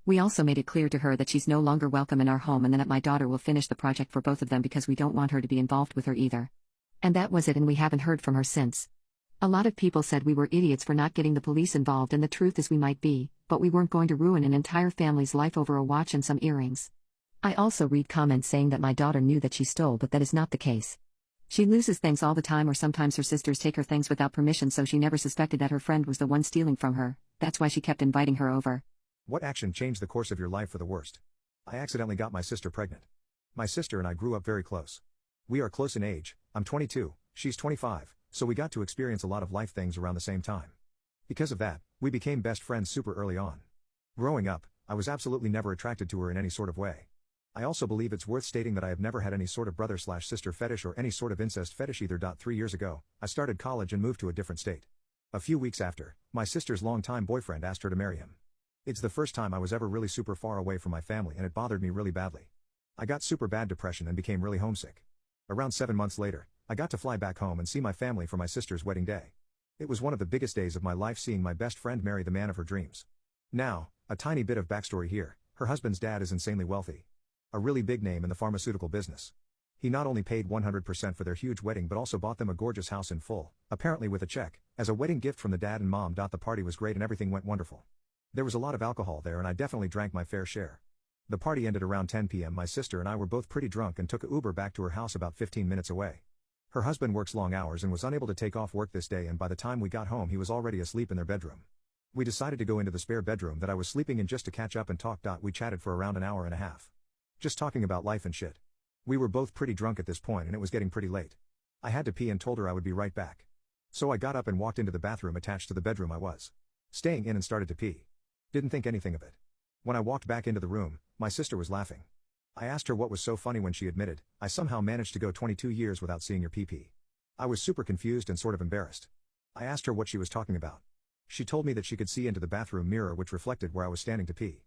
Speaker 3: We also made it clear to her that she's no longer welcome in our home and that my daughter will finish the project for both of them because we don't want her to be involved with her either. And that was it and we haven't heard from her since. A lot of people said we were idiots for not getting the police involved and the truth is we might be, but we weren't going to ruin an entire family's life over a watch and some earrings. I also read comments saying that my daughter knew that she stole but that is not the case. She loses things all the time or sometimes her sisters take her things without permission so she never suspected that her friend was the one stealing from her, that's why she kept inviting her over.
Speaker 1: What action changed the course of your life for the worst? I accidentally got my sister pregnant. My sister and I grew up very close. We are close in age, I'm 22, she's 25, so we got to experience a lot of life things around the same time. Because of that, we became best friends super early on. Growing up, I was absolutely never attracted to her in any sort of way. I also believe it's worth stating that I have never had any sort of brother/sister fetish or any sort of incest fetish either. 3 years ago, I started college and moved to a different state. A few weeks after, my sister's longtime boyfriend asked her to marry him. It's the first time I was ever really super far away from my family and it bothered me really badly. I got super bad depression and became really homesick. Around 7 months later, I got to fly back home and see my family for my sister's wedding day. It was one of the biggest days of my life seeing my best friend marry the man of her dreams. Now, a tiny bit of backstory here, her husband's dad is insanely wealthy. A really big name in the pharmaceutical business. He not only paid 100% for their huge wedding but also bought them a gorgeous house in full, apparently with a check, as a wedding gift from the dad and mom. The party was great and everything went wonderful. There was a lot of alcohol there and I definitely drank my fair share. The party ended around 10 p.m. My sister and I were both pretty drunk and took an Uber back to her house about 15 minutes away. Her husband works long hours and was unable to take off work this day and by the time we got home he was already asleep in their bedroom. We decided to go into the spare bedroom that I was sleeping in just to catch up and talk. We chatted for around an hour and a half. Just talking about life and shit. We were both pretty drunk at this point and it was getting pretty late. I had to pee and told her I would be right back. So I got up and walked into the bathroom attached to the bedroom I was staying in and started to pee. Didn't think anything of it. When I walked back into the room, my sister was laughing. I asked her what was so funny when she admitted, I somehow managed to go 22 years without seeing your pee-pee. I was super confused and sort of embarrassed. I asked her what she was talking about. She told me that she could see into the bathroom mirror which reflected where I was standing to pee.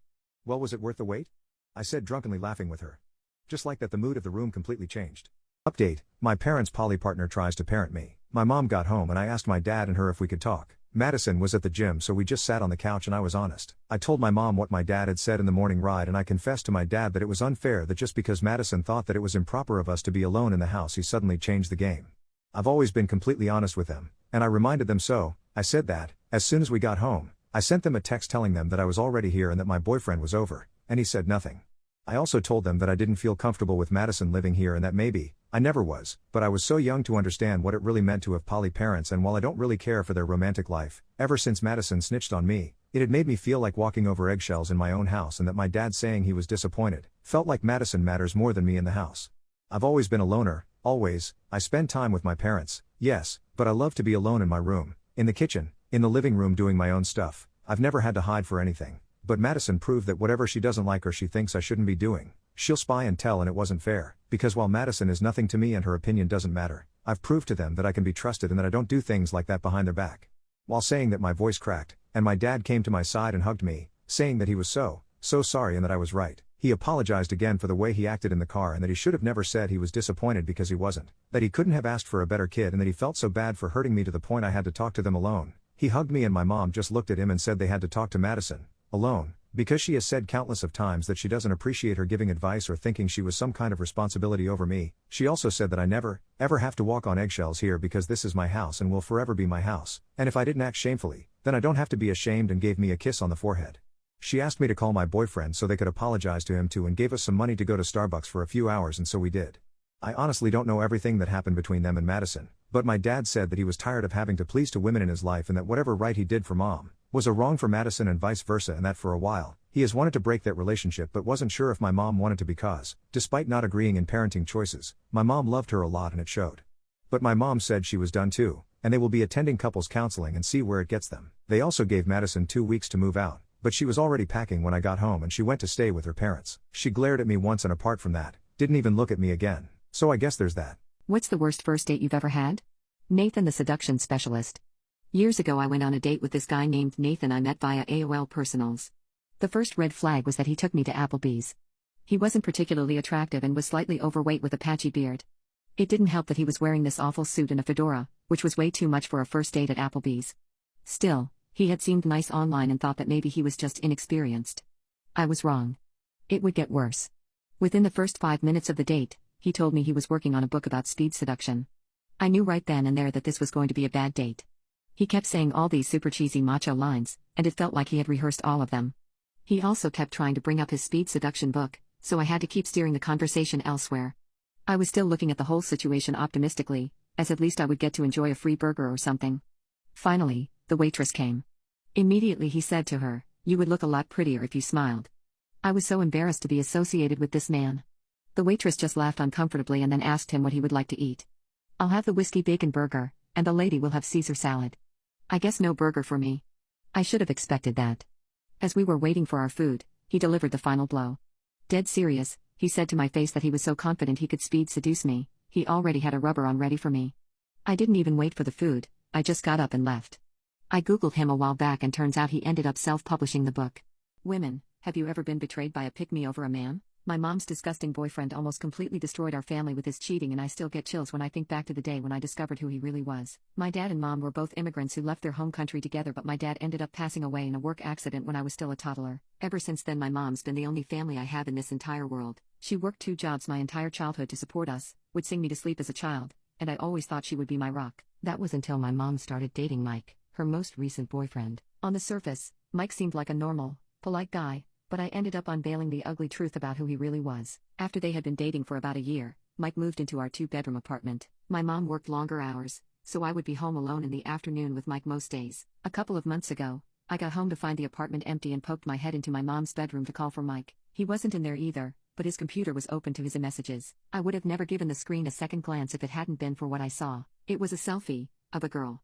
Speaker 1: Well, was it worth the wait? I said, drunkenly laughing with her. Just like that, the mood of the room completely changed. Update, my parents' poly partner tries to parent me. My mom got home and I asked my dad and her if we could talk. Madison was at the gym so we just sat on the couch and I was honest. I told my mom what my dad had said in the morning ride and I confessed to my dad that it was unfair that just because Madison thought that it was improper of us to be alone in the house he suddenly changed the game. I've always been completely honest with them, and I reminded them so. I said that, as soon as we got home, I sent them a text telling them that I was already here and that my boyfriend was over, and he said nothing. I also told them that I didn't feel comfortable with Madison living here and that maybe, I never was, but I was so young to understand what it really meant to have poly parents, and while I don't really care for their romantic life, ever since Madison snitched on me, it had made me feel like walking over eggshells in my own house, and that my dad saying he was disappointed felt like Madison matters more than me in the house. I've always been a loner, always. I spend time with my parents, yes, but I love to be alone in my room, in the kitchen, in the living room doing my own stuff. I've never had to hide for anything. But Madison proved that whatever she doesn't like or she thinks I shouldn't be doing, she'll spy and tell, and it wasn't fair, because while Madison is nothing to me and her opinion doesn't matter, I've proved to them that I can be trusted and that I don't do things like that behind their back. While saying that, my voice cracked, and my dad came to my side and hugged me, saying that he was so sorry and that I was right. He apologized again for the way he acted in the car, and that he should have never said he was disappointed because he wasn't, that he couldn't have asked for a better kid, and that he felt so bad for hurting me to the point I had to talk to them alone. He hugged me and my mom just looked at him and said they had to talk to Madison alone, because she has said countless of times that she doesn't appreciate her giving advice or thinking she was some kind of responsibility over me. She also said that I never, ever have to walk on eggshells here because this is my house and will forever be my house, and if I didn't act shamefully, then I don't have to be ashamed, and gave me a kiss on the forehead. She asked me to call my boyfriend so they could apologize to him too, and gave us some money to go to Starbucks for a few hours, and so we did. I honestly don't know everything that happened between them and Madison, but my dad said that he was tired of having to please to women in his life, and that whatever right he did for mom was a wrong for Madison and vice versa, and that for a while he has wanted to break that relationship but wasn't sure if my mom wanted to, because, despite not agreeing in parenting choices, my mom loved her a lot and it showed. But my mom said she was done too, and they will be attending couples counseling and see where it gets them. They also gave Madison 2 weeks to move out, but she was already packing when I got home and she went to stay with her parents. She glared at me once, and apart from that, didn't even look at me again. So I guess there's that.
Speaker 3: What's the worst first date you've ever had? Nathan, the seduction specialist. Years ago, I went on a date with this guy named Nathan I met via AOL Personals. The first red flag was that he took me to Applebee's. He wasn't particularly attractive and was slightly overweight with a patchy beard. It didn't help that he was wearing this awful suit and a fedora, which was way too much for a first date at Applebee's. Still, he had seemed nice online and thought that maybe he was just inexperienced. I was wrong. It would get worse. Within the first 5 minutes of the date, he told me he was working on a book about speed seduction. I knew right then and there that this was going to be a bad date. He kept saying all these super cheesy macho lines, and it felt like he had rehearsed all of them. He also kept trying to bring up his speed seduction book, so I had to keep steering the conversation elsewhere. I was still looking at the whole situation optimistically, as at least I would get to enjoy a free burger or something. Finally, the waitress came. Immediately he said to her, "You would look a lot prettier if you smiled." I was so embarrassed to be associated with this man. The waitress just laughed uncomfortably and then asked him what he would like to eat. "I'll have the whiskey bacon burger, and the lady will have Caesar salad." I guess no burger for me. I should have expected that. As we were waiting for our food, he delivered the final blow. Dead serious, he said to my face that he was so confident he could speed seduce me, he already had a rubber on ready for me. I didn't even wait for the food, I just got up and left. I googled him a while back and turns out he ended up self-publishing the book. Women, have you ever been betrayed by a pick-me over a man? My mom's disgusting boyfriend almost completely destroyed our family with his cheating, and I still get chills when I think back to the day when I discovered who he really was. My dad and mom were both immigrants who left their home country together, but my dad ended up passing away in a work accident when I was still a toddler. Ever since then, my mom's been the only family I have in this entire world. She worked 2 jobs my entire childhood to support us, would sing me to sleep as a child, and I always thought she would be my rock. That was until my mom started dating Mike, her most recent boyfriend. On the surface, Mike seemed like a normal, polite guy, but I ended up unveiling the ugly truth about who he really was. After they had been dating for about a year, Mike moved into our 2-bedroom apartment. My mom worked longer hours, so I would be home alone in the afternoon with Mike most days. A couple of months ago, I got home to find the apartment empty and poked my head into my mom's bedroom to call for Mike. He wasn't in there either, but his computer was open to his messages. I would have never given the screen a second glance if it hadn't been for what I saw. It was a selfie of a girl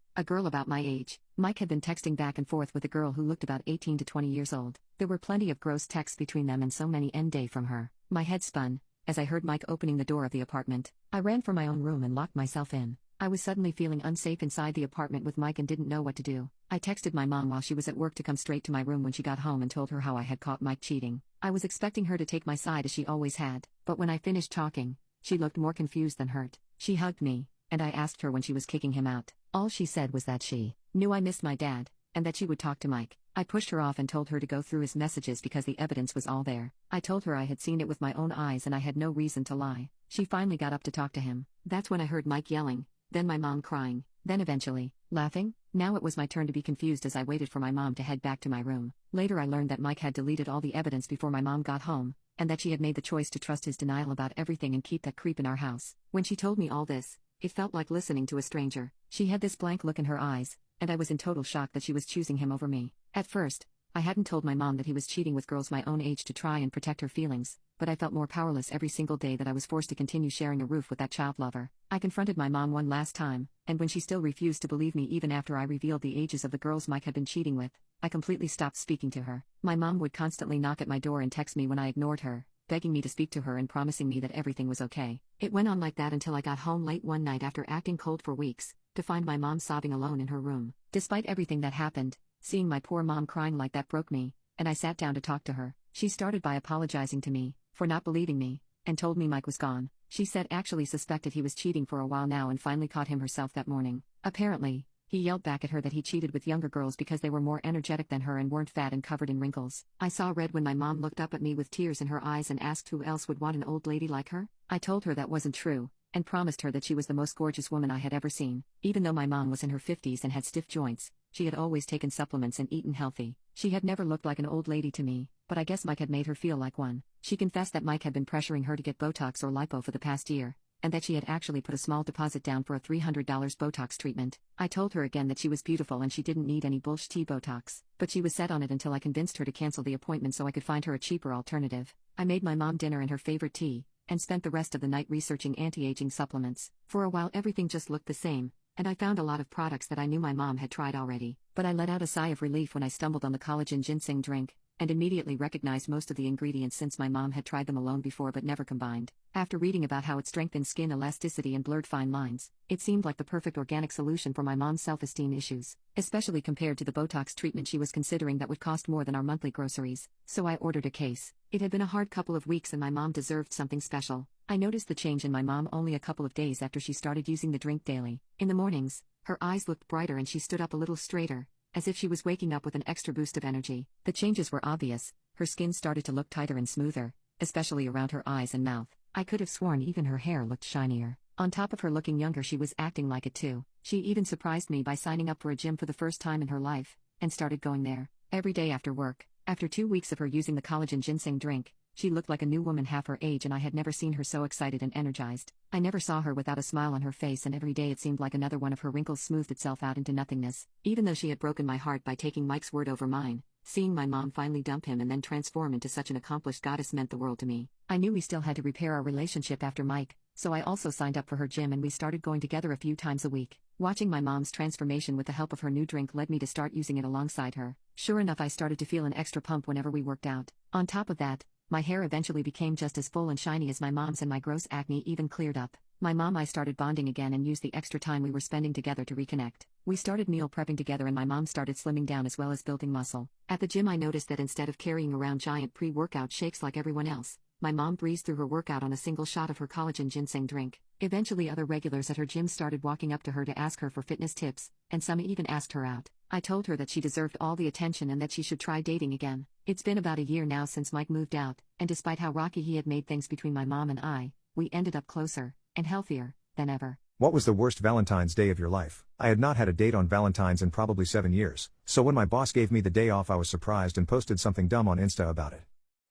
Speaker 3: about my age. Mike had been texting back and forth with a girl who looked about 18 to 20 years old. There were plenty of gross texts between them and so many end day from her. My head spun as I heard Mike opening the door of the apartment. I ran for my own room and locked myself in. I was suddenly feeling unsafe inside the apartment with Mike and didn't know what to do. I texted my mom while she was at work to come straight to my room when she got home and told her how I had caught Mike cheating. I was expecting her to take my side as she always had, but when I finished talking, she looked more confused than hurt. She hugged me, and I asked her when she was kicking him out. All she said was that she knew I missed my dad, and that she would talk to Mike. I pushed her off and told her to go through his messages because the evidence was all there. I told her I had seen it with my own eyes and I had no reason to lie. She finally got up to talk to him. That's when I heard Mike yelling, then my mom crying, then eventually, laughing. Now it was my turn to be confused as I waited for my mom to head back to my room. Later I learned that Mike had deleted all the evidence before my mom got home, and that she had made the choice to trust his denial about everything and keep that creep in our house. When she told me all this, it felt like listening to a stranger. She had this blank look in her eyes, and I was in total shock that she was choosing him over me. At first, I hadn't told my mom that he was cheating with girls my own age to try and protect her feelings, but I felt more powerless every single day that I was forced to continue sharing a roof with that child lover. I confronted my mom one last time, and when she still refused to believe me even after I revealed the ages of the girls Mike had been cheating with, I completely stopped speaking to her. My mom would constantly knock at my door and text me when I ignored her, begging me to speak to her and promising me that everything was okay. It went on like that until I got home late one night after acting cold for weeks, to find my mom sobbing alone in her room. Despite everything that happened, seeing my poor mom crying like that broke me, and I sat down to talk to her. She started by apologizing to me for not believing me, and told me Mike was gone. She said actually suspected he was cheating for a while now and finally caught him herself that morning. Apparently, he yelled back at her that he cheated with younger girls because they were more energetic than her and weren't fat and covered in wrinkles. I saw red when my mom looked up at me with tears in her eyes and asked who else would want an old lady like her. I told her that wasn't true, and promised her that she was the most gorgeous woman I had ever seen. Even though my mom was in her 50s and had stiff joints, she had always taken supplements and eaten healthy. She had never looked like an old lady to me, but I guess Mike had made her feel like one. She confessed that Mike had been pressuring her to get Botox or lipo for the past year, and that she had actually put a small deposit down for a $300 Botox treatment. I told her again that she was beautiful and she didn't need any bullshit Botox, but she was set on it until I convinced her to cancel the appointment so I could find her a cheaper alternative. I made my mom dinner and her favorite tea, and spent the rest of the night researching anti-aging supplements. For a while everything just looked the same, and I found a lot of products that I knew my mom had tried already. But I let out a sigh of relief when I stumbled on the collagen ginseng drink, and immediately recognized most of the ingredients since my mom had tried them alone before but never combined. After reading about how it strengthened skin elasticity and blurred fine lines, it seemed like the perfect organic solution for my mom's self-esteem issues, especially compared to the Botox treatment she was considering that would cost more than our monthly groceries. So I ordered a case. It had been a hard couple of weeks and my mom deserved something special. I noticed the change in my mom only a couple of days after she started using the drink daily. In the mornings, her eyes looked brighter and she stood up a little straighter, as if she was waking up with an extra boost of energy. The changes were obvious. Her skin started to look tighter and smoother, especially around her eyes and mouth. I could have sworn even her hair looked shinier. On top of her looking younger, she was acting like it too. She even surprised me by signing up for a gym for the first time in her life, and started going there every day after work. After 2 weeks of her using the collagen ginseng drink, she looked like a new woman half her age, and I had never seen her so excited and energized. I never saw her without a smile on her face, and every day it seemed like another one of her wrinkles smoothed itself out into nothingness. Even though she had broken my heart by taking Mike's word over mine, seeing my mom finally dump him and then transform into such an accomplished goddess meant the world to me. I knew we still had to repair our relationship after Mike, so I also signed up for her gym and we started going together a few times a week. Watching my mom's transformation with the help of her new drink led me to start using it alongside her. Sure enough, I started to feel an extra pump whenever we worked out. On top of that, my hair eventually became just as full and shiny as my mom's, and my gross acne even cleared up. My mom and I started bonding again and used the extra time we were spending together to reconnect. We started meal prepping together and my mom started slimming down as well as building muscle. At the gym I noticed that instead of carrying around giant pre-workout shakes like everyone else, my mom breezed through her workout on a single shot of her collagen ginseng drink. Eventually other regulars at her gym started walking up to her to ask her for fitness tips, and some even asked her out. I told her that she deserved all the attention and that she should try dating again. It's been about a year now since Mike moved out, and despite how rocky he had made things between my mom and I, we ended up closer and healthier than ever.
Speaker 1: What was the worst Valentine's Day of your life? I had not had a date on Valentine's in probably 7 years, so when my boss gave me the day off I was surprised and posted something dumb on Insta about it.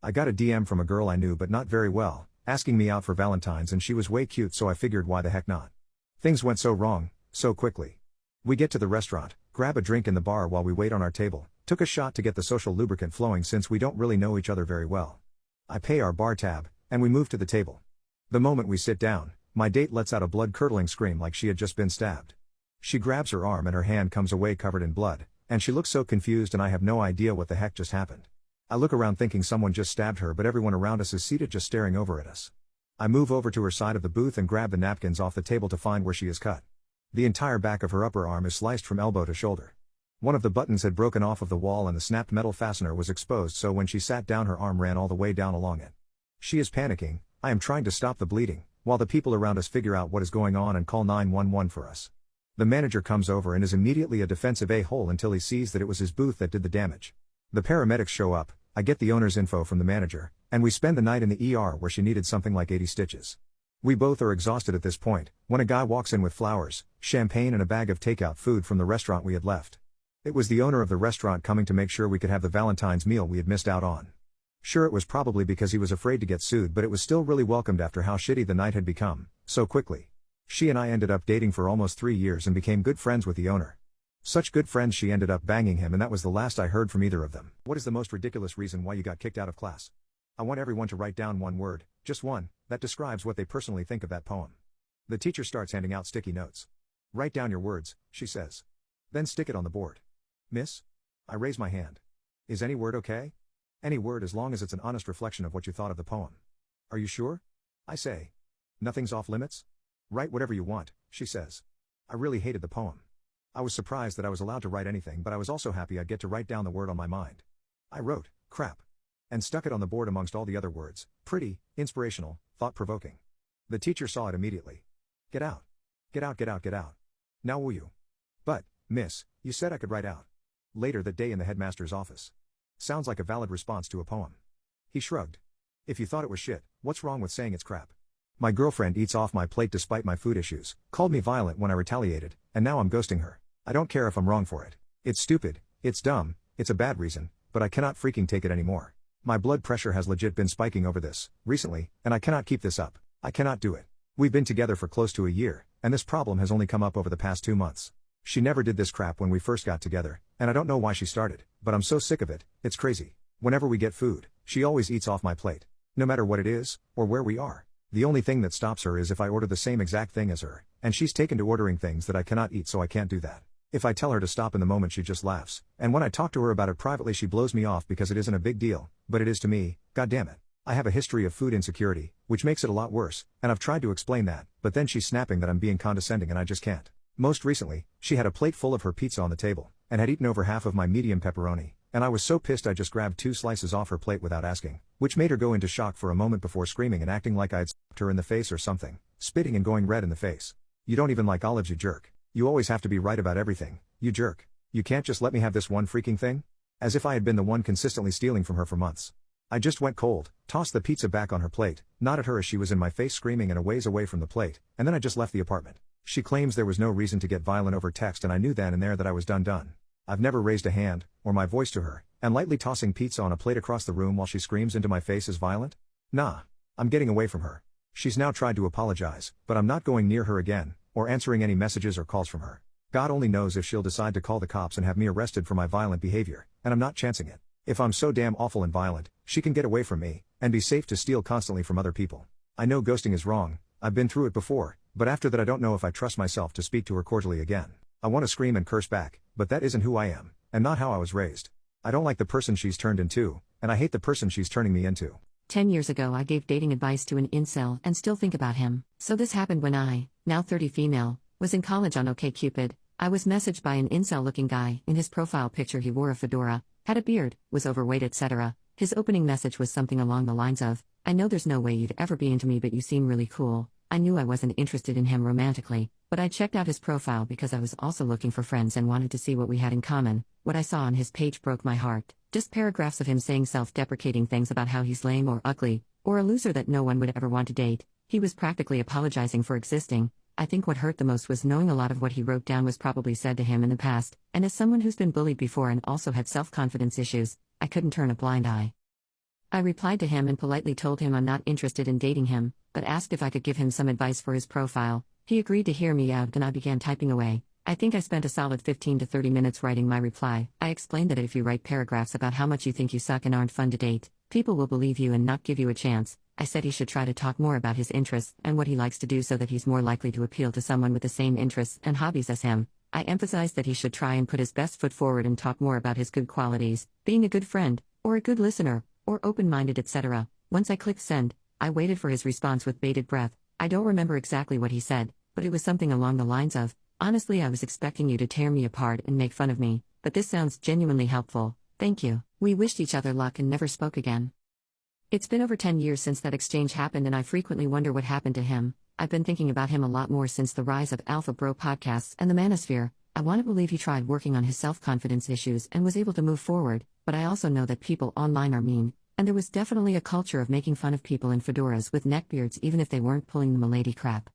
Speaker 1: I got a DM from a girl I knew but not very well, asking me out for Valentine's, and she was way cute, so I figured why the heck not. Things went so wrong, so quickly. We get to the restaurant, grab a drink in the bar while we wait on our table, took a shot to get the social lubricant flowing since we don't really know each other very well. I pay our bar tab, and we move to the table. The moment we sit down, my date lets out a blood-curdling scream like she had just been stabbed. She grabs her arm and her hand comes away covered in blood, and she looks so confused and I have no idea what the heck just happened. I look around thinking someone just stabbed her, but everyone around us is seated just staring over at us. I move over to her side of the booth and grab the napkins off the table to find where she is cut. The entire back of her upper arm is sliced from elbow to shoulder. One of the buttons had broken off of the wall and the snapped metal fastener was exposed, so when she sat down her arm ran all the way down along it. She is panicking. I am trying to stop the bleeding, while the people around us figure out what is going on and call 911 for us. The manager comes over and is immediately a defensive a-hole until he sees that it was his booth that did the damage. The paramedics show up, I get the owner's info from the manager, and we spend the night in the ER where she needed something like 80 stitches. We both are exhausted at this point, when a guy walks in with flowers, champagne and a bag of takeout food from the restaurant we had left. It was the owner of the restaurant coming to make sure we could have the Valentine's meal we had missed out on. Sure, it was probably because he was afraid to get sued, but it was still really welcomed after how shitty the night had become, so quickly. She and I ended up dating for almost 3 years and became good friends with the owner. Such good friends she ended up banging him, and that was the last I heard from either of them. What is the most ridiculous reason why you got kicked out of class? I want everyone to write down one word, just one, that describes what they personally think of that poem. The teacher starts handing out sticky notes. Write down your words, she says. Then stick it on the board. Miss? I raise my hand. Is any word okay? Any word as long as it's an honest reflection of what you thought of the poem. Are you sure? I say. Nothing's off limits? Write whatever you want, she says. I really hated the poem. I was surprised that I was allowed to write anything, but I was also happy I'd get to write down the word on my mind. I wrote, crap. And stuck it on the board amongst all the other words, pretty, inspirational, thought-provoking. The teacher saw it immediately. Get out. Get out, get out, get out. Now will you? But, miss, you said I could write out. Later that day in the headmaster's office. Sounds like a valid response to a poem. He shrugged. If you thought it was shit, what's wrong with saying it's crap? My girlfriend eats off my plate despite my food issues, called me violent when I retaliated, and now I'm ghosting her. I don't care if I'm wrong for it. It's stupid, it's dumb, it's a bad reason, but I cannot freaking take it anymore. My blood pressure has legit been spiking over this, recently, and I cannot keep this up. I cannot do it. We've been together for close to a year, and this problem has only come up over the past 2 months. She never did this crap when we first got together, and I don't know why she started, but I'm so sick of it, it's crazy. Whenever we get food, she always eats off my plate. No matter what it is, or where we are. The only thing that stops her is if I order the same exact thing as her, and she's taken to ordering things that I cannot eat, so I can't do that. If I tell her to stop in the moment, she just laughs, and when I talk to her about it privately, she blows me off because it isn't a big deal, but it is to me. God damn it. I have a history of food insecurity, which makes it a lot worse, and I've tried to explain that, but then she's snapping that I'm being condescending and I just can't. Most recently, she had a plate full of her pizza on the table, and had eaten over half of my medium pepperoni, and I was so pissed I just grabbed 2 slices off her plate without asking, which made her go into shock for a moment before screaming and acting like I'd slapped her in the face or something, spitting and going red in the face. You don't even like olives, you jerk. You always have to be right about everything, you jerk. You can't just let me have this one freaking thing? As if I had been the one consistently stealing from her for months. I just went cold, tossed the pizza back on her plate, nodded at her as she was in my face screaming and a ways away from the plate, and then I just left the apartment. She claims there was no reason to get violent over text, and I knew then and there that I was done. I've never raised a hand, or my voice to her, and lightly tossing pizza on a plate across the room while she screams into my face is violent? Nah. I'm getting away from her. She's now tried to apologize, but I'm not going near her again, or answering any messages or calls from her. God only knows if she'll decide to call the cops and have me arrested for my violent behavior, and I'm not chancing it. If I'm so damn awful and violent, she can get away from me, and be safe to steal constantly from other people. I know ghosting is wrong, I've been through it before, but after that I don't know if I trust myself to speak to her cordially again. I want to scream and curse back, but that isn't who I am, and not how I was raised. I don't like the person she's turned into, and I hate the person she's turning me into.
Speaker 3: 10 years ago I gave dating advice to an incel and still think about him. So this happened when I, now 30 female, was in college on OkCupid. I was messaged by an incel-looking guy. In his profile picture he wore a fedora, had a beard, was overweight, etc. His opening message was something along the lines of, I know there's no way you'd ever be into me, but you seem really cool. I knew I wasn't interested in him romantically, but I checked out his profile because I was also looking for friends and wanted to see what we had in common. What I saw on his page broke my heart. Just paragraphs of him saying self-deprecating things about how he's lame or ugly, or a loser that no one would ever want to date. He was practically apologizing for existing. I think what hurt the most was knowing a lot of what he wrote down was probably said to him in the past, and as someone who's been bullied before and also had self-confidence issues, I couldn't turn a blind eye. I replied to him and politely told him I'm not interested in dating him, but asked if I could give him some advice for his profile. He agreed to hear me out and I began typing away. I think I spent a solid 15 to 30 minutes writing my reply. I explained that if you write paragraphs about how much you think you suck and aren't fun to date, people will believe you and not give you a chance. I said he should try to talk more about his interests and what he likes to do so that he's more likely to appeal to someone with the same interests and hobbies as him. I emphasized that he should try and put his best foot forward and talk more about his good qualities, being a good friend, or a good listener, or open-minded, etc. Once I clicked send, I waited for his response with bated breath. I don't remember exactly what he said, but it was something along the lines of, honestly, I was expecting you to tear me apart and make fun of me, but this sounds genuinely helpful. Thank you. We wished each other luck and never spoke again. It's been over 10 years since that exchange happened and I frequently wonder what happened to him. I've been thinking about him a lot more since the rise of Alpha Bro podcasts and the Manosphere. I want to believe he tried working on his self-confidence issues and was able to move forward, but I also know that people online are mean, and there was definitely a culture of making fun of people in fedoras with neckbeards even if they weren't pulling the milady crap.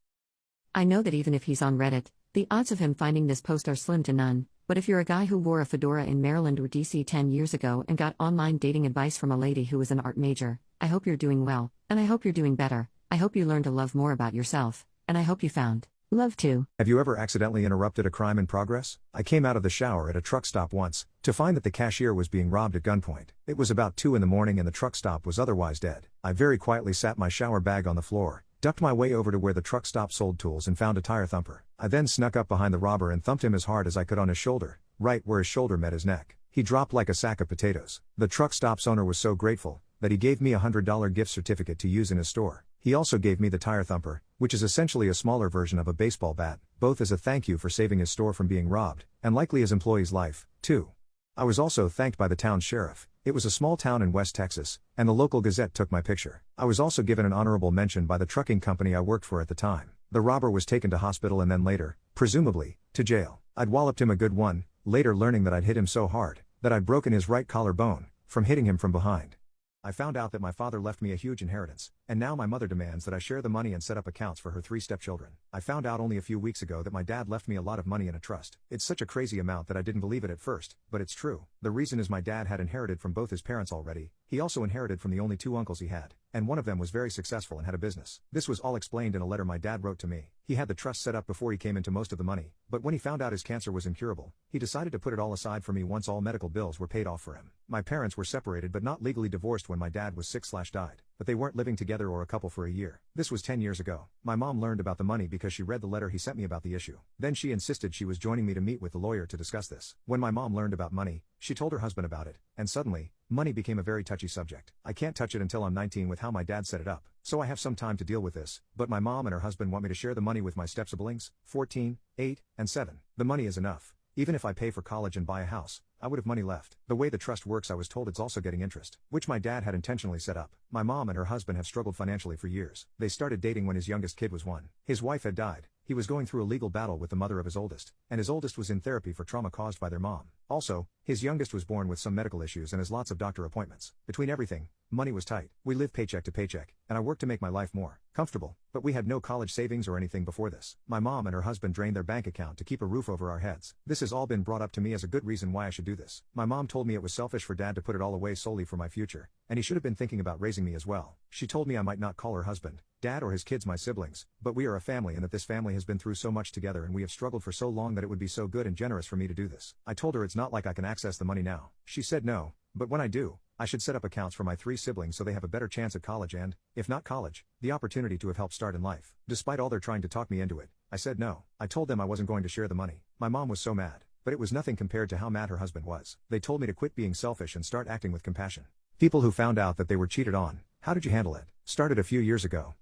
Speaker 3: I know that even if he's on Reddit, the odds of him finding this post are slim to none. But if you're a guy who wore a fedora in Maryland or DC 10 years ago and got online dating advice from a lady who was an art major, I hope you're doing well, and I hope you're doing better. I hope you learned to love more about yourself, and I hope you found love too.
Speaker 1: Have you ever accidentally interrupted a crime in progress? I came out of the shower at a truck stop once, to find that the cashier was being robbed at gunpoint. It was about 2 in the morning and the truck stop was otherwise dead. I very quietly sat my shower bag on the floor, ducked my way over to where the truck stop sold tools and found a tire thumper. I then snuck up behind the robber and thumped him as hard as I could on his shoulder, right where his shoulder met his neck. He dropped like a sack of potatoes. The truck stop's owner was so grateful that he gave me a $100 gift certificate to use in his store. He also gave me the tire thumper, which is essentially a smaller version of a baseball bat, both as a thank you for saving his store from being robbed, and likely his employee's life, too. I was also thanked by the town's sheriff. It was a small town in West Texas, and the local Gazette took my picture. I was also given an honorable mention by the trucking company I worked for at the time. The robber was taken to hospital and then later, presumably, to jail. I'd walloped him a good one, later learning that I'd hit him so hard that I'd broken his right collarbone from hitting him from behind. I found out that my father left me a huge inheritance, and now my mother demands that I share the money and set up accounts for her 3 stepchildren. I found out only a few weeks ago that my dad left me a lot of money in a trust. It's such a crazy amount that I didn't believe it at first, but it's true. The reason is my dad had inherited from both his parents already. He also inherited from the only 2 uncles he had, and one of them was very successful and had a business. This was all explained in a letter my dad wrote to me. He had the trust set up before he came into most of the money, but when he found out his cancer was incurable, he decided to put it all aside for me once all medical bills were paid off for him. My parents were separated but not legally divorced when my dad was sick/died, but they weren't living together or a couple for a year. This was 10 years ago. My mom learned about the money because she read the letter he sent me about the issue. Then she insisted she was joining me to meet with the lawyer to discuss this. When my mom learned about money, she told her husband about it, and suddenly, money became a very touchy subject. I can't touch it until I'm 19 with how my dad set it up, so I have some time to deal with this, but my mom and her husband want me to share the money with my step-siblings, 14, 8, and 7. The money is enough. Even if I pay for college and buy a house, I would have money left. The way the trust works, I was told it's also getting interest, which my dad had intentionally set up. My mom and her husband have struggled financially for years. They started dating when his youngest kid was 1. His wife had died. He was going through a legal battle with the mother of his oldest, and his oldest was in therapy for trauma caused by their mom. Also, his youngest was born with some medical issues and has lots of doctor appointments. Between everything, money was tight. We lived paycheck to paycheck, and I worked to make my life more comfortable, but we had no college savings or anything before this. My mom and her husband drained their bank account to keep a roof over our heads. This has all been brought up to me as a good reason why I should do this. My mom told me it was selfish for dad to put it all away solely for my future, and he should have been thinking about raising me as well. She told me I might not call her husband, dad, or his kids my siblings, but we are a family and that this family has been through so much together and we have struggled for so long that it would be so good and generous for me to do this. I told her it's not like I can access the money now. She said no, but when I do, I should set up accounts for my 3 siblings so they have a better chance at college and, if not college, the opportunity to have helped start in life. Despite all their trying to talk me into it, I said no. I told them I wasn't going to share the money. My mom was so mad, but it was nothing compared to how mad her husband was. They told me to quit being selfish and start acting with compassion. People who found out that they were cheated on, how did you handle it? Started a few years ago.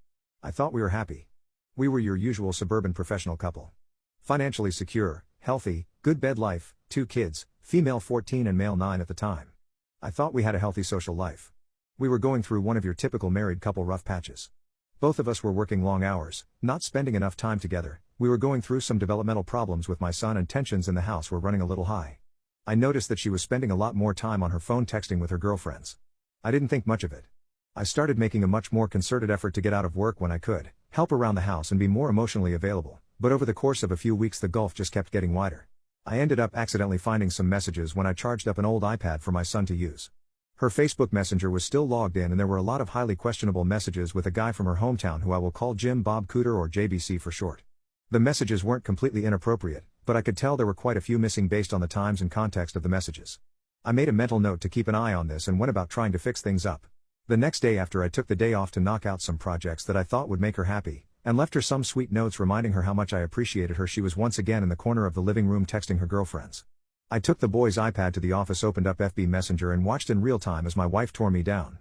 Speaker 1: I thought we were happy. We were your usual suburban professional couple. Financially secure, healthy, good bed life, 2 kids, female 14 and male 9 at the time. I thought we had a healthy social life. We were going through one of your typical married couple rough patches. Both of us were working long hours, not spending enough time together. We were going through some developmental problems with my son and tensions in the house were running a little high. I noticed that she was spending a lot more time on her phone texting with her girlfriends. I didn't think much of it. I started making a much more concerted effort to get out of work when I could, help around the house and be more emotionally available, but over the course of a few weeks the gulf just kept getting wider. I ended up accidentally finding some messages when I charged up an old iPad for my son to use. Her Facebook Messenger was still logged in and there were a lot of highly questionable messages with a guy from her hometown who I will call Jim Bob Cooter or JBC for short. The messages weren't completely inappropriate, but I could tell there were quite a few missing based on the times and context of the messages. I made a mental note to keep an eye on this and went about trying to fix things up. The next day after I took the day off to knock out some projects that I thought would make her happy, and left her some sweet notes reminding her how much I appreciated her, she was once again in the corner of the living room texting her girlfriends. I took the boy's iPad to the office, opened up FB Messenger and watched in real time as my wife tore me down.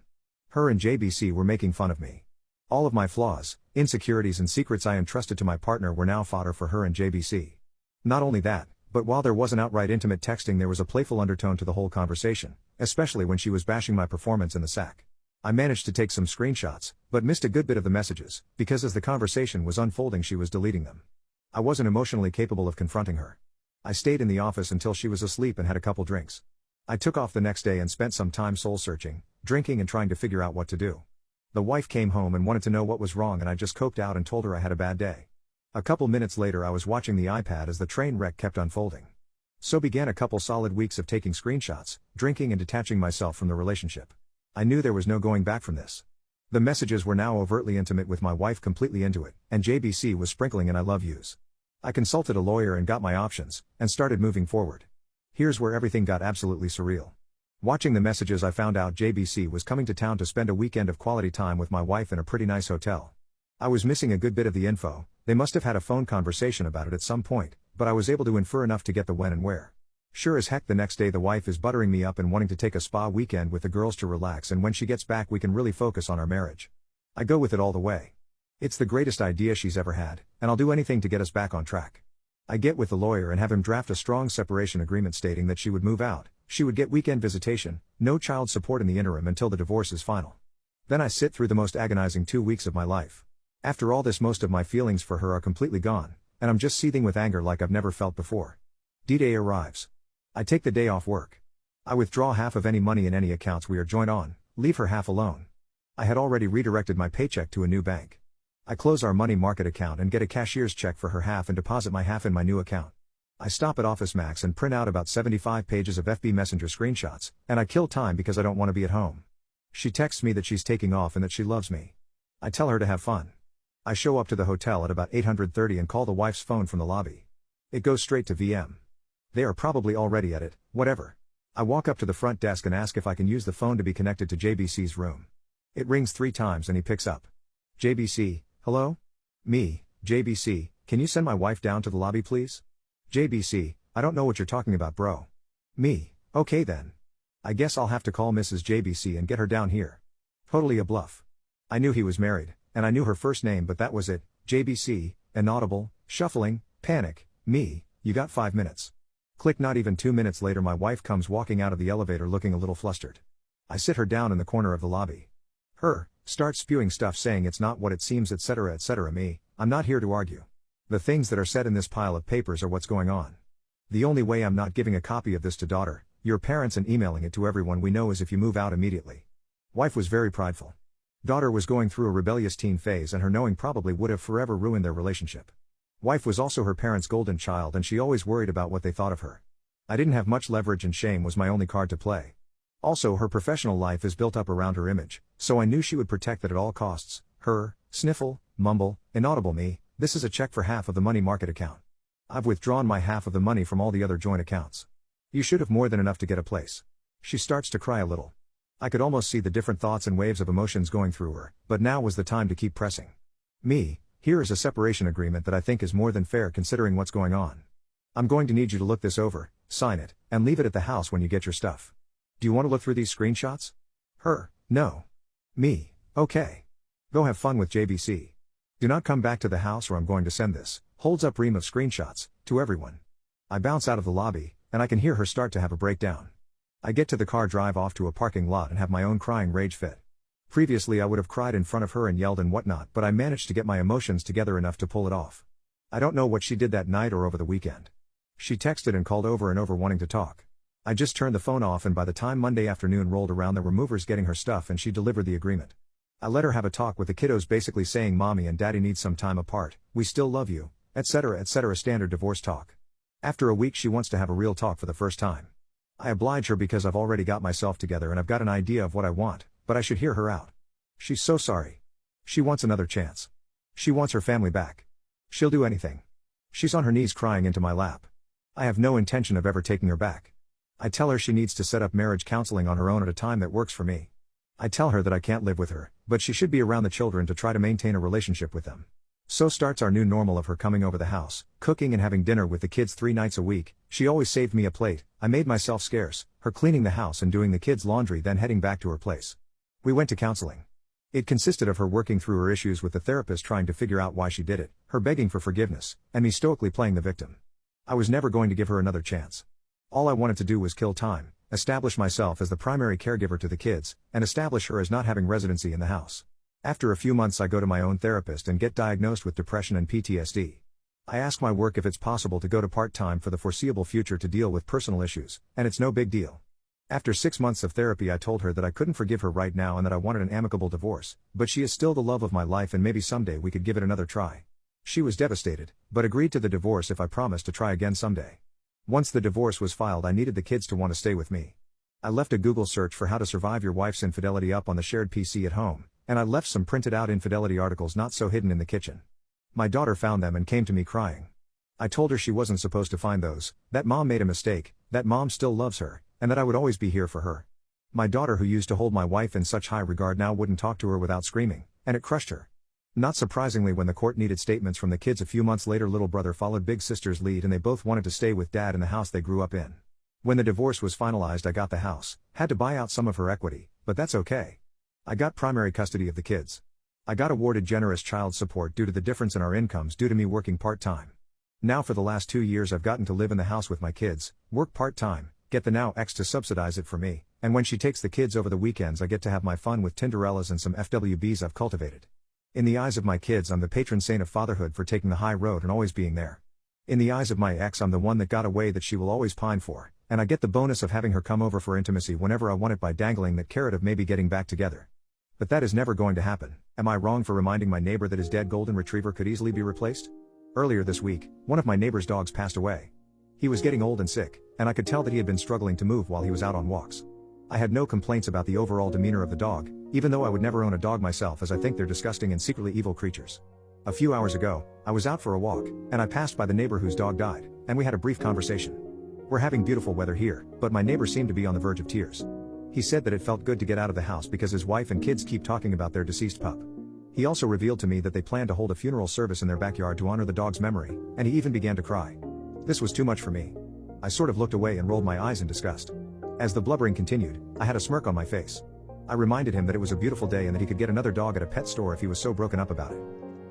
Speaker 1: Her and JBC were making fun of me. All of my flaws, insecurities and secrets I entrusted to my partner were now fodder for her and JBC. Not only that, but while there wasn't outright intimate texting, there was a playful undertone to the whole conversation, especially when she was bashing my performance in the sack. I managed to take some screenshots, but missed a good bit of the messages, because as the conversation was unfolding she was deleting them. I wasn't emotionally capable of confronting her. I stayed in the office until she was asleep and had a couple drinks. I took off the next day and spent some time soul-searching, drinking and trying to figure out what to do. The wife came home and wanted to know what was wrong and I just coped out and told her I had a bad day. A couple minutes later I was watching the iPad as the train wreck kept unfolding. So began a couple solid weeks of taking screenshots, drinking and detaching myself from the relationship. I knew there was no going back from this. The messages were now overtly intimate with my wife completely into it, and JBC was sprinkling in I love yous. I consulted a lawyer and got my options, and started moving forward. Here's where everything got absolutely surreal. Watching the messages I found out JBC was coming to town to spend a weekend of quality time with my wife in a pretty nice hotel. I was missing a good bit of the info, they must have had a phone conversation about it at some point, but I was able to infer enough to get the when and where. Sure as heck the next day the wife is buttering me up and wanting to take a spa weekend with the girls to relax, and when she gets back we can really focus on our marriage. I go with it all the way. It's the greatest idea she's ever had, and I'll do anything to get us back on track. I get with the lawyer and have him draft a strong separation agreement stating that she would move out, she would get weekend visitation, no child support in the interim until the divorce is final. Then I sit through the most agonizing 2 weeks of my life. After all this, most of my feelings for her are completely gone, and I'm just seething with anger like I've never felt before. D-Day arrives. I take the day off work. I withdraw half of any money in any accounts we are joint on, leave her half alone. I had already redirected my paycheck to a new bank. I close our money market account and get a cashier's check for her half and deposit my half in my new account. I stop at Office Max and print out about 75 pages of FB Messenger screenshots, and I kill time because I don't want to be at home. She texts me that she's taking off and that she loves me. I tell her to have fun. I show up to the hotel at about 8:30 and call the wife's phone from the lobby. It goes straight to VM. They are probably already at it, whatever. I walk up to the front desk and ask if I can use the phone to be connected to JBC's room. It rings 3 times and he picks up. JBC, hello? Me, JBC, can you send my wife down to the lobby please? JBC, I don't know what you're talking about bro. Me, okay then. I guess I'll have to call Mrs. JBC and get her down here. Totally a bluff. I knew he was married, and I knew her first name but that was it. JBC, inaudible, shuffling, panic, me, you got 5 minutes. Click. Not even 2 minutes later my wife comes walking out of the elevator looking a little flustered. I sit her down in the corner of the lobby. Her, starts spewing stuff saying it's not what it seems etc. Me, I'm not here to argue. The things that are said in this pile of papers are what's going on. The only way I'm not giving a copy of this to daughter, your parents and emailing it to everyone we know is if you move out immediately. Wife was very prideful. Daughter was going through a rebellious teen phase and her knowing probably would have forever ruined their relationship. Wife was also her parents' golden child and she always worried about what they thought of her. I didn't have much leverage and shame was my only card to play. Also her professional life is built up around her image, so I knew she would protect that at all costs. Her, sniffle, mumble, inaudible me, this is a check for half of the money market account. I've withdrawn my half of the money from all the other joint accounts. You should have more than enough to get a place. She starts to cry a little. I could almost see the different thoughts and waves of emotions going through her, but now was the time to keep pressing. Me, here is a separation agreement that I think is more than fair considering what's going on. I'm going to need you to look this over, sign it, and leave it at the house when you get your stuff. Do you want to look through these screenshots? Her, no. Me, okay. Go have fun with JBC. Do not come back to the house or I'm going to send this, holds up ream of screenshots, to everyone. I bounce out of the lobby, and I can hear her start to have a breakdown. I get to the car, drive off to a parking lot and have my own crying rage fit. Previously I would have cried in front of her and yelled and whatnot, but I managed to get my emotions together enough to pull it off. I don't know what she did that night or over the weekend. She texted and called over and over wanting to talk. I just turned the phone off and by the time Monday afternoon rolled around there were movers getting her stuff and she delivered the agreement. I let her have a talk with the kiddos basically saying mommy and daddy need some time apart, we still love you, etc. standard divorce talk. After a week she wants to have a real talk for the first time. I oblige her because I've already got myself together and I've got an idea of what I want, but I should hear her out. She's so sorry. She wants another chance. She wants her family back. She'll do anything. She's on her knees crying into my lap. I have no intention of ever taking her back. I tell her she needs to set up marriage counseling on her own at a time that works for me. I tell her that I can't live with her, but she should be around the children to try to maintain a relationship with them. So starts our new normal of her coming over the house, cooking and having dinner with the kids 3 nights a week. She always saved me a plate, I made myself scarce, her cleaning the house and doing the kids' laundry then heading back to her place. We went to counseling. It consisted of her working through her issues with the therapist trying to figure out why she did it, her begging for forgiveness, and me stoically playing the victim. I was never going to give her another chance. All I wanted to do was kill time, establish myself as the primary caregiver to the kids, and establish her as not having residency in the house. After a few months I go to my own therapist and get diagnosed with depression and PTSD. I ask my work if it's possible to go to part-time for the foreseeable future to deal with personal issues, and it's no big deal. After 6 months of therapy I told her that I couldn't forgive her right now and that I wanted an amicable divorce, but she is still the love of my life and maybe someday we could give it another try. She was devastated, but agreed to the divorce if I promised to try again someday. Once the divorce was filed, I needed the kids to want to stay with me. I left a Google search for how to survive your wife's infidelity up on the shared PC at home, and I left some printed out infidelity articles not so hidden in the kitchen. My daughter found them and came to me crying. I told her she wasn't supposed to find those, that mom made a mistake, that mom still loves her, and that I would always be here for her. My daughter, who used to hold my wife in such high regard, now wouldn't talk to her without screaming, and it crushed her. Not surprisingly, when the court needed statements from the kids a few months later, little brother followed big sister's lead and they both wanted to stay with dad in the house they grew up in. When the divorce was finalized, I got the house, had to buy out some of her equity, but that's okay. I got primary custody of the kids. I got awarded generous child support due to the difference in our incomes due to me working part-time. Now for the last 2 years I've gotten to live in the house with my kids, work part-time, get the now ex to subsidize it for me, and when she takes the kids over the weekends I get to have my fun with Tinderellas and some FWBs I've cultivated. In the eyes of my kids I'm the patron saint of fatherhood for taking the high road and always being there. In the eyes of my ex I'm the one that got away that she will always pine for, and I get the bonus of having her come over for intimacy whenever I want it by dangling that carrot of maybe getting back together. But that is never going to happen. Am I wrong for reminding my neighbor that his dead golden retriever could easily be replaced? Earlier this week, one of my neighbor's dogs passed away. He was getting old and sick, and I could tell that he had been struggling to move while he was out on walks. I had no complaints about the overall demeanor of the dog, even though I would never own a dog myself, as I think they're disgusting and secretly evil creatures. A few hours ago, I was out for a walk, and I passed by the neighbor whose dog died, and we had a brief conversation. We're having beautiful weather here, but my neighbor seemed to be on the verge of tears. He said that it felt good to get out of the house because his wife and kids keep talking about their deceased pup. He also revealed to me that they plan to hold a funeral service in their backyard to honor the dog's memory, and he even began to cry. This was too much for me. I sort of looked away and rolled my eyes in disgust. As the blubbering continued, I had a smirk on my face. I reminded him that it was a beautiful day and that he could get another dog at a pet store if he was so broken up about it.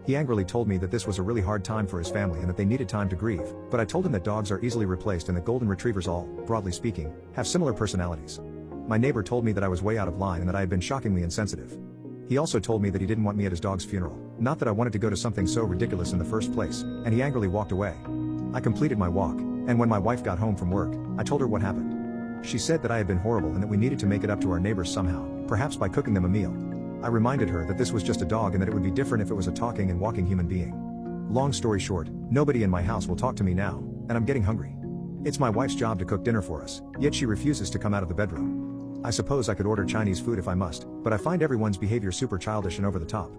Speaker 1: He angrily told me that this was a really hard time for his family and that they needed time to grieve, but I told him that dogs are easily replaced and that golden retrievers all, broadly speaking, have similar personalities. My neighbor told me that I was way out of line and that I had been shockingly insensitive. He also told me that he didn't want me at his dog's funeral, not that I wanted to go to something so ridiculous in the first place, and he angrily walked away. I completed my walk, and when my wife got home from work, I told her what happened. She said that I had been horrible and that we needed to make it up to our neighbors somehow, perhaps by cooking them a meal. I reminded her that this was just a dog and that it would be different if it was a talking and walking human being. Long story short, nobody in my house will talk to me now, and I'm getting hungry. It's my wife's job to cook dinner for us, yet she refuses to come out of the bedroom. I suppose I could order Chinese food if I must, but I find everyone's behavior super childish and over the top.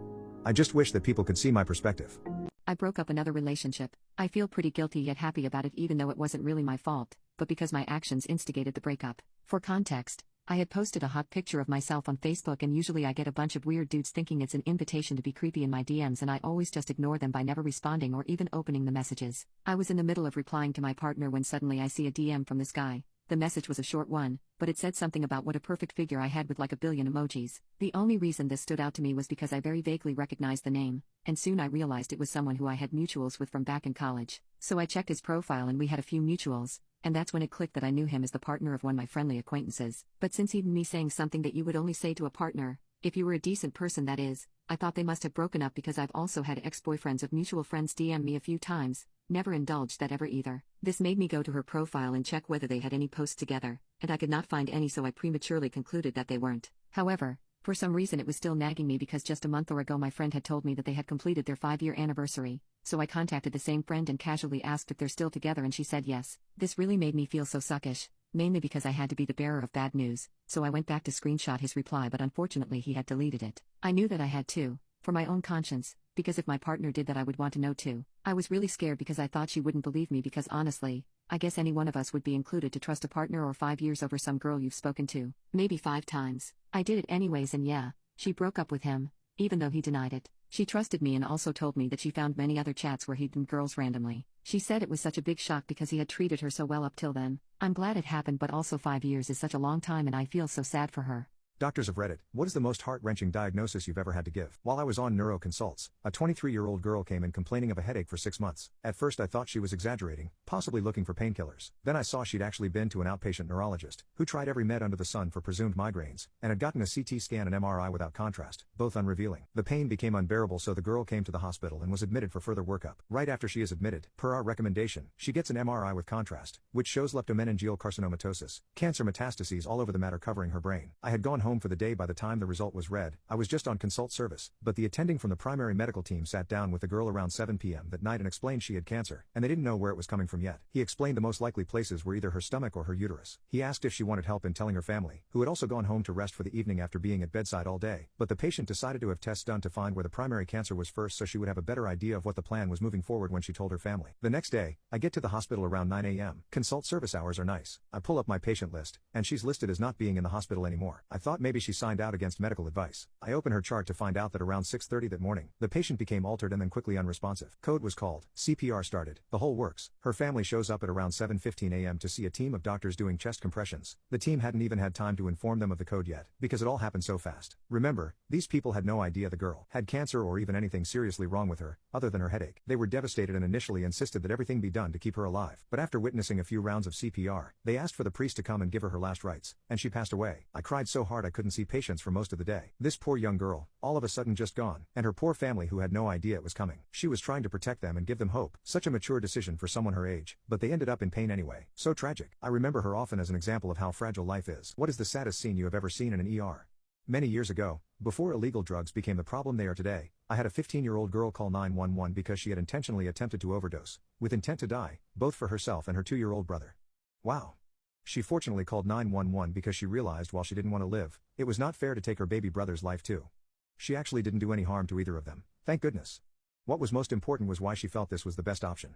Speaker 1: I just wish that people could see my perspective.
Speaker 3: I broke up another relationship. I feel pretty guilty yet happy about it, even though it wasn't really my fault, but because my actions instigated the breakup. For context, I had posted a hot picture of myself on Facebook, and usually I get a bunch of weird dudes thinking it's an invitation to be creepy in my DMs, and I always just ignore them by never responding or even opening the messages. I was in the middle of replying to my partner when suddenly I see a DM from this guy. The message was a short one, but it said something about what a perfect figure I had with like a billion emojis. The only reason this stood out to me was because I very vaguely recognized the name, and soon I realized it was someone who I had mutuals with from back in college. So I checked his profile and we had a few mutuals, and that's when it clicked that I knew him as the partner of one of my friendly acquaintances. But since he'd me saying something that you would only say to a partner, if you were a decent person that is, I thought they must have broken up, because I've also had ex-boyfriends of mutual friends DM me a few times. Never indulged that ever either. This made me go to her profile and check whether they had any posts together, and I could not find any, so I prematurely concluded that they weren't. However, for some reason it was still nagging me, because just a month or ago my friend had told me that they had completed their 5-year anniversary, so I contacted the same friend and casually asked if they're still together, and she said yes. This really made me feel so suckish, mainly because I had to be the bearer of bad news, so I went back to screenshot his reply, but unfortunately he had deleted it. I knew that I had to, for my own conscience, because if my partner did that I would want to know too. I was really scared because I thought she wouldn't believe me, because honestly, I guess any one of us would be included to trust a partner or 5 years over some girl you've spoken to, maybe 5 times. I did it anyways, and yeah, she broke up with him, even though he denied it. She trusted me and also told me that she found many other chats where he'd been girls randomly. She said it was such a big shock because he had treated her so well up till then. I'm glad it happened, but also 5 years is such a long time and I feel so sad for her.
Speaker 1: Doctors of Reddit, what is the most heart-wrenching diagnosis you've ever had to give? While I was on neuro consults, a 23-year-old girl came in complaining of a headache for 6 months. At first I thought she was exaggerating, possibly looking for painkillers. Then I saw she'd actually been to an outpatient neurologist, who tried every med under the sun for presumed migraines, and had gotten a CT scan and MRI without contrast, both unrevealing. The pain became unbearable, so the girl came to the hospital and was admitted for further workup. Right after she is admitted, per our recommendation, she gets an MRI with contrast, which shows leptomeningeal carcinomatosis, cancer metastases all over the matter covering her brain. I had gone home home for the day by the time the result was read. I was just on consult service, but the attending from the primary medical team sat down with the girl around 7 p.m. that night and explained she had cancer, and they didn't know where it was coming from yet. He explained the most likely places were either her stomach or her uterus. He asked if she wanted help in telling her family, who had also gone home to rest for the evening after being at bedside all day, but the patient decided to have tests done to find where the primary cancer was first so she would have a better idea of what the plan was moving forward when she told her family. The next day, I get to the hospital around 9 a.m. Consult service hours are nice. I pull up my patient list, and she's listed as not being in the hospital anymore. I thought maybe she signed out against medical advice. I open her chart to find out that around 6:30 that morning, the patient became altered and then quickly unresponsive. Code was called, CPR started, the whole works. Her family shows up at around 7:15 a.m. to see a team of doctors doing chest compressions. The team hadn't even had time to inform them of the code yet, because it all happened so fast. Remember, these people had no idea the girl had cancer or even anything seriously wrong with her, other than her headache. They were devastated and initially insisted that everything be done to keep her alive. But after witnessing a few rounds of CPR, they asked for the priest to come and give her last rites, and she passed away. I cried so hard I couldn't see patients for most of the day. This poor young girl, all of a sudden just gone, and her poor family who had no idea it was coming. She was trying to protect them and give them hope. Such a mature decision for someone her age, but they ended up in pain anyway. So tragic. I remember her often as an example of how fragile life is. What is the saddest scene you have ever seen in an ER? Many years ago, before illegal drugs became the problem they are today, I had a 15-year-old girl call 911 because she had intentionally attempted to overdose, with intent to die, both for herself and her 2-year-old brother. Wow. She fortunately called 911 because she realized while she didn't want to live, it was not fair to take her baby brother's life too. She actually didn't do any harm to either of them, thank goodness. What was most important was why she felt this was the best option.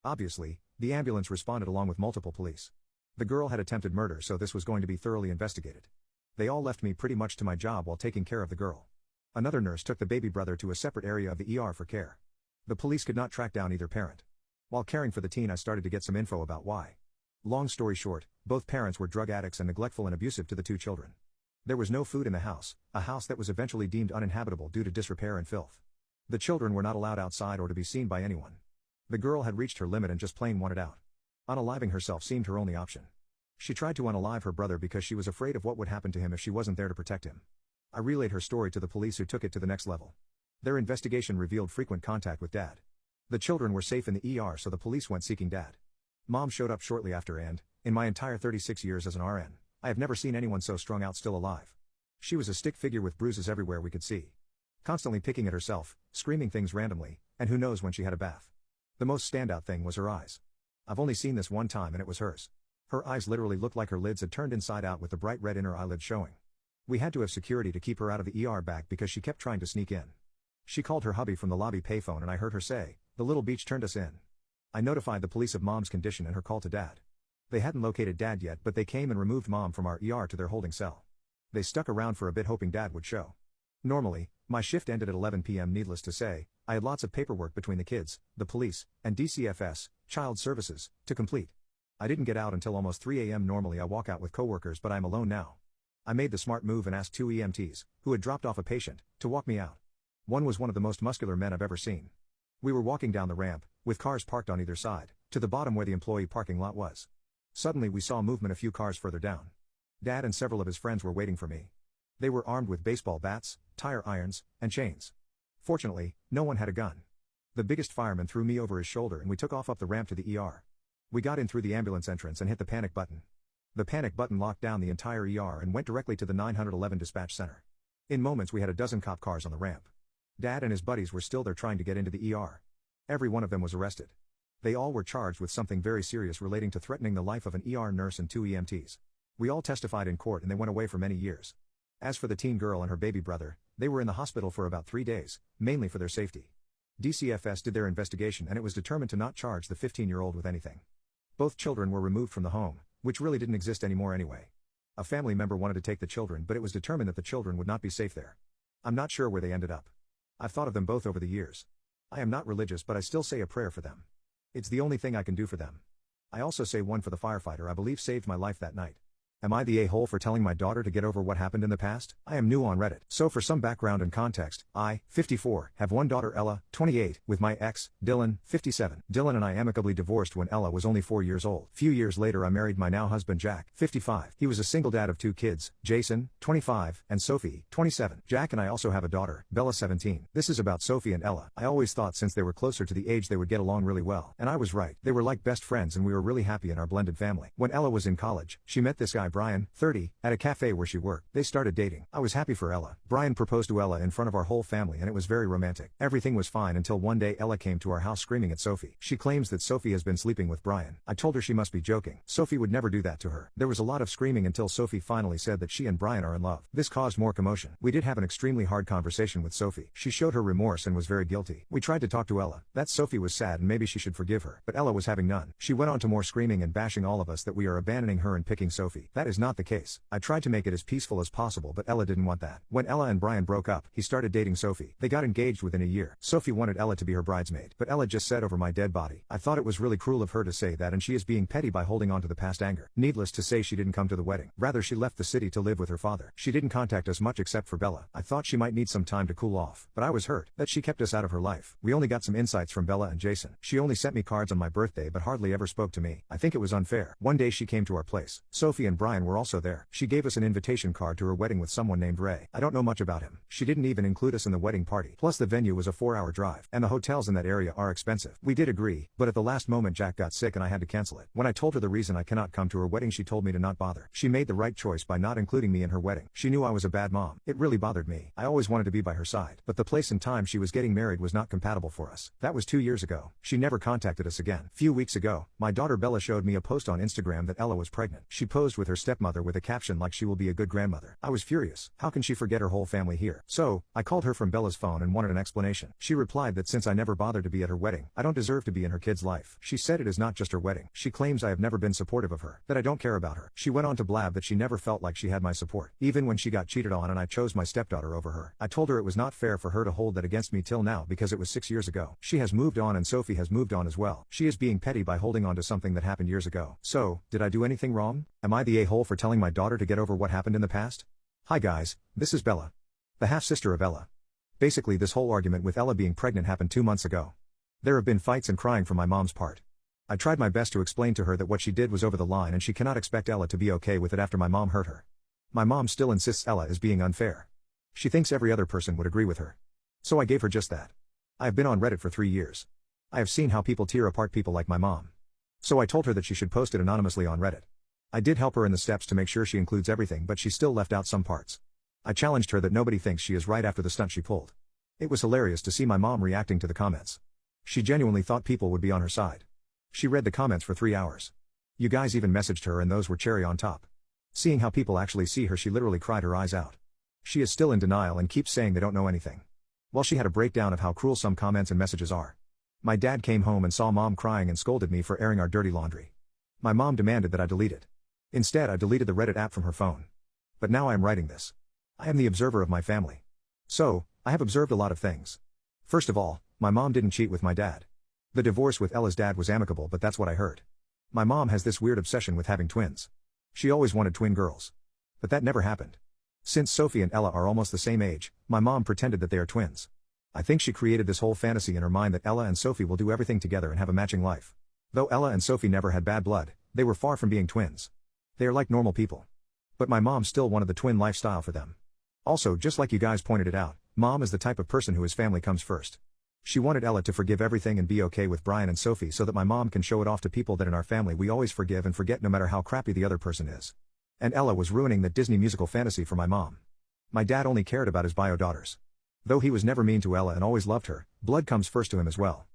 Speaker 1: Obviously, the ambulance responded along with multiple police. The girl had attempted murder, so this was going to be thoroughly investigated. They all left me pretty much to my job while taking care of the girl. Another nurse took the baby brother to a separate area of the ER for care. The police could not track down either parent. While caring for the teen, I started to get some info about why. Long story short, both parents were drug addicts and neglectful and abusive to the 2 children. There was no food in the house, a house that was eventually deemed uninhabitable due to disrepair and filth. The children were not allowed outside or to be seen by anyone. The girl had reached her limit and just plain wanted out. Unaliving herself seemed her only option. She tried to unalive her brother because she was afraid of what would happen to him if she wasn't there to protect him. I relayed her story to the police, who took it to the next level. Their investigation revealed frequent contact with Dad. The children were safe in the ER, so the police went seeking Dad. Mom showed up shortly after, and, in my entire 36 years as an RN, I have never seen anyone so strung out still alive. She was a stick figure with bruises everywhere we could see. Constantly picking at herself, screaming things randomly, and who knows when she had a bath. The most standout thing was her eyes. I've only seen this one time and it was hers. Her eyes literally looked like her lids had turned inside out with the bright red inner eyelid showing. We had to have security to keep her out of the ER back because she kept trying to sneak in. She called her hubby from the lobby payphone and I heard her say, "The little beach turned us in." I notified the police of Mom's condition and her call to Dad. They hadn't located Dad yet, but they came and removed Mom from our ER to their holding cell. They stuck around for a bit hoping Dad would show. Normally, my shift ended at 11 p.m. Needless to say, I had lots of paperwork between the kids, the police, and DCFS, Child Services, to complete. I didn't get out until almost 3 a.m. Normally I walk out with coworkers, but I'm alone now. I made the smart move and asked 2 EMTs, who had dropped off a patient, to walk me out. One was one of the most muscular men I've ever seen. We were walking down the ramp, with cars parked on either side, to the bottom where the employee parking lot was. Suddenly we saw movement a few cars further down. Dad and several of his friends were waiting for me. They were armed with baseball bats, tire irons, and chains. Fortunately, no one had a gun. The biggest fireman threw me over his shoulder and we took off up the ramp to the ER. We got in through the ambulance entrance and hit the panic button. The panic button locked down the entire ER and went directly to the 911 dispatch center. In moments we had a dozen cop cars on the ramp. Dad and his buddies were still there trying to get into the ER. Every one of them was arrested. They all were charged with something very serious relating to threatening the life of an ER nurse and 2 EMTs. We all testified in court and they went away for many years. As for the teen girl and her baby brother, they were in the hospital for about 3 days, mainly for their safety. DCFS did their investigation and it was determined to not charge the 15-year-old with anything. Both children were removed from the home, which really didn't exist anymore anyway. A family member wanted to take the children, but it was determined that the children would not be safe there. I'm not sure where they ended up. I've thought of them both over the years. I am not religious, but I still say a prayer for them. It's the only thing I can do for them. I also say one for the firefighter I believe saved my life that night. Am I the a-hole for telling my daughter to get over what happened in the past? I am new on Reddit, so for some background and context, I, 54, have one daughter Ella, 28, with my ex, Dylan, 57. Dylan and I amicably divorced when Ella was only 4 years old. Few years later I married my now husband Jack, 55. He was a single dad of 2 kids, Jason, 25, and Sophie, 27. Jack and I also have a daughter, Bella, 17. This is about Sophie and Ella. I always thought since they were closer to the age they would get along really well. And I was right. They were like best friends and we were really happy in our blended family. When Ella was in college, she met this guy guy Brian, 30, at a cafe where she worked. They started dating. I was happy for Ella. Brian proposed to Ella in front of our whole family and it was very romantic. Everything was fine until one day Ella came to our house screaming at Sophie. She claims that Sophie has been sleeping with Brian. I told her she must be joking. Sophie would never do that to her. There was a lot of screaming until Sophie finally said that she and Brian are in love. This caused more commotion. We did have an extremely hard conversation with Sophie. She showed her remorse and was very guilty. We tried to talk to Ella. That Sophie was sad and maybe she should forgive her. But Ella was having none. She went on to more screaming and bashing all of us that we are abandoning her and picking Sophie. That is not the case. I tried to make it as peaceful as possible but Ella didn't want that. When Ella and Brian broke up, he started dating Sophie. They got engaged within a year. Sophie wanted Ella to be her bridesmaid. But Ella just said over my dead body. I thought it was really cruel of her to say that and she is being petty by holding on to the past anger. Needless to say she didn't come to the wedding. Rather she left the city to live with her father. She didn't contact us much except for Bella. I thought she might need some time to cool off. But I was hurt that she kept us out of her life. We only got some insights from Bella and Jason. She only sent me cards on my birthday but hardly ever spoke to me. I think it was unfair. One day she came to our place. Sophie and Brian were also there. She gave us an invitation card to her wedding with someone named Ray. I don't know much about him. She didn't even include us in the wedding party. Plus the venue was a 4-hour drive. And the hotels in that area are expensive. We did agree, but at the last moment Jack got sick and I had to cancel it. When I told her the reason I cannot come to her wedding she told me to not bother. She made the right choice by not including me in her wedding. She knew I was a bad mom. It really bothered me. I always wanted to be by her side. But the place and time she was getting married was not compatible for us. That was 2 years ago. She never contacted us again. Few weeks ago, my daughter Bella showed me a post on Instagram that Ella was pregnant. She posed with her stepmother with a caption like she will be a good grandmother. I was furious. How can she forget her whole family here? So, I called her from Bella's phone and wanted an explanation. She replied that since I never bothered to be at her wedding, I don't deserve to be in her kid's life. She said it is not just her wedding. She claims I have never been supportive of her, that I don't care about her. She went on to blab that she never felt like she had my support, even when she got cheated on and I chose my stepdaughter over her. I told her it was not fair for her to hold that against me till now because it was 6 years ago. She has moved on and Sophie has moved on as well. She is being petty by holding on to something that happened years ago. So, did I do anything wrong? Am I the a-hole for telling my daughter to get over what happened in the past? Hi guys, this is Bella, the half-sister of Ella. Basically this whole argument with Ella being pregnant happened 2 months ago. There have been fights and crying from my mom's part. I tried my best to explain to her that what she did was over the line and she cannot expect Ella to be okay with it after my mom hurt her. My mom still insists Ella is being unfair. She thinks every other person would agree with her. So I gave her just that. I have been on Reddit for 3 years. I have seen how people tear apart people like my mom. So I told her that she should post it anonymously on Reddit. I did help her in the steps to make sure she includes everything but she still left out some parts. I challenged her that nobody thinks she is right after the stunt she pulled. It was hilarious to see my mom reacting to the comments. She genuinely thought people would be on her side. She read the comments for 3 hours. You guys even messaged her and those were cherry on top. Seeing how people actually see her she literally cried her eyes out. She is still in denial and keeps saying they don't know anything. Well, she had a breakdown of how cruel some comments and messages are. My dad came home and saw mom crying and scolded me for airing our dirty laundry. My mom demanded that I delete it. Instead I deleted the Reddit app from her phone. But now I am writing this. I am the observer of my family. So, I have observed a lot of things. First of all, my mom didn't cheat with my dad. The divorce with Ella's dad was amicable but that's what I heard. My mom has this weird obsession with having twins. She always wanted twin girls. But that never happened. Since Sophie and Ella are almost the same age, my mom pretended that they are twins. I think she created this whole fantasy in her mind that Ella and Sophie will do everything together and have a matching life. Though Ella and Sophie never had bad blood, they were far from being twins. They are like normal people. But my mom still wanted the twin lifestyle for them. Also, just like you guys pointed it out, mom is the type of person whose family comes first. She wanted Ella to forgive everything and be okay with Brian and Sophie so that my mom can show it off to people that in our family we always forgive and forget no matter how crappy the other person is. And Ella was ruining that Disney musical fantasy for my mom. My dad only cared about his bio daughters. Though he was never mean to Ella and always loved her, blood comes first to him as well.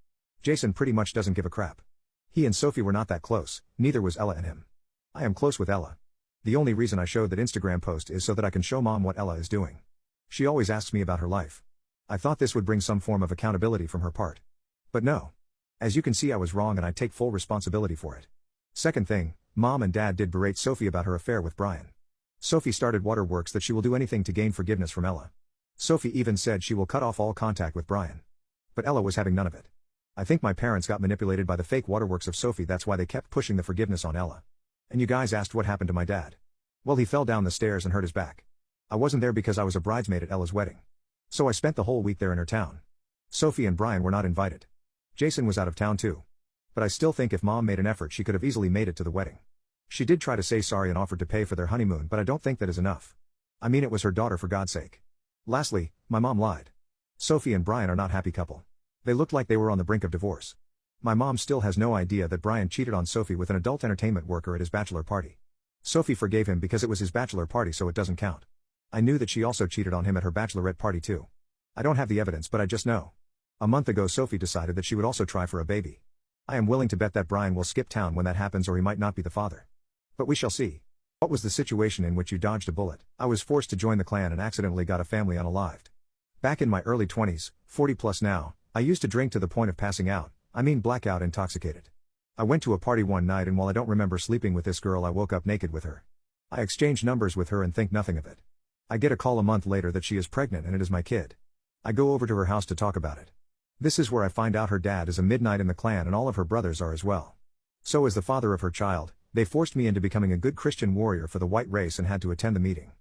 Speaker 1: Jason pretty much doesn't give a crap. He and Sophie were not that close, neither was Ella and him. I am close with Ella. The only reason I showed that Instagram post is so that I can show mom what Ella is doing. She always asks me about her life. I thought this would bring some form of accountability from her part. But no. As you can see I was wrong and I take full responsibility for it. Second thing, mom and dad did berate Sophie about her affair with Brian. Sophie started waterworks that she will do anything to gain forgiveness from Ella. Sophie even said she will cut off all contact with Brian. But Ella was having none of it. I think my parents got manipulated by the fake waterworks of Sophie, that's why they kept pushing the forgiveness on Ella. And you guys asked what happened to my dad. Well, he fell down the stairs and hurt his back. I wasn't there because I was a bridesmaid at Ella's wedding. So I spent the whole week there in her town. Sophie and Brian were not invited. Jason was out of town too. But I still think if mom made an effort she could have easily made it to the wedding. She did try to say sorry and offered to pay for their honeymoon, but I don't think that is enough. I mean, it was her daughter, for God's sake. Lastly, my mom lied. Sophie and Brian are not a happy couple. They looked like they were on the brink of divorce. My mom still has no idea that Brian cheated on Sophie with an adult entertainment worker at his bachelor party. Sophie forgave him because it was his bachelor party, so it doesn't count. I knew that she also cheated on him at her bachelorette party too. I don't have the evidence, but I just know. A month ago Sophie decided that she would also try for a baby. I am willing to bet that Brian will skip town when that happens, or he might not be the father. But we shall see. What was the situation in which you dodged a bullet? I was forced to join the clan and accidentally got a family unalived. Back in my early 20s, 40 plus now, I used to drink to the point of passing out, I mean blackout intoxicated. I went to a party one night, and while I don't remember sleeping with this girl, I woke up naked with her. I exchanged numbers with her and think nothing of it. I get a call a month later that she is pregnant and it is my kid. I go over to her house to talk about it. This is where I find out her dad is a midnight in the clan and all of her brothers are as well. So as the father of her child, they forced me into becoming a good Christian warrior for the white race and had to attend the meeting.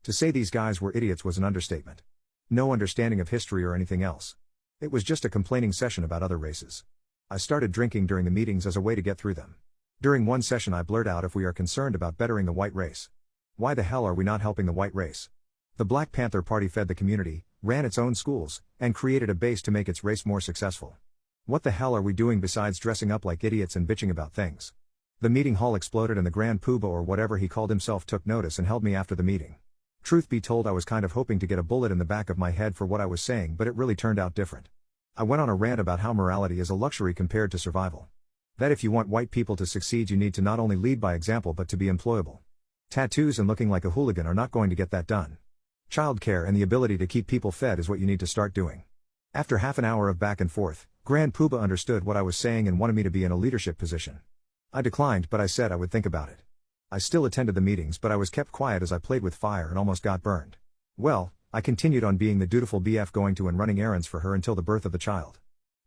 Speaker 1: To say these guys were idiots was an understatement. No understanding of history or anything else. It was just a complaining session about other races. I started drinking during the meetings as a way to get through them. During one session I blurt out, if we are concerned about bettering the white race, why the hell are we not helping the white race? The Black Panther Party fed the community, ran its own schools, and created a base to make its race more successful. What the hell are we doing besides dressing up like idiots and bitching about things? The meeting hall exploded and the Grand Poobah, or whatever he called himself, took notice and held me after the meeting. Truth be told, I was kind of hoping to get a bullet in the back of my head for what I was saying, but it really turned out different. I went on a rant about how morality is a luxury compared to survival. That if you want white people to succeed, you need to not only lead by example but to be employable. Tattoos and looking like a hooligan are not going to get that done. Childcare and the ability to keep people fed is what you need to start doing. After half an hour of back and forth, Grand Poobah understood what I was saying and wanted me to be in a leadership position. I declined, but I said I would think about it. I still attended the meetings, but I was kept quiet as I played with fire and almost got burned. Well, I continued on being the dutiful BF, going to and running errands for her until the birth of the child.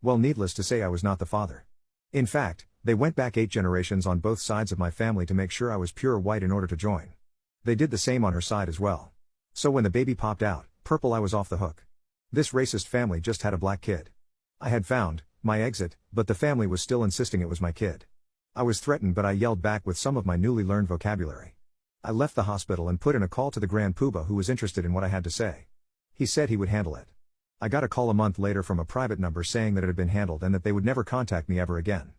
Speaker 1: Well, needless to say, I was not the father. In fact, they went back 8 generations on both sides of my family to make sure I was pure white in order to join. They did the same on her side as well. So when the baby popped out, purple, I was off the hook. This racist family just had a black kid. I had found my exit, but the family was still insisting it was my kid. I was threatened, but I yelled back with some of my newly learned vocabulary. I left the hospital and put in a call to the Grand Poobah, who was interested in what I had to say. He said he would handle it. I got a call a month later from a private number saying that it had been handled and that they would never contact me ever again.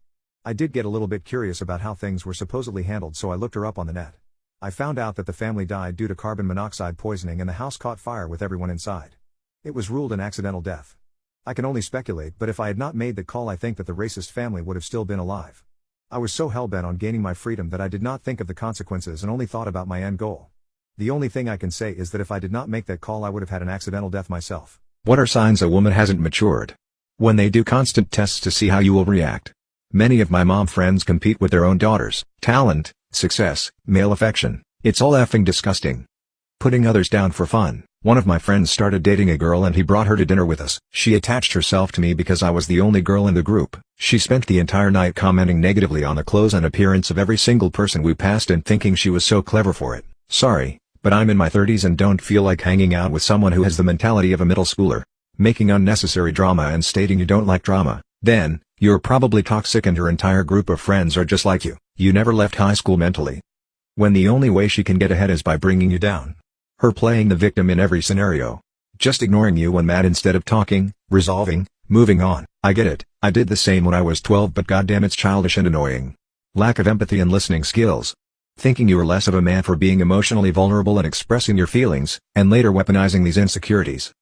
Speaker 1: I did get a little bit curious about how things were supposedly handled, so I looked her up on the net. I found out that the family died due to carbon monoxide poisoning and the house caught fire with everyone inside. It was ruled an accidental death. I can only speculate, but if I had not made that call, I think that the racist family would have still been alive. I was so hell-bent on gaining my freedom that I did not think of the consequences and only thought about my end goal. The only thing I can say is that if I did not make that call, I would have had an accidental death myself.
Speaker 2: What are signs a woman hasn't matured? When they do constant tests to see how you will react. Many of my mom friends compete with their own daughters. Talent, success, male affection. It's all effing disgusting. Putting others down for fun. One of my friends started dating a girl and he brought her to dinner with us. She attached herself to me because I was the only girl in the group. She spent the entire night commenting negatively on the clothes and appearance of every single person we passed and thinking she was so clever for it. Sorry, but I'm in my 30s and don't feel like hanging out with someone who has the mentality of a middle schooler. Making unnecessary drama and stating you don't like drama. Then, you're probably toxic and her entire group of friends are just like you. You never left high school mentally. When the only way she can get ahead is by bringing you down. Her playing the victim in every scenario. Just ignoring you when mad instead of talking, resolving, moving on. I get it, I did the same when I was 12, but goddamn, it's childish and annoying. Lack of empathy and listening skills. Thinking you are less of a man for being emotionally vulnerable and expressing your feelings, and later weaponizing these insecurities.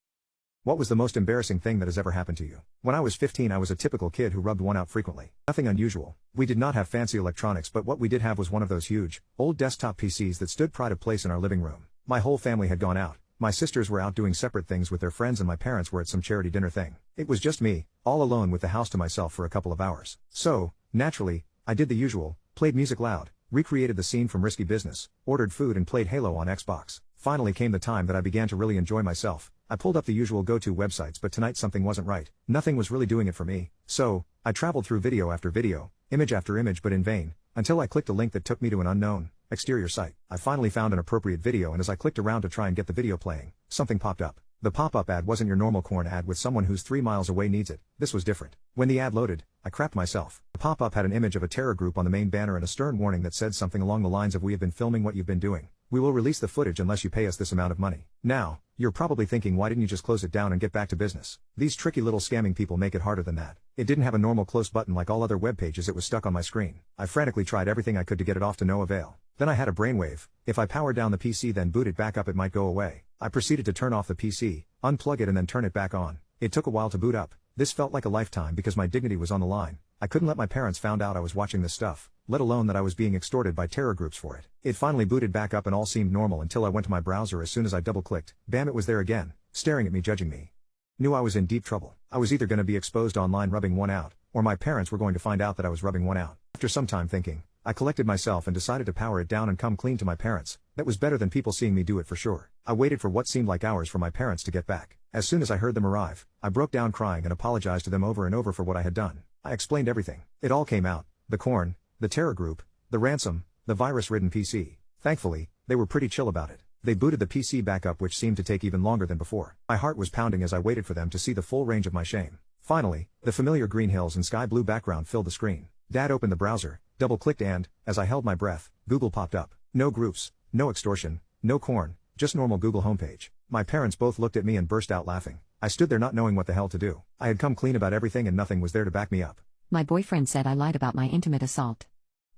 Speaker 1: What was the most embarrassing thing that has ever happened to you? When I was 15, I was a typical kid who rubbed one out frequently. Nothing unusual. We did not have fancy electronics, but what we did have was one of those huge, old desktop PCs that stood pride of place in our living room. My whole family had gone out. My sisters were out doing separate things with their friends and my parents were at some charity dinner thing. It was just me, all alone with the house to myself for a couple of hours. So, naturally, I did the usual, played music loud, recreated the scene from Risky Business, ordered food and played Halo on Xbox. Finally came the time that I began to really enjoy myself. I pulled up the usual go-to websites, but tonight something wasn't right. Nothing was really doing it for me. So, I traveled through video after video, image after image, but in vain, until I clicked a link that took me to an unknown, exterior site. I finally found an appropriate video, and as I clicked around to try and get the video playing, something popped up. The pop-up ad wasn't your normal corn ad with someone who's 3 miles away needs it. This was different. When the ad loaded, I crapped myself. The pop-up had an image of a terror group on the main banner and a stern warning that said something along the lines of, "We have been filming what you've been doing. We will release the footage unless you pay us this amount of money." Now, you're probably thinking, why didn't you just close it down and get back to business? These tricky little scamming people make it harder than that. It didn't have a normal close button like all other web pages, it was stuck on my screen. I frantically tried everything I could to get it off to no avail. Then I had a brainwave: if I power down the PC then boot it back up it might go away. I proceeded to turn off the PC, unplug it and then turn it back on. It took a while to boot up. This felt like a lifetime because my dignity was on the line. I couldn't let my parents found out I was watching this stuff, let alone that I was being extorted by terror groups for it. It finally booted back up and all seemed normal until I went to my browser. As soon as I double-clicked, bam, it was there again, staring at me, judging me. Knew I was in deep trouble. I was either going to be exposed online rubbing one out, or my parents were going to find out that I was rubbing one out. After some time thinking, I collected myself and decided to power it down and come clean to my parents. That was better than people seeing me do it for sure. I waited for what seemed like hours for my parents to get back. As soon as I heard them arrive, I broke down crying and apologized to them over and over for what I had done. I explained everything. It all came out: the corn, the terror group, the ransom, the virus-ridden PC. Thankfully, they were pretty chill about it. They booted the PC back up, which seemed to take even longer than before. My heart was pounding as I waited for them to see the full range of my shame. Finally, the familiar green hills and sky blue background filled the screen. Dad opened the browser, double-clicked and, as I held my breath, Google popped up. No groups, no extortion, no corn, just normal Google homepage. My parents both looked at me and burst out laughing. I stood there not knowing what the hell to do. I had come clean about everything and nothing was there to back me up.
Speaker 3: My boyfriend said I lied about my intimate assault.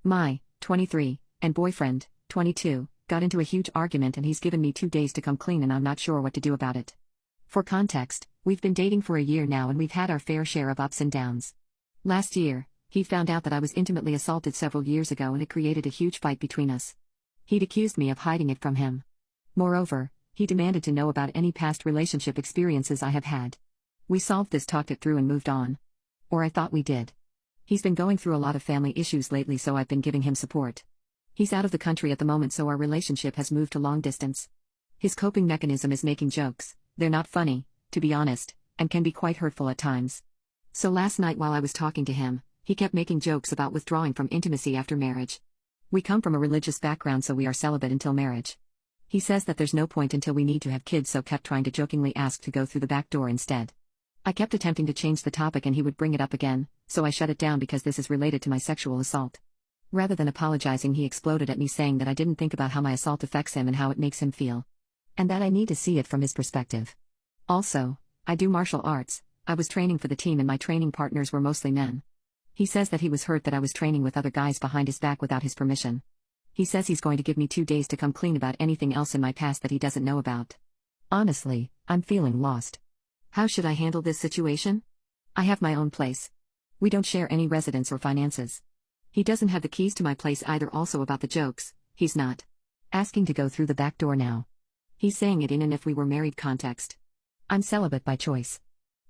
Speaker 3: My 23 and boyfriend, 22, got into a huge argument and he's given me 2 days to come clean and I'm not sure what to do about it. For context, we've been dating for a year now and we've had our fair share of ups and downs. Last year, he found out that I was intimately assaulted several years ago and it created a huge fight between us. He'd accused me of hiding it from him. Moreover, he demanded to know about any past relationship experiences I have had. We solved this, talked it through and moved on. Or I thought we did. He's been going through a lot of family issues lately, so I've been giving him support. He's out of the country at the moment, so our relationship has moved to long distance. His coping mechanism is making jokes. They're not funny, to be honest, and can be quite hurtful at times. So last night while I was talking to him, he kept making jokes about withdrawing from intimacy after marriage. We come from a religious background, so we are celibate until marriage. He says that there's no point until we need to have kids, so kept trying to jokingly ask to go through the back door instead. I kept attempting to change the topic and he would bring it up again, so I shut it down because this is related to my sexual assault. Rather than apologizing, he exploded at me saying that I didn't think about how my assault affects him and how it makes him feel. And that I need to see it from his perspective. Also, I do martial arts. I was training for the team and my training partners were mostly men. He says that he was hurt that I was training with other guys behind his back without his permission. He says he's going to give me 2 days to come clean about anything else in my past that he doesn't know about. Honestly, I'm feeling lost. How should I handle this situation? I have my own place. We don't share any residence or finances. He doesn't have the keys to my place either. Also about the jokes, he's not asking to go through the back door now. He's saying it in an if we were married context. I'm celibate by choice.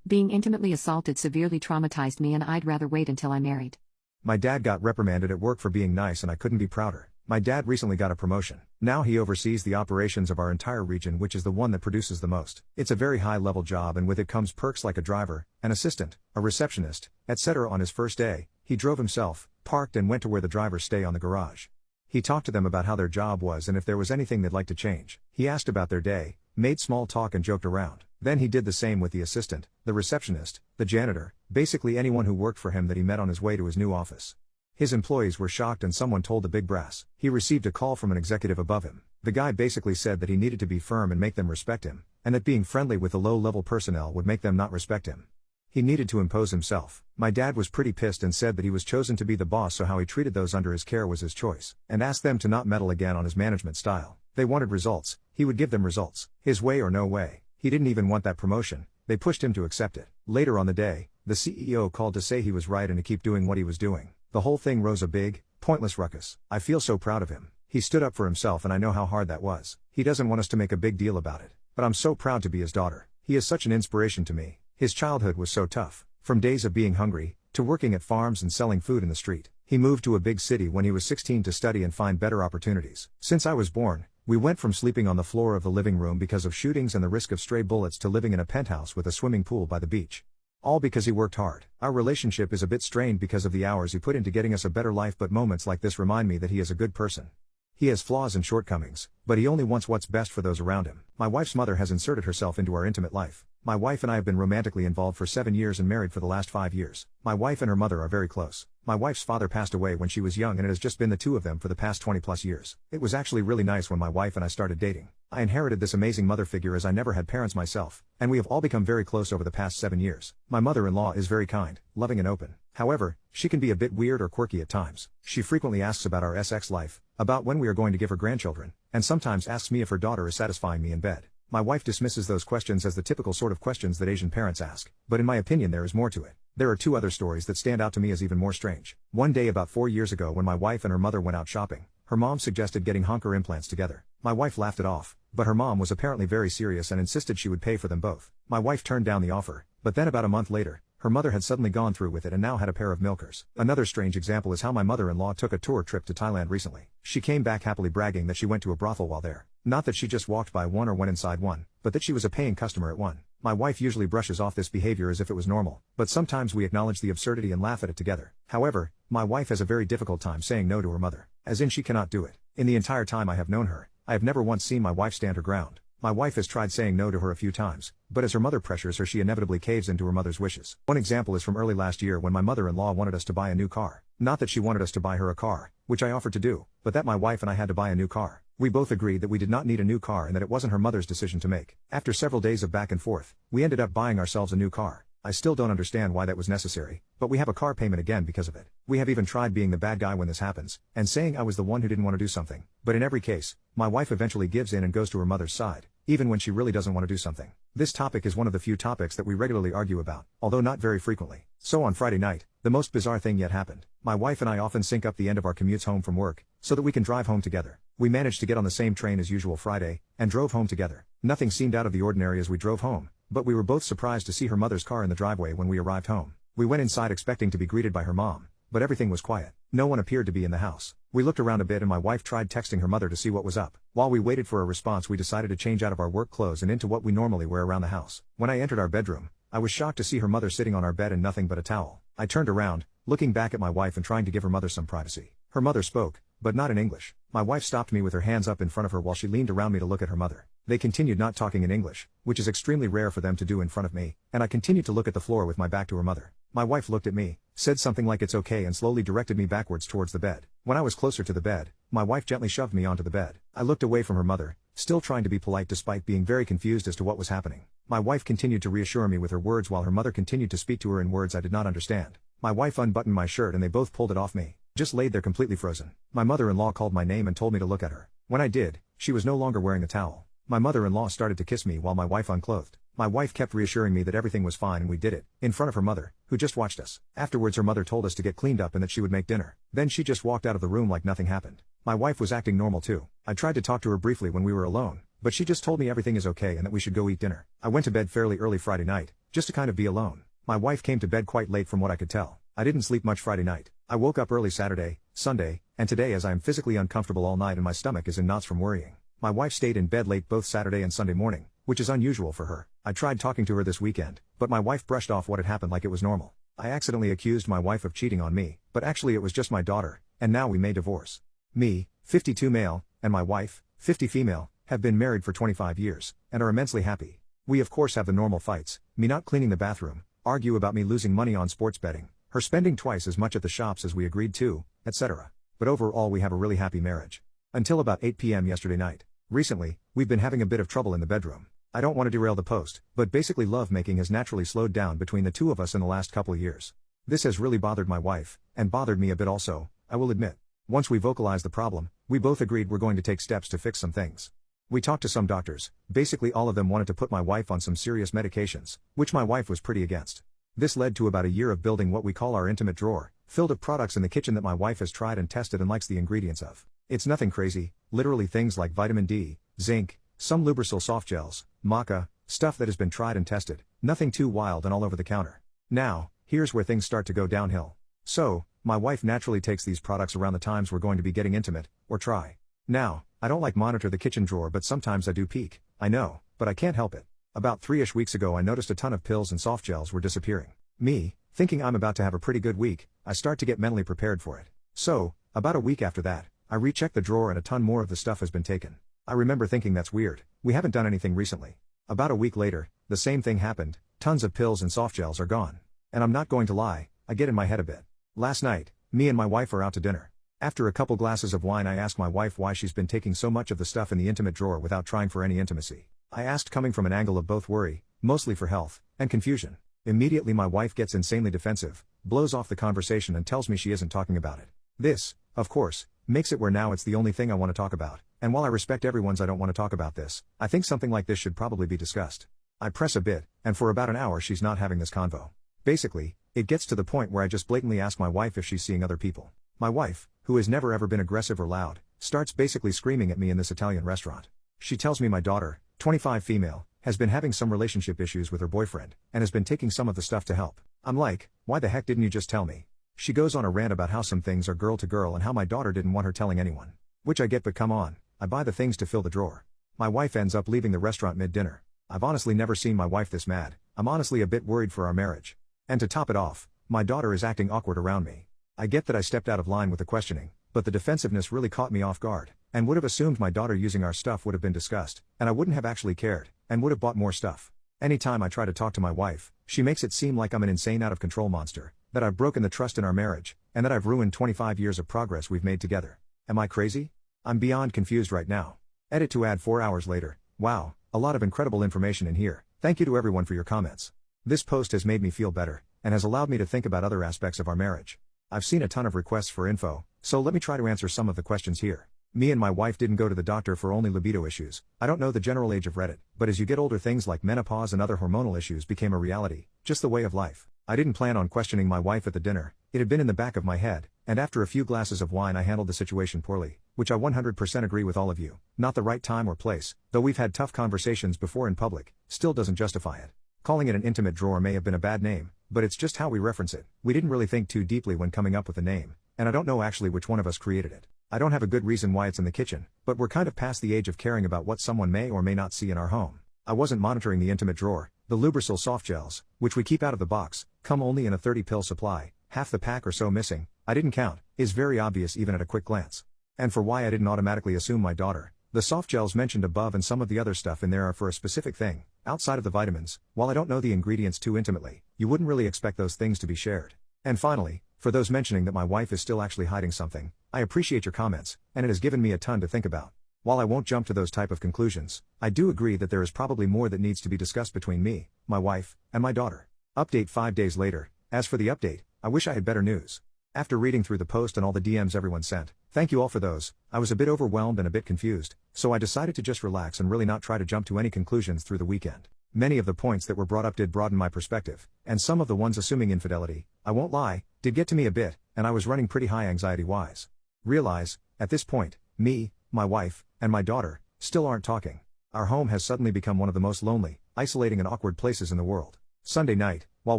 Speaker 3: Being intimately assaulted severely traumatized me and I'd rather wait until I'm married.
Speaker 1: My dad got reprimanded at work for being nice and I couldn't be prouder. My dad recently got a promotion. Now he oversees the operations of our entire region, which is the one that produces the most. It's a very high-level job and with it comes perks like a driver, an assistant, a receptionist, etc. On his first day, he drove himself, parked and went to where the drivers stay on the garage. He talked to them about how their job was and if there was anything they'd like to change. He asked about their day, made small talk and joked around. Then he did the same with the assistant, the receptionist, the janitor, basically anyone who worked for him that he met on his way to his new office. His employees were shocked and someone told the big brass. He received a call from an executive above him. The guy basically said that he needed to be firm and make them respect him, and that being friendly with the low-level personnel would make them not respect him. He needed to impose himself. My dad was pretty pissed and said that he was chosen to be the boss, so how he treated those under his care was his choice, and asked them to not meddle again on his management style. They wanted results, he would give them results. His way or no way. He didn't even want that promotion. They pushed him to accept it. Later on the day, the CEO called to say he was right and to keep doing what he was doing. The whole thing rose a big, pointless ruckus. I feel so proud of him. He stood up for himself and I know how hard that was. He doesn't want us to make a big deal about it. But I'm so proud to be his daughter. He is such an inspiration to me. His childhood was so tough. From days of being hungry, to working at farms and selling food in the street. He moved to a big city when he was 16 to study and find better opportunities. Since I was born, we went from sleeping on the floor of the living room because of shootings and the risk of stray bullets to living in a penthouse with a swimming pool by the beach. All because he worked hard. Our relationship is a bit strained because of the hours he put into getting us a better life, but moments like this remind me that he is a good person. He has flaws and shortcomings, but he only wants what's best for those around him. My wife's mother has inserted herself into our intimate life. My wife and I have been romantically involved for 7 years and married for the last 5 years. My wife and her mother are very close. My wife's father passed away when she was young and it has just been the two of them for the past 20 plus years. It was actually really nice when my wife and I started dating. I inherited this amazing mother figure as I never had parents myself, and we have all become very close over the past 7 years. My mother-in-law is very kind, loving and open. However, she can be a bit weird or quirky at times. She frequently asks about our sex life, about when we are going to give her grandchildren, and sometimes asks me if her daughter is satisfying me in bed. My wife dismisses those questions as the typical sort of questions that Asian parents ask, but in my opinion there is more to it. There are two other stories that stand out to me as even more strange. One day about 4 years ago when my wife and her mother went out shopping, her mom suggested getting honker implants together. My wife laughed it off, but her mom was apparently very serious and insisted she would pay for them both. My wife turned down the offer, but then about a month later, her mother had suddenly gone through with it and now had a pair of milkers. Another strange example is how my mother-in-law took a tour trip to Thailand recently. She came back happily bragging that she went to a brothel while there. Not that she just walked by one or went inside one, but that she was a paying customer at one. My wife usually brushes off this behavior as if it was normal, but sometimes we acknowledge the absurdity and laugh at it together. However, my wife has a very difficult time saying no to her mother, as in she cannot do it. In the entire time I have known her, I have never once seen my wife stand her ground. My wife has tried saying no to her a few times, but as her mother pressures her she inevitably caves into her mother's wishes. One example is from early last year when my mother-in-law wanted us to buy a new car. Not that she wanted us to buy her a car, which I offered to do, but that my wife and I had to buy a new car. We both agreed that we did not need a new car and that it wasn't her mother's decision to make. After several days of back and forth, we ended up buying ourselves a new car. I still don't understand why that was necessary, but we have a car payment again because of it. We have even tried being the bad guy when this happens, and saying I was the one who didn't want to do something, but in every case, my wife eventually gives in and goes to her mother's side, even when she really doesn't want to do something. This topic is one of the few topics that we regularly argue about, although not very frequently. So on Friday night, the most bizarre thing yet happened. My wife and I often sync up the end of our commutes home from work, so that we can drive home together. We managed to get on the same train as usual Friday, and drove home together. Nothing seemed out of the ordinary as we drove home, but we were both surprised to see her mother's car in the driveway when we arrived home. We went inside expecting to be greeted by her mom, but everything was quiet. No one appeared to be in the house. We looked around a bit and my wife tried texting her mother to see what was up. While we waited for a response we decided to change out of our work clothes and into what we normally wear around the house. When I entered our bedroom, I was shocked to see her mother sitting on our bed in nothing but a towel. I turned around, looking back at my wife and trying to give her mother some privacy. Her mother spoke, but not in English. My wife stopped me with her hands up in front of her while she leaned around me to look at her mother. They continued not talking in English, which is extremely rare for them to do in front of me, and I continued to look at the floor with my back to her mother. My wife looked at me, said something like it's okay and slowly directed me backwards towards the bed. When I was closer to the bed, my wife gently shoved me onto the bed. I looked away from her mother, still trying to be polite despite being very confused as to what was happening. My wife continued to reassure me with her words while her mother continued to speak to her in words I did not understand. My wife unbuttoned my shirt and they both pulled it off me. Just laid there completely frozen. My mother-in-law called my name and told me to look at her. When I did, she was no longer wearing a towel. My mother-in-law started to kiss me while my wife unclothed. My wife kept reassuring me that everything was fine and we did it, in front of her mother, who just watched us. Afterwards her mother told us to get cleaned up and that she would make dinner. Then she just walked out of the room like nothing happened. My wife was acting normal too. I tried to talk to her briefly when we were alone, but she just told me everything is okay and that we should go eat dinner. I went to bed fairly early Friday night, just to kind of be alone. My wife came to bed quite late from what I could tell. I didn't sleep much Friday night. I woke up early Saturday, Sunday, and today as I am physically uncomfortable all night and my stomach is in knots from worrying. My wife stayed in bed late both Saturday and Sunday morning, which is unusual for her. I tried talking to her this weekend, but my wife brushed off what had happened like it was normal. I accidentally accused my wife of cheating on me, but actually it was just my daughter, and now we may divorce. Me, 52 male, and my wife, 50 female, have been married for 25 years, and are immensely happy. We of course have the normal fights, me not cleaning the bathroom, argue about me losing money on sports betting, her spending twice as much at the shops as we agreed to, etc. But overall we have a really happy marriage. Until about 8 p.m. yesterday night. Recently, we've been having a bit of trouble in the bedroom. I don't want to derail the post, but basically lovemaking has naturally slowed down between the two of us in the last couple of years. This has really bothered my wife, and bothered me a bit also, I will admit. Once we vocalized the problem, we both agreed we're going to take steps to fix some things. We talked to some doctors, basically all of them wanted to put my wife on some serious medications, which my wife was pretty against. This led to about a year of building what we call our intimate drawer, filled of products in the kitchen that my wife has tried and tested and likes the ingredients of. It's nothing crazy, literally things like vitamin D, zinc, some Lubrisil soft gels, maca, stuff that has been tried and tested, nothing too wild and all over the counter. Now, here's where things start to go downhill. So, my wife naturally takes these products around the times we're going to be getting intimate, or try. Now, I don't like monitor the kitchen drawer but sometimes I do peek, I know, but I can't help it. About 3-ish weeks ago I noticed a ton of pills and soft gels were disappearing. Me, thinking I'm about to have a pretty good week, I start to get mentally prepared for it. So, about a week after that, I recheck the drawer and a ton more of the stuff has been taken. I remember thinking that's weird, we haven't done anything recently. About a week later, the same thing happened, tons of pills and soft gels are gone. And I'm not going to lie, I get in my head a bit. Last night, me and my wife are out to dinner. After a couple glasses of wine I ask my wife why she's been taking so much of the stuff in the intimate drawer without trying for any intimacy. I asked coming from an angle of both worry, mostly for health, and confusion. Immediately my wife gets insanely defensive, blows off the conversation and tells me she isn't talking about it. This, of course, makes it where now it's the only thing I want to talk about, and while I respect everyone's I don't want to talk about this, I think something like this should probably be discussed. I press a bit, and for about an hour she's not having this convo. Basically, it gets to the point where I just blatantly ask my wife if she's seeing other people. My wife, who has never ever been aggressive or loud, starts basically screaming at me in this Italian restaurant. She tells me my daughter, 25 female, has been having some relationship issues with her boyfriend, and has been taking some of the stuff to help. I'm like, why the heck didn't you just tell me? She goes on a rant about how some things are girl to girl and how my daughter didn't want her telling anyone. Which I get, but come on, I buy the things to fill the drawer. My wife ends up leaving the restaurant mid-dinner. I've honestly never seen my wife this mad. I'm honestly a bit worried for our marriage. And to top it off, my daughter is acting awkward around me. I get that I stepped out of line with the questioning, but the defensiveness really caught me off guard, and would have assumed my daughter using our stuff would have been discussed, and I wouldn't have actually cared, and would have bought more stuff. Anytime I try to talk to my wife, she makes it seem like I'm an insane out of control monster, that I've broken the trust in our marriage, and that I've ruined 25 years of progress we've made together. Am I crazy? I'm beyond confused right now. Edit to add 4 hours later. Wow, a lot of incredible information in here. Thank you to everyone for your comments. This post has made me feel better, and has allowed me to think about other aspects of our marriage. I've seen a ton of requests for info, so let me try to answer some of the questions here. Me and my wife didn't go to the doctor for only libido issues. I don't know the general age of Reddit, but as you get older things like menopause and other hormonal issues became a reality, just the way of life. I didn't plan on questioning my wife at the dinner, it had been in the back of my head, and after a few glasses of wine I handled the situation poorly, which I 100% agree with all of you. Not the right time or place, though we've had tough conversations before in public, still doesn't justify it. Calling it an intimate drawer may have been a bad name, but it's just how we reference it. We didn't really think too deeply when coming up with the name, and I don't know actually which one of us created it. I don't have a good reason why it's in the kitchen, but we're kind of past the age of caring about what someone may or may not see in our home. I wasn't monitoring the intimate drawer. The Lubrisil soft gels, which we keep out of the box, come only in a 30-pill supply, half the pack or so missing, I didn't count, is very obvious even at a quick glance. And for why I didn't automatically assume my daughter, the soft gels mentioned above and some of the other stuff in there are for a specific thing, outside of the vitamins. While I don't know the ingredients too intimately, you wouldn't really expect those things to be shared. And finally, for those mentioning that my wife is still actually hiding something, I appreciate your comments, and it has given me a ton to think about. While I won't jump to those type of conclusions, I do agree that there is probably more that needs to be discussed between me, my wife, and my daughter. Update 5 days later. As for the update, I wish I had better news. After reading through the post and all the DMs everyone sent, thank you all for those, I was a bit overwhelmed and a bit confused, so I decided to just relax and really not try to jump to any conclusions through the weekend. Many of the points that were brought up did broaden my perspective, and some of the ones assuming infidelity, I won't lie, did get to me a bit, and I was running pretty high anxiety-wise. Realize, at this point, me, my wife, and my daughter, still aren't talking. Our home has suddenly become one of the most lonely, isolating and awkward places in the world. Sunday night, while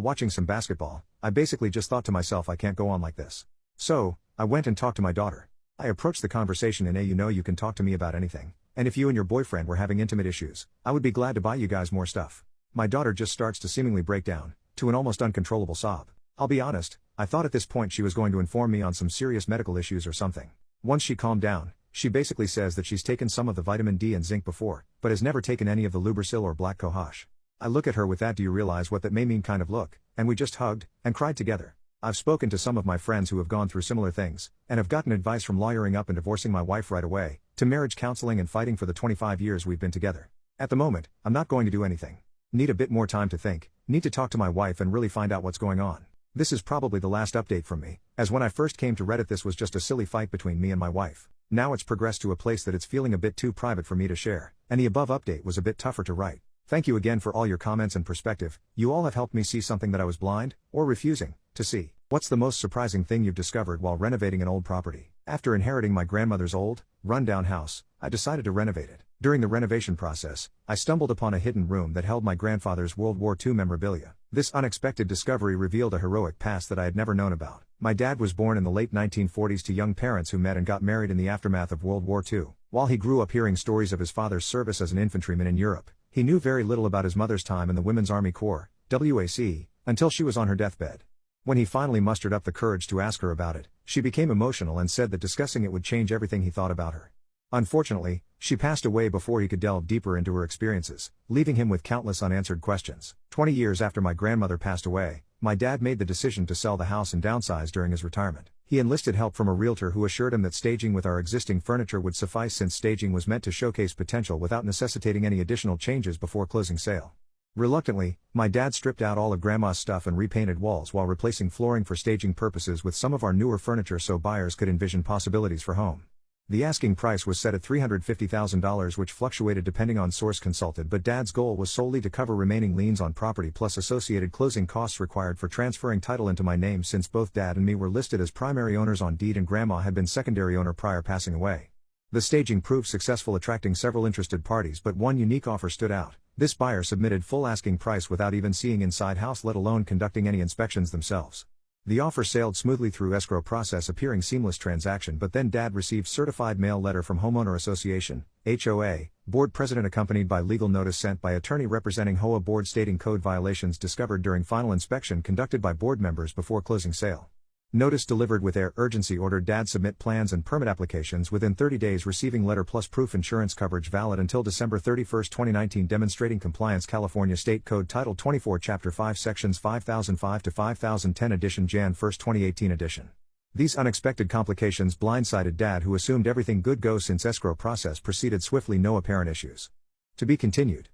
Speaker 1: watching some basketball, I basically just thought to myself I can't go on like this. So, I went and talked to my daughter. I approached the conversation in you can talk to me about anything, and if you and your boyfriend were having intimate issues, I would be glad to buy you guys more stuff. My daughter just starts to seemingly break down, to an almost uncontrollable sob. I'll be honest, I thought at this point she was going to inform me on some serious medical issues or something. Once she calmed down, she basically says that she's taken some of the vitamin D and zinc before, but has never taken any of the Lubrisil or black cohosh. I look at her with that "do you realize what that may mean" kind of look, and we just hugged, and cried together. I've spoken to some of my friends who have gone through similar things, and have gotten advice from lawyering up and divorcing my wife right away, to marriage counseling and fighting for the 25 years we've been together. At the moment, I'm not going to do anything. Need a bit more time to think, need to talk to my wife and really find out what's going on. This is probably the last update from me, as when I first came to Reddit this was just a silly fight between me and my wife. Now it's progressed to a place that it's feeling a bit too private for me to share, and the above update was a bit tougher to write. Thank you again for all your comments and perspective. You all have helped me see something that I was blind, or refusing, to see. What's the most surprising thing you've discovered while renovating an old property? After inheriting my grandmother's old, run-down house, I decided to renovate it. During the renovation process, I stumbled upon a hidden room that held my grandfather's World War II memorabilia. This unexpected discovery revealed a heroic past that I had never known about. My dad was born in the late 1940s to young parents who met and got married in the aftermath of World War II. While he grew up hearing stories of his father's service as an infantryman in Europe, he knew very little about his mother's time in the Women's Army Corps, WAC, until she was on her deathbed. When he finally mustered up the courage to ask her about it, she became emotional and said that discussing it would change everything he thought about her. Unfortunately, she passed away before he could delve deeper into her experiences, leaving him with countless unanswered questions. 20 years after my grandmother passed away, my dad made the decision to sell the house and downsize during his retirement. He enlisted help from a realtor who assured him that staging with our existing furniture would suffice since staging was meant to showcase potential without necessitating any additional changes before closing sale. Reluctantly, my dad stripped out all of Grandma's stuff and repainted walls while replacing flooring for staging purposes with some of our newer furniture so buyers could envision possibilities for home. The asking price was set at $350,000, which fluctuated depending on source consulted, but Dad's goal was solely to cover remaining liens on property plus associated closing costs required for transferring title into my name, since both Dad and me were listed as primary owners on deed and Grandma had been secondary owner prior passing away. The staging proved successful, attracting several interested parties, but one unique offer stood out. This buyer submitted full asking price without even seeing inside house, let alone conducting any inspections themselves. The offer sailed smoothly through escrow process, appearing seamless transaction, but then Dad received certified mail letter from Homeowner Association, HOA, board president accompanied by legal notice sent by attorney representing HOA board stating code violations discovered during final inspection conducted by board members before closing sale. Notice delivered with urgency, ordered Dad submit plans and permit applications within 30 days, receiving letter plus proof, insurance coverage valid until December 31, 2019, demonstrating compliance. California State Code Title 24 Chapter 5 Sections 5005 to 5010 edition, Jan 1, 2018 edition. These unexpected complications blindsided Dad, who assumed everything good go since escrow process proceeded swiftly, no apparent issues. To be continued.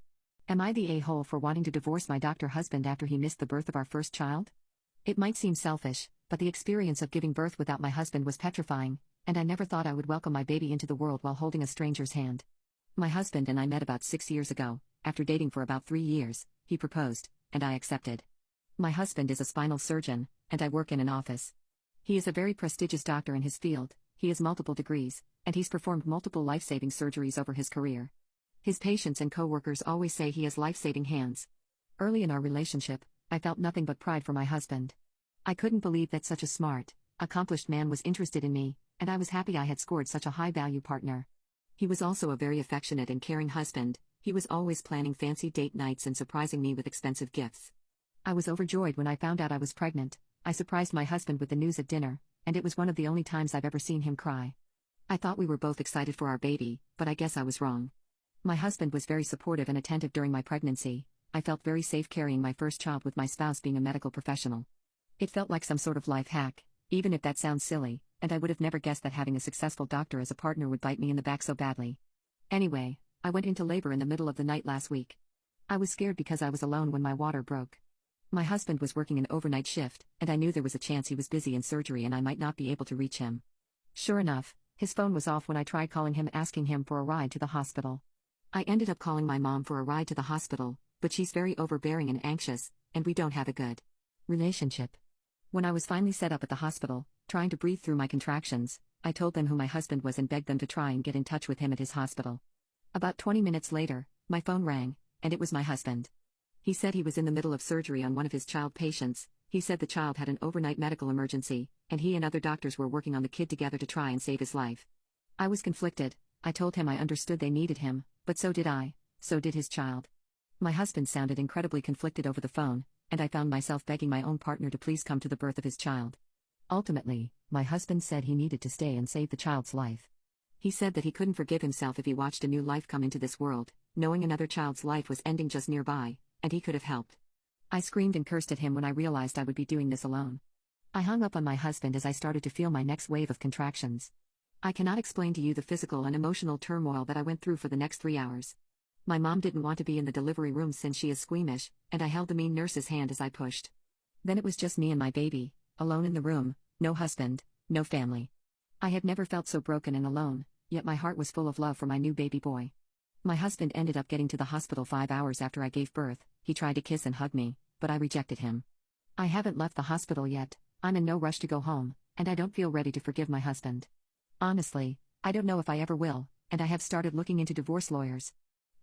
Speaker 3: Am I the a-hole for wanting to divorce my doctor husband after he missed the birth of our first child? It might seem selfish, but the experience of giving birth without my husband was petrifying, and I never thought I would welcome my baby into the world while holding a stranger's hand. My husband and I met about 6 years ago. After dating for about 3 years, he proposed, and I accepted. My husband is a spinal surgeon, and I work in an office. He is a very prestigious doctor in his field, he has multiple degrees, and he's performed multiple life-saving surgeries over his career. His patients and co-workers always say he has life-saving hands. Early in our relationship, I felt nothing but pride for my husband. I couldn't believe that such a smart, accomplished man was interested in me, and I was happy I had scored such a high-value partner. He was also a very affectionate and caring husband. He was always planning fancy date nights and surprising me with expensive gifts. I was overjoyed when I found out I was pregnant. I surprised my husband with the news at dinner, and it was one of the only times I've ever seen him cry. I thought we were both excited for our baby, but I guess I was wrong. My husband was very supportive and attentive during my pregnancy. I felt very safe carrying my first child with my spouse being a medical professional. It felt like some sort of life hack, even if that sounds silly, and I would have never guessed that having a successful doctor as a partner would bite me in the back so badly. Anyway, I went into labor in the middle of the night last week. I was scared because I was alone when my water broke. My husband was working an overnight shift, and I knew there was a chance he was busy in surgery and I might not be able to reach him. Sure enough, his phone was off when I tried calling him asking him for a ride to the hospital. I ended up calling my mom for a ride to the hospital, but she's very overbearing and anxious, and we don't have a good relationship. When I was finally set up at the hospital, trying to breathe through my contractions, I told them who my husband was and begged them to try and get in touch with him at his hospital. About 20 minutes later, my phone rang, and it was my husband. He said he was in the middle of surgery on one of his child patients. He said the child had an overnight medical emergency, and he and other doctors were working on the kid together to try and save his life. I was conflicted. I told him I understood they needed him, but so did I, so did his child. My husband sounded incredibly conflicted over the phone, and I found myself begging my own partner to please come to the birth of his child. Ultimately, my husband said he needed to stay and save the child's life. He said that he couldn't forgive himself if he watched a new life come into this world, knowing another child's life was ending just nearby, and he could have helped. I screamed and cursed at him when I realized I would be doing this alone. I hung up on my husband as I started to feel my next wave of contractions. I cannot explain to you the physical and emotional turmoil that I went through for the next 3 hours. My mom didn't want to be in the delivery room since she is squeamish, and I held the mean nurse's hand as I pushed. Then it was just me and my baby, alone in the room, no husband, no family. I had never felt so broken and alone, yet my heart was full of love for my new baby boy. My husband ended up getting to the hospital 5 hours after I gave birth. He tried to kiss and hug me, but I rejected him. I haven't left the hospital yet. I'm in no rush to go home, and I don't feel ready to forgive my husband. Honestly, I don't know if I ever will, and I have started looking into divorce lawyers.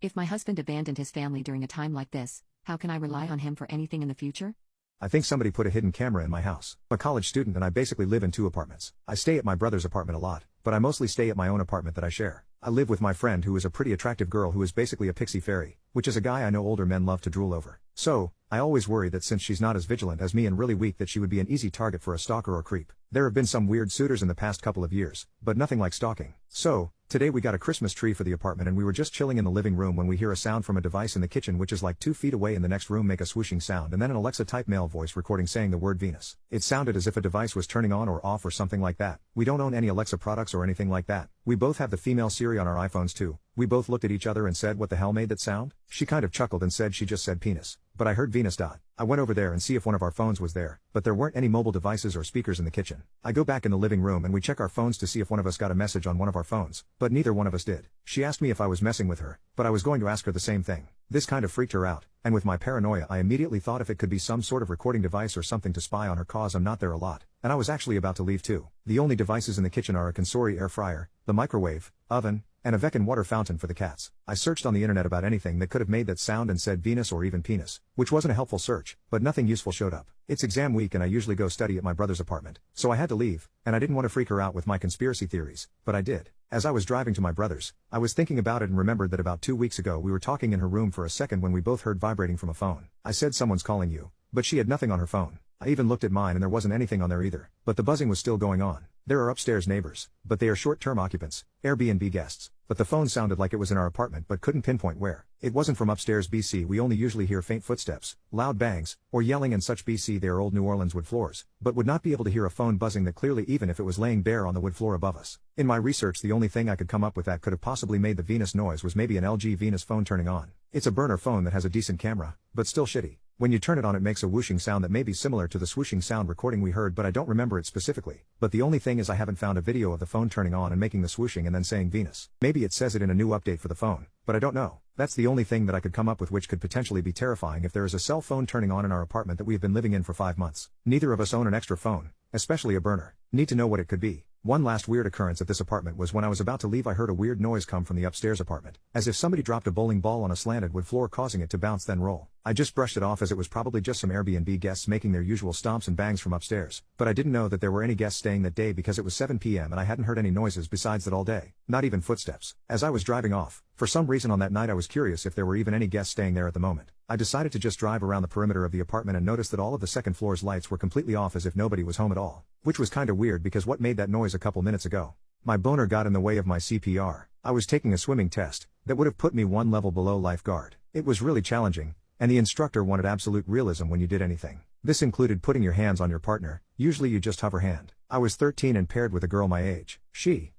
Speaker 3: If my husband abandoned his family during a time like this, how can I rely on him for anything in the future?
Speaker 1: I think somebody put a hidden camera in my house. I'm a college student and I basically live in 2 apartments. I stay at my brother's apartment a lot, but I mostly stay at my own apartment that I share. I live with my friend who is a pretty attractive girl who is basically a pixie fairy, which is a guy I know older men love to drool over. So, I always worry that since she's not as vigilant as me and really weak that she would be an easy target for a stalker or creep. There have been some weird suitors in the past couple of years, but nothing like stalking. So, today we got a Christmas tree for the apartment and we were just chilling in the living room when we hear a sound from a device in the kitchen which is like 2 feet away in the next room make a swooshing sound and then an Alexa-type male voice recording saying the word Venus. It sounded as if a device was turning on or off or something like that. We don't own any Alexa products or anything like that. We both have the female Siri on our iPhones too, We both looked at each other and said, "What the hell made that sound?" She kind of chuckled and said she just said penis. But I heard Venus. I went over there and see if one of our phones was there, but there weren't any mobile devices or speakers in the kitchen. I go back in the living room and we check our phones to see if one of us got a message on one of our phones, but neither one of us did. She asked me if I was messing with her, but I was going to ask her the same thing. This kind of freaked her out, and with my paranoia I immediately thought if it could be some sort of recording device or something to spy on her cause I'm not there a lot, and I was actually about to leave too. The only devices in the kitchen are a Consori air fryer, the microwave, oven, and a Veckin water fountain for the cats. I searched on the internet about anything that could have made that sound and said Venus or even penis, which wasn't a helpful search, but nothing useful showed up. It's exam week and I usually go study at my brother's apartment, so I had to leave, and I didn't want to freak her out with my conspiracy theories, but I did. As I was driving to my brother's, I was thinking about it and remembered that about 2 weeks ago we were talking in her room for a second when we both heard vibrating from a phone. I said someone's calling you, but she had nothing on her phone. I even looked at mine and there wasn't anything on there either, but the buzzing was still going on. There are upstairs neighbors, but they are short-term occupants, Airbnb guests. But the phone sounded like it was in our apartment but couldn't pinpoint where. It wasn't from upstairs BC. We only usually hear faint footsteps, loud bangs, or yelling and such BC. They are old New Orleans wood floors, but would not be able to hear a phone buzzing that clearly even if it was laying bare on the wood floor above us. In my research the only thing I could come up with that could have possibly made the Venus noise was maybe an LG Venus phone turning on. It's a burner phone that has a decent camera, but still shitty. When you turn it on it makes a whooshing sound that may be similar to the swooshing sound recording we heard, but I don't remember it specifically. But the only thing is I haven't found a video of the phone turning on and making the swooshing and then saying Venus. Maybe it says it in a new update for the phone, but I don't know. That's the only thing that I could come up with which could potentially be terrifying if there is a cell phone turning on in our apartment that we have been living in for 5 months. Neither of us own an extra phone, especially a burner. Need to know what it could be. One last weird occurrence at this apartment was when I was about to leave I heard a weird noise come from the upstairs apartment, as if somebody dropped a bowling ball on a slanted wood floor causing it to bounce then roll. I just brushed it off as it was probably just some Airbnb guests making their usual stomps and bangs from upstairs, but I didn't know that there were any guests staying that day because it was 7 p.m. and I hadn't heard any noises besides that all day, not even footsteps. As I was driving off, for some reason on that night I was curious if there were even any guests staying there at the moment. I decided to just drive around the perimeter of the apartment and noticed that all of the second floor's lights were completely off as if nobody was home at all, which was kinda weird because what made that noise a couple minutes ago? My boner got in the way of my CPR. I was taking a swimming test that would have put me one level below lifeguard. It was really challenging, and the instructor wanted absolute realism when you did anything. This included putting your hands on your partner, usually you just hover hand. I was 13 and paired with a girl my age. She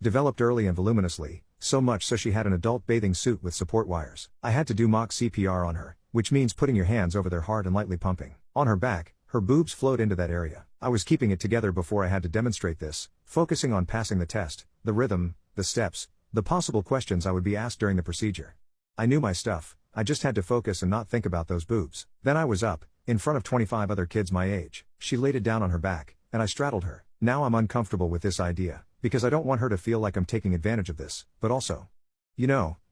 Speaker 1: developed early and voluminously, so much so she had an adult bathing suit with support wires. I had to do mock CPR on her, which means putting your hands over their heart and lightly pumping. On her back, her boobs flowed into that area. I was keeping it together before I had to demonstrate this, focusing on passing the test, the rhythm, the steps, the possible questions I would be asked during the procedure. I knew my stuff, I just had to focus and not think about those boobs. Then I was up, in front of 25 other kids my age. She laid it down on her back, and I straddled her. Now I'm uncomfortable with this idea, because I don't want her to feel like I'm taking advantage of this, but also,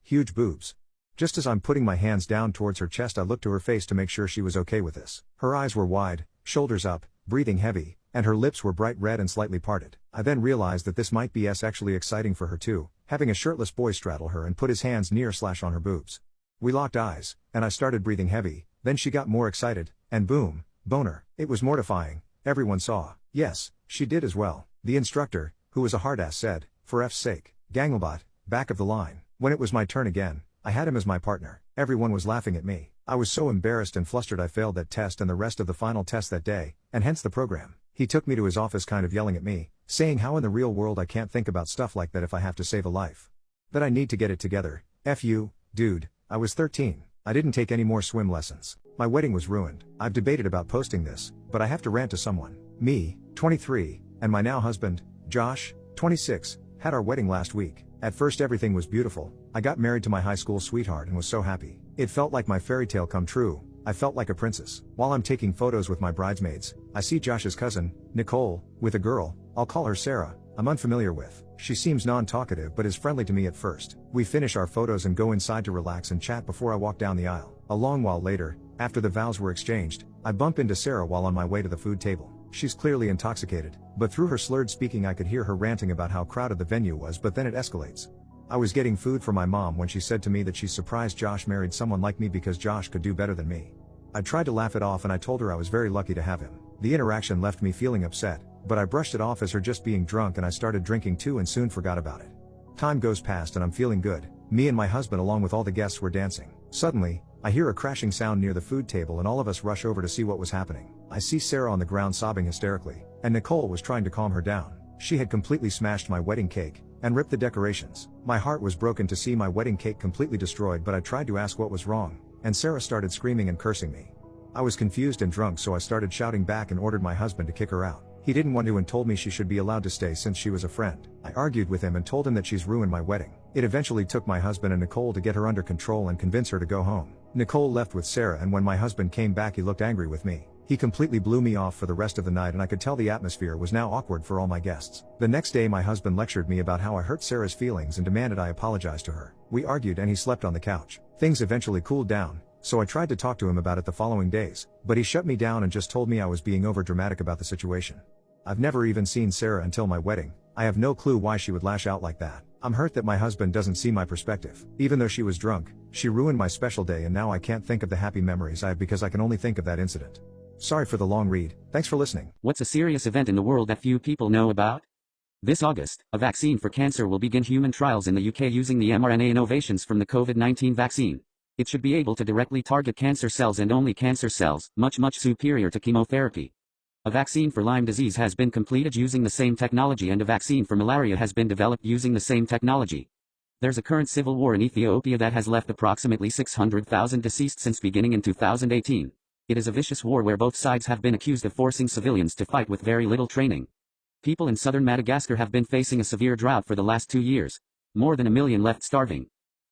Speaker 1: huge boobs. Just as I'm putting my hands down towards her chest I looked to her face to make sure she was okay with this. Her eyes were wide, shoulders up, breathing heavy, and her lips were bright red and slightly parted. I then realized that this might be actually exciting for her too, having a shirtless boy straddle her and put his hands near/on her boobs. We locked eyes, and I started breathing heavy, then she got more excited, and boom, boner. It was mortifying, everyone saw. Yes, she did as well. The instructor, who was a hard ass, said, "For F's sake, Ganglebot, back of the line." When it was my turn again, I had him as my partner. Everyone was laughing at me. I was so embarrassed and flustered I failed that test and the rest of the final test that day, and hence the program. He took me to his office kind of yelling at me, saying how in the real world I can't think about stuff like that if I have to save a life. That I need to get it together. F you, dude, I was 13. I didn't take any more swim lessons. My wedding was ruined. I've debated about posting this, but I have to rant to someone. Me, 23, and my now husband, Josh, 26, had our wedding last week. At first everything was beautiful. I got married to my high school sweetheart and was so happy. It felt like my fairy tale come true. I felt like a princess. While I'm taking photos with my bridesmaids, I see Josh's cousin, Nicole, with a girl, I'll call her Sarah, I'm unfamiliar with. She seems non-talkative but is friendly to me at first. We finish our photos and go inside to relax and chat before I walk down the aisle. A long while later, after the vows were exchanged, I bump into Sarah while on my way to the food table. She's clearly intoxicated, but through her slurred speaking I could hear her ranting about how crowded the venue was, but then it escalates. I was getting food for my mom when she said to me that she's surprised Josh married someone like me because Josh could do better than me. I tried to laugh it off and I told her I was very lucky to have him. The interaction left me feeling upset, but I brushed it off as her just being drunk and I started drinking too and soon forgot about it. Time goes past and I'm feeling good. Me and my husband along with all the guests were dancing. Suddenly, I hear a crashing sound near the food table and all of us rush over to see what was happening. I see Sarah on the ground sobbing hysterically, and Nicole was trying to calm her down. She had completely smashed my wedding cake and ripped the decorations. My heart was broken to see my wedding cake completely destroyed, but I tried to ask what was wrong, and Sarah started screaming and cursing me. I was confused and drunk, so I started shouting back and ordered my husband to kick her out. He didn't want to and told me she should be allowed to stay since she was a friend. I argued with him and told him that she's ruined my wedding. It eventually took my husband and Nicole to get her under control and convince her to go home. Nicole left with Sarah, and when my husband came back he looked angry with me. He completely blew me off for the rest of the night, and I could tell the atmosphere was now awkward for all my guests. The next day my husband lectured me about how I hurt Sarah's feelings and demanded I apologize to her. We argued and he slept on the couch. Things eventually cooled down, so I tried to talk to him about it the following days, but he shut me down and just told me I was being overdramatic about the situation. I've never even seen Sarah until my wedding. I have no clue why she would lash out like that. I'm hurt that my husband doesn't see my perspective. Even though she was drunk, she ruined my special day, and now I can't think of the happy memories I have because I can only think of that incident. Sorry for the long read. Thanks for listening.
Speaker 5: What's a serious event in the world that few people know about? This August, a vaccine for cancer will begin human trials in the UK using the mRNA innovations from the COVID-19 vaccine. It should be able to directly target cancer cells and only cancer cells, much superior to chemotherapy. A vaccine for Lyme disease has been completed using the same technology, and a vaccine for malaria has been developed using the same technology. There's a current civil war in Ethiopia that has left approximately 600,000 deceased since beginning in 2018. It is a vicious war where both sides have been accused of forcing civilians to fight with very little training. People in southern Madagascar have been facing a severe drought for the last 2 years. More than 1 million left starving.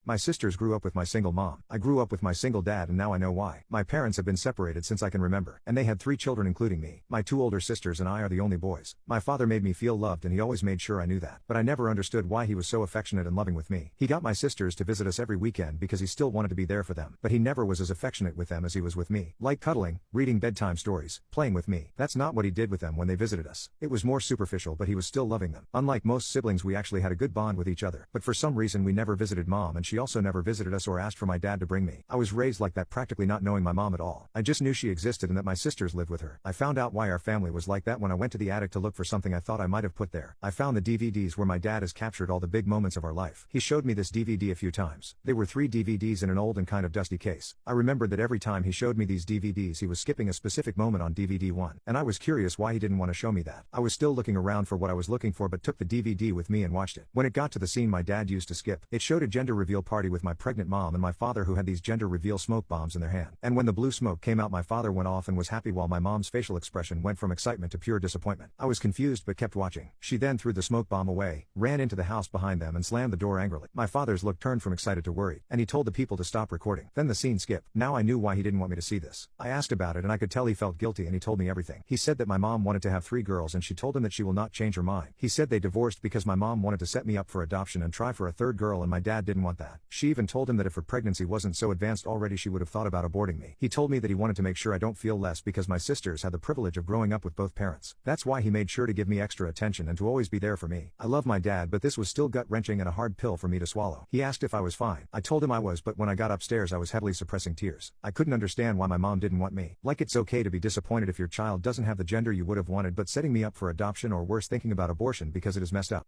Speaker 1: My sisters grew up with my single mom. I grew up with my single dad, and now I know why. My parents have been separated since I can remember, and they had 3 children including me. My 2 older sisters and I are the only boys. My father made me feel loved, and he always made sure I knew that. But I never understood why he was so affectionate and loving with me. He got my sisters to visit us every weekend because he still wanted to be there for them. But he never was as affectionate with them as he was with me. Like cuddling, reading bedtime stories, playing with me. That's not what he did with them when they visited us. It was more superficial, but he was still loving them. Unlike most siblings, we actually had a good bond with each other. But for some reason we never visited mom, and she also never visited us or asked for my dad to bring me. I was raised like that, practically not knowing my mom at all. I just knew she existed and that my sisters lived with her. I found out why our family was like that when I went to the attic to look for something I thought I might have put there. I found the DVDs where my dad has captured all the big moments of our life. He showed me this DVD a few times. They were 3 DVDs in an old and kind of dusty case. I remembered that every time he showed me these DVDs he was skipping a specific moment on DVD 1, and I was curious why he didn't want to show me that. I was still looking around for what I was looking for, but took the DVD with me and watched it. When it got to the scene my dad used to skip, it showed a gender reveal party with my pregnant mom and my father, who had these gender reveal smoke bombs in their hand. And when the blue smoke came out, my father went off and was happy, while my mom's facial expression went from excitement to pure disappointment. I was confused but kept watching. She then threw the smoke bomb away, ran into the house behind them and slammed the door angrily. My father's look turned from excited to worried, and he told the people to stop recording. Then the scene skipped. Now I knew why he didn't want me to see this. I asked about it and I could tell he felt guilty, and he told me everything. He said that my mom wanted to have 3 girls and she told him that she will not change her mind. He said they divorced because my mom wanted to set me up for adoption and try for a 3rd girl, and my dad didn't want that. She even told him that if her pregnancy wasn't so advanced already she would have thought about aborting me. He told me that he wanted to make sure I don't feel less because my sisters had the privilege of growing up with both parents. That's why he made sure to give me extra attention and to always be there for me. I love my dad, but this was still gut-wrenching and a hard pill for me to swallow. He asked if I was fine. I told him I was, but when I got upstairs I was heavily suppressing tears. I couldn't understand why my mom didn't want me. Like, it's okay to be disappointed if your child doesn't have the gender you would have wanted, but setting me up for adoption, or worse, thinking about abortion because it is messed up.